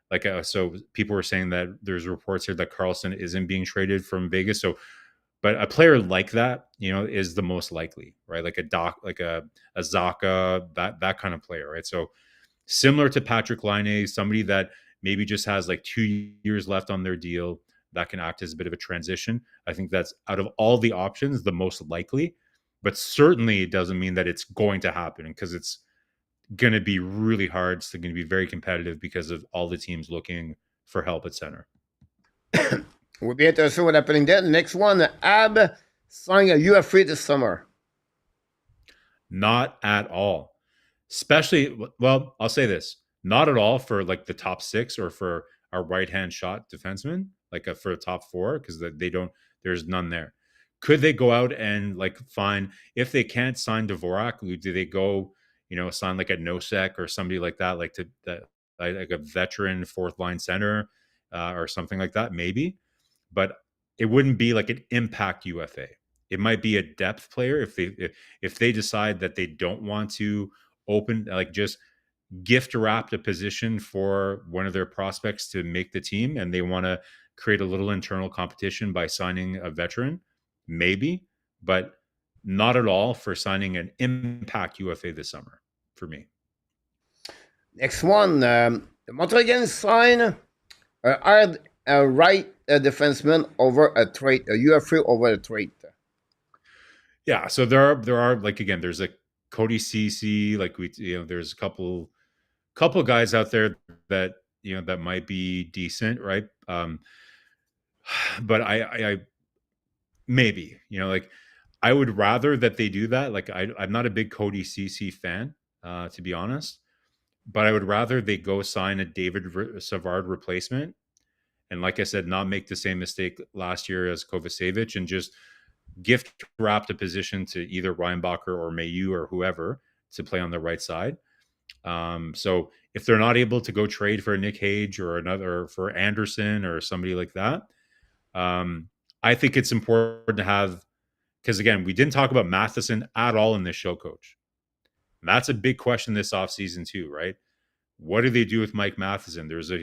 like so people were saying that there's reports here that Carlson isn't being traded from Vegas. So, but a player like that, is the most likely, right? Like a Doc, like a Zaka, that kind of player, right? So similar to Patrick Laine, somebody that maybe just has like 2 years left on their deal that can act as a bit of a transition. I think that's out of all the options, the most likely. But certainly it doesn't mean that it's going to happen because it's going to be really hard. It's going to be very competitive because of all the teams looking for help at center. We'll be interested in what's happening there. Next one, Ab signing a UFA this summer. Not at all. Especially, well, I'll say this. Not at all for like the top six or for our right-hand shot defenseman, like for a top four, because there's none there. Could they go out and like find, if they can't sign Dvorak, do they go, sign like a Nosek or somebody like that, like like a veteran fourth line center or something like that, maybe. But it wouldn't be like an impact UFA. It might be a depth player if they decide that they don't want to open, like just gift wrapped a position for one of their prospects to make the team, and they want to create a little internal competition by signing a veteran, maybe, but not at all for signing an impact UFA this summer for me. Next one, the Montreal Canadiens sign a right defenseman over a trade, a UFA over a trade. Yeah, so there are like, again, there's a Cody Ceci, like there's a couple guys out there that that might be decent, right? But I maybe like I would rather that they do that. Like I'm not a big Cody Ceci fan, to be honest, but I would rather they go sign a David Savard replacement, and like I said, not make the same mistake last year as Kovacevic and just gift wrapped a position to either Reinbacher or Mayu or whoever to play on the right side. So if they're not able to go trade for Nick Hage or another for Anderson or somebody like that, I think it's important to have, because again, we didn't talk about Matheson at all in this show, Coach. And that's a big question this offseason too, right? What do they do with Mike Matheson? There's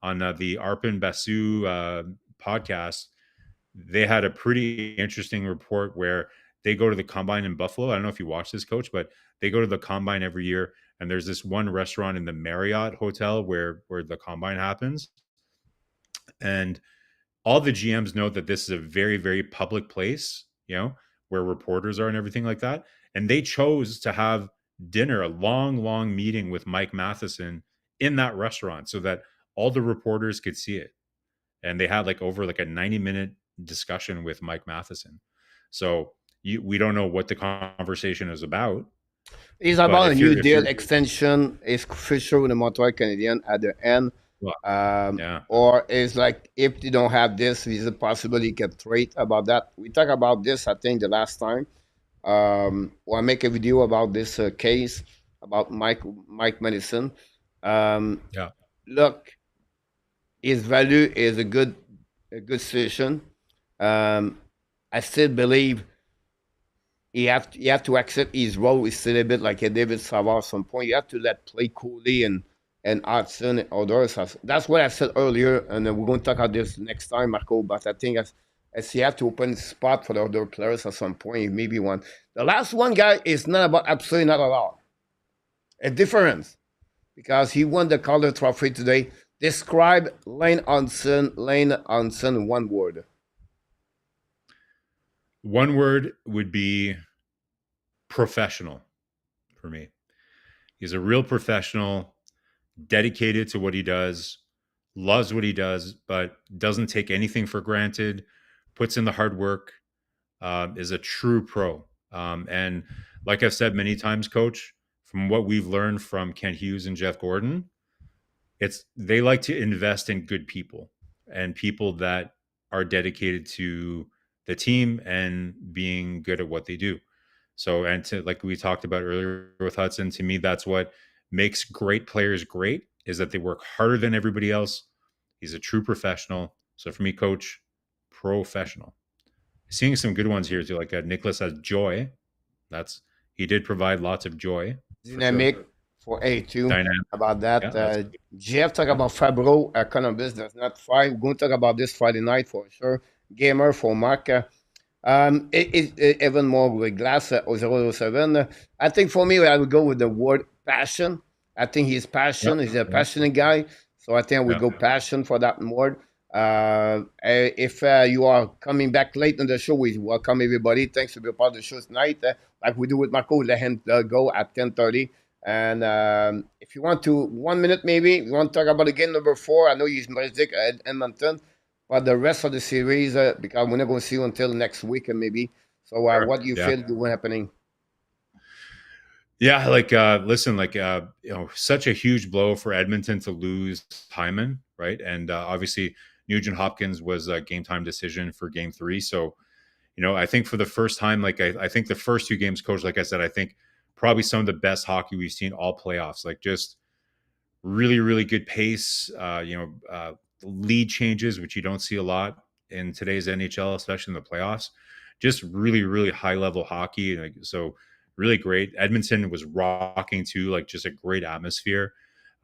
on the Arpin Basu podcast, they had a pretty interesting report where they go to the combine in Buffalo. I don't know if you watch this, Coach, but they go to the combine every year, and there's this one restaurant in the Marriott Hotel where the combine happens, and all the GMs know that this is a very, very public place, where reporters are and everything like that, and they chose to have dinner, a long, long meeting with Mike Matheson in that restaurant so that all the reporters could see it, and they had like over like a 90-minute discussion with Mike Matheson. So we don't know what the conversation is about. It's about a new deal extension. Is official with the Montreal Canadiens at the end. Yeah. Or is like, if they don't have this, is it possible you can trade about that? We talked about this, I think, the last time. Or I make a video about this case about Mike Matheson. Yeah. Look, his value is a good solution. I still believe you have to accept his role is still a bit like a David Savard at some point. You have to let play Cooley and Hudson and others. That's what I said earlier, and we're going to talk about this next time, Marco. But I think as you have to open spot for the other players at some point, maybe one. The last one guy is not about absolutely not at all. A difference, because he won the Calder Trophy today. Describe Lane Hansen in one word. One word would be professional for me. He's a real professional, dedicated to what he does, loves what he does, but doesn't take anything for granted, puts in the hard work, is a true pro. And like I've said many times, Coach, from what we've learned from Ken Hughes and Jeff Gordon, it's they like to invest in good people and people that are dedicated to the team and being good at what they do. So, and to like we talked about earlier with Hudson, to me, that's what makes great players great is that they work harder than everybody else. He's a true professional. So for me, Coach, professional. Seeing some good ones here too, like Nicholas has joy. That's he did provide lots of joy for sure. Dynamic for A2 Dynamic, about yeah, that. that's Jeff talk yeah, about Fabro. Columbus does not fight. We're going to talk about this Friday night for sure. Gamer for Mark. Even more with Glass 007. I think for me, I would go with the word passion. I think he's yeah, passion. He's a yeah, passionate guy. So I think we yeah. go passion for that word. If you are coming back late in the show, we welcome everybody. Thanks for being part of the show tonight. Like we do with Marco, let him go at 10:30. And if you want to, 1 minute maybe, you want to talk about the game number 4. I know he's Magic at Edmonton, but the rest of the series, because we're not going to see you until next week, maybe. So, Sure. what do you Yeah. feel will happening? Yeah, like listen, like such a huge blow for Edmonton to lose Hyman, right? And obviously Nugent Hopkins was a game time decision for game 3. So, I think for the first time, like I think the first 2 games, Coach, like I said, I think probably some of the best hockey we've seen all playoffs. Like just really, really good pace, lead changes, which you don't see a lot in today's NHL, especially in the playoffs. Just really, really high level hockey. Like, so really great. Edmonton was rocking too, like just a great atmosphere.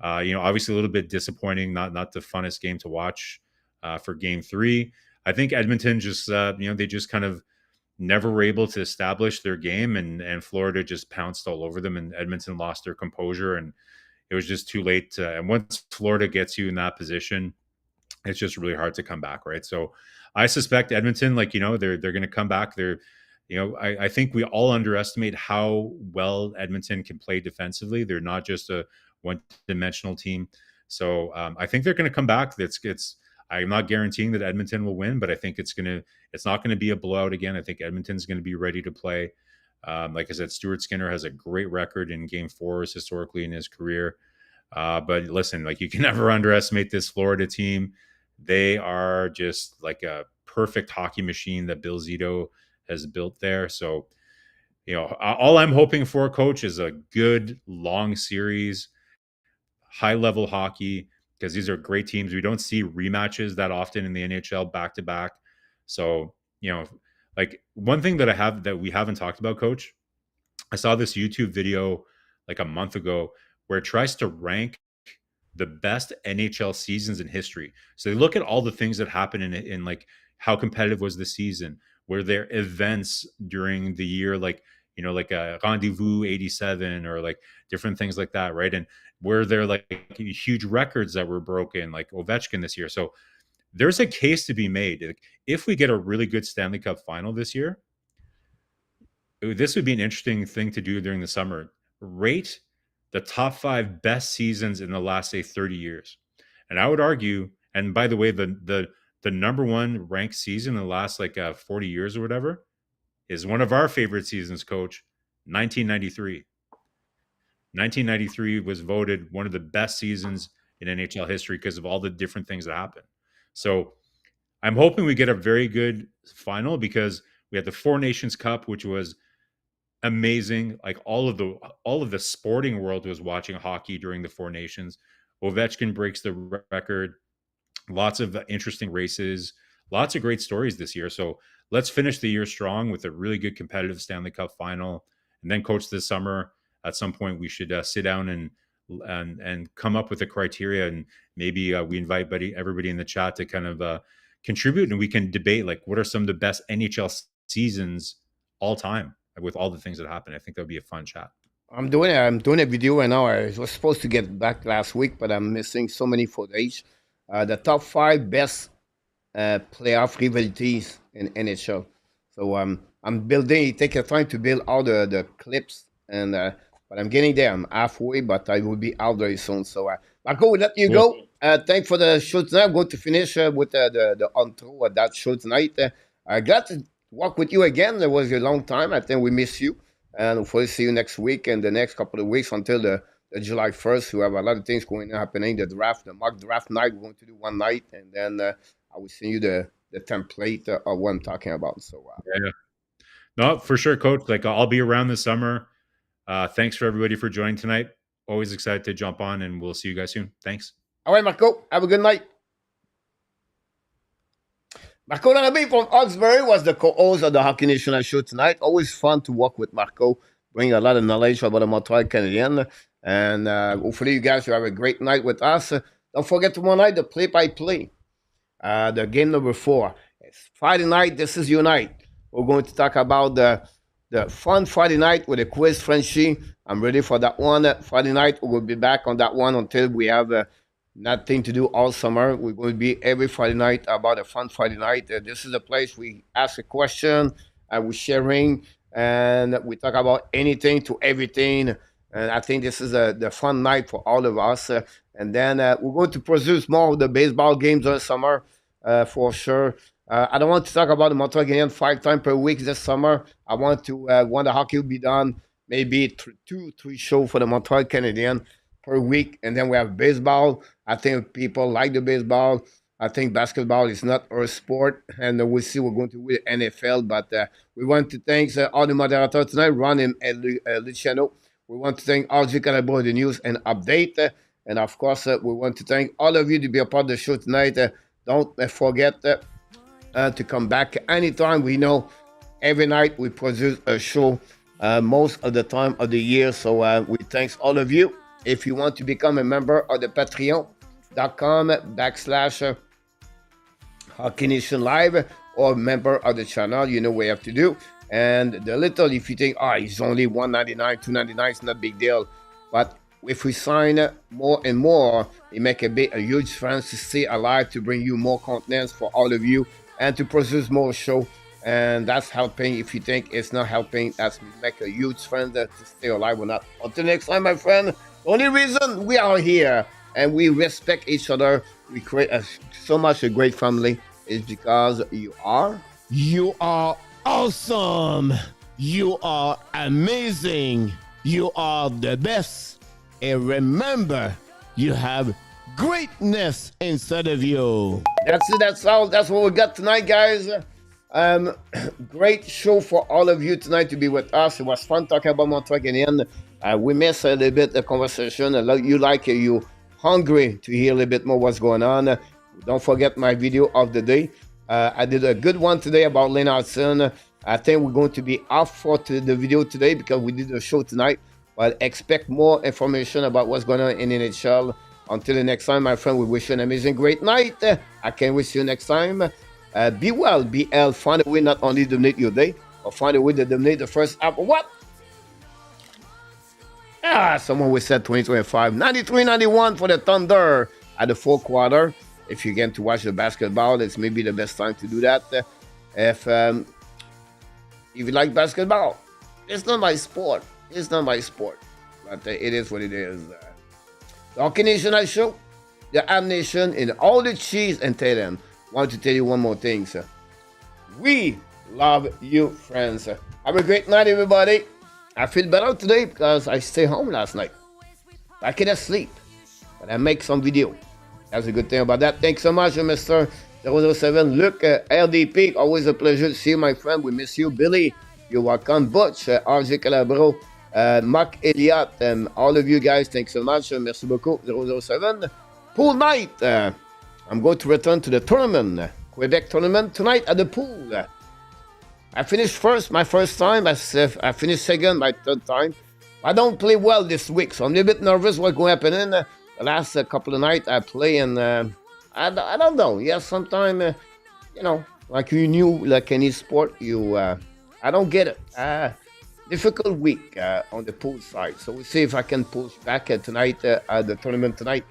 Obviously a little bit disappointing, not the funnest game to watch for game 3. I think Edmonton just, they just kind of never were able to establish their game, and Florida just pounced all over them, and Edmonton lost their composure, and it was just too late. And once Florida gets you in that position, it's just really hard to come back, right? So I suspect Edmonton, like they're going to come back. I think we all underestimate how well Edmonton can play defensively. They're not just a one-dimensional team. So I think they're going to come back. I'm not guaranteeing that Edmonton will win, but I think it's not going to be a blowout again. I think Edmonton's going to be ready to play. Like I said, Stuart Skinner has a great record in game 4s historically in his career. But listen, like you can never underestimate this Florida team. They are just like a perfect hockey machine that Bill Zito has built there. So, all I'm hoping for, Coach, is a good long series, high level hockey, because these are great teams. We don't see rematches that often in the NHL back to back. So, like one thing that we haven't talked about, Coach, I saw this YouTube video like a month ago where it tries to rank the best NHL seasons in history. So they look at all the things that happen in like how competitive was the season, were there events during the year, like a Rendezvous 87 or like different things like that, right? And were there like huge records that were broken, like Ovechkin this year? So there's a case to be made. If we get a really good Stanley Cup final this year, this would be an interesting thing to do during the summer. Rate the top 5 best seasons in the last, say, 30 years. And I would argue, and by the way, the number 1 ranked season in the last 40 years or whatever is one of our favorite seasons, Coach, 1993. 1993 was voted one of the best seasons in NHL history because of all the different things that happened. So I'm hoping we get a very good final because we had the Four Nations Cup, which was amazing. Like all of the sporting world was watching hockey during the Four Nations. Ovechkin breaks the record. Lots of interesting races. Lots of great stories this year. So let's finish the year strong with a really good competitive Stanley Cup final, and then, Coach, this summer at some point we should sit down and come up with a criteria, and maybe we invite everybody in the chat to kind of contribute, and we can debate like what are some of the best NHL seasons all time with all the things that happen. I think that would be a fun chat. I'm doing a video right now. I was supposed to get back last week, but I'm missing so many footage. The top 5 best playoff rivalities in NHL. So I'm building. It takes a time to build all the clips, and but I'm getting there. I'm halfway, but I will be out very soon. So Marco, we'll let you go. Thanks for the show tonight. I'm going to finish with the intro of that show tonight. Glad work with you again. It was a long time. I think we miss you. And hopefully see you next week and the next couple of weeks until the July 1st. We have a lot of things going on happening. The draft, the mock draft night, we're going to do one night. And then I will send you the template of what I'm talking about. So, yeah. No, for sure, Coach. Like, I'll be around this summer. Thanks for everybody for joining tonight. Always excited to jump on, and we'll see you guys soon. Thanks. All right, Marco. Have a good night. Marco Lanabe from Hawkesbury was the co-host of the Hockey Nation Live Show tonight. Always fun to work with Marco. Bring a lot of knowledge about the Montreal Canadiens. And hopefully you guys will have a great night with us. Don't forget tomorrow night, the play-by-play. The game number 4. It's Friday night. This is your night. We're going to talk about the fun Friday night with a quiz, Frenchy. I'm ready for that one. Friday night, we'll be back on that one until we have nothing to do all summer. We're going to be every Friday night about a fun Friday night. This is a place we ask a question, we're sharing, and we talk about anything to everything. And I think this is the fun night for all of us. And then we're going to produce more of the baseball games this summer for sure. I don't want to talk about the Montreal Canadiens 5 times per week this summer. I want to when the hockey will be done, maybe 2-3 shows for the Montreal Canadiens per week. And then we have baseball. I think people like the baseball. I think basketball is not our sport. And we'll see what we're going to do with NFL. But we want to thank all the moderators tonight, Ron and Luciano. We want to thank RJ Calabro, the news and update. And of course, we want to thank all of you to be a part of the show tonight. Don't forget to come back anytime. We know every night we produce a show most of the time of the year. So we thank all of you. If you want to become a member of the patreon.com/Hockey Nation Live or member of the channel, you know what you have to do. And the little, if you think, it's only $1.99, $2.99, it's not a big deal. But if we sign more and more, it make a huge difference to stay alive, to bring you more content for all of you, and to produce more show. And that's helping. If you think it's not helping, that's make a huge difference to stay alive or not. Until next time, my friend, the only reason we are here and we respect each other, we create so much a great family, is because you are awesome. You are amazing. You are the best. And remember, you have greatness inside of you. That's it. That's all. That's what we got tonight, guys. Great show for all of you tonight to be with us. It was fun talking about Montreal Canadiens. We missed a little bit the conversation. You hungry to hear a little bit more what's going on. Don't forget my video of the day. I did a good one today about Lane Hudson. I think we're going to be off for the video today because we did the show tonight. But expect more information about what's going on in NHL. Until the next time, my friend, we wish you an amazing, great night. I can't wish you next time. Be well, BL. Find a way not only to dominate your day, but find a way to dominate the first half. What? Someone will say 2025. 93-91 for the Thunder at the fourth quarter. If you get to watch the basketball, it's maybe the best time to do that. If you like basketball, it's not my sport. It's not my sport. But it is what it is. The Hockey Nation Live Show, the Habs Nation, and all the cheese and tell them. I want to tell you one more thing, sir. We love you, friends. Have a great night, everybody. I feel better today because I stayed home last night. I couldn't sleep, but I make some video. That's a good thing about that. Thanks so much, Mr. 007. Look, RDP, always a pleasure to see you, my friend. We miss you. Billy, you're welcome. Butch, RJ Calabro, Mark Elliott, and all of you guys, thanks so much. Merci beaucoup, 007. Pool night. I'm going to return to the tournament, Quebec tournament, tonight at the pool. I finished first my first time. I finished second my third time. I don't play well this week, so I'm a little bit nervous what's going to happen. The last couple of nights I play, and I don't know. Yeah, sometimes, like you knew, like any sport, I don't get it. Difficult week on the pool side. So we'll see if I can push back tonight at the tournament tonight.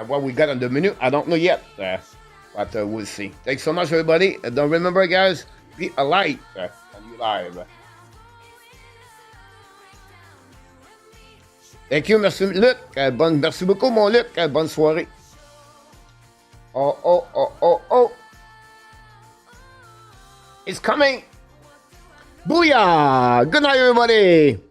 What we got on the menu, I don't know yet, but we'll see. Thanks so much, everybody. Don't remember, guys, be a light on you live. Thank you, merci, Luc. Merci beaucoup, mon Luc. Bonne soirée. Oh. is coming. Booyah! Good night, everybody.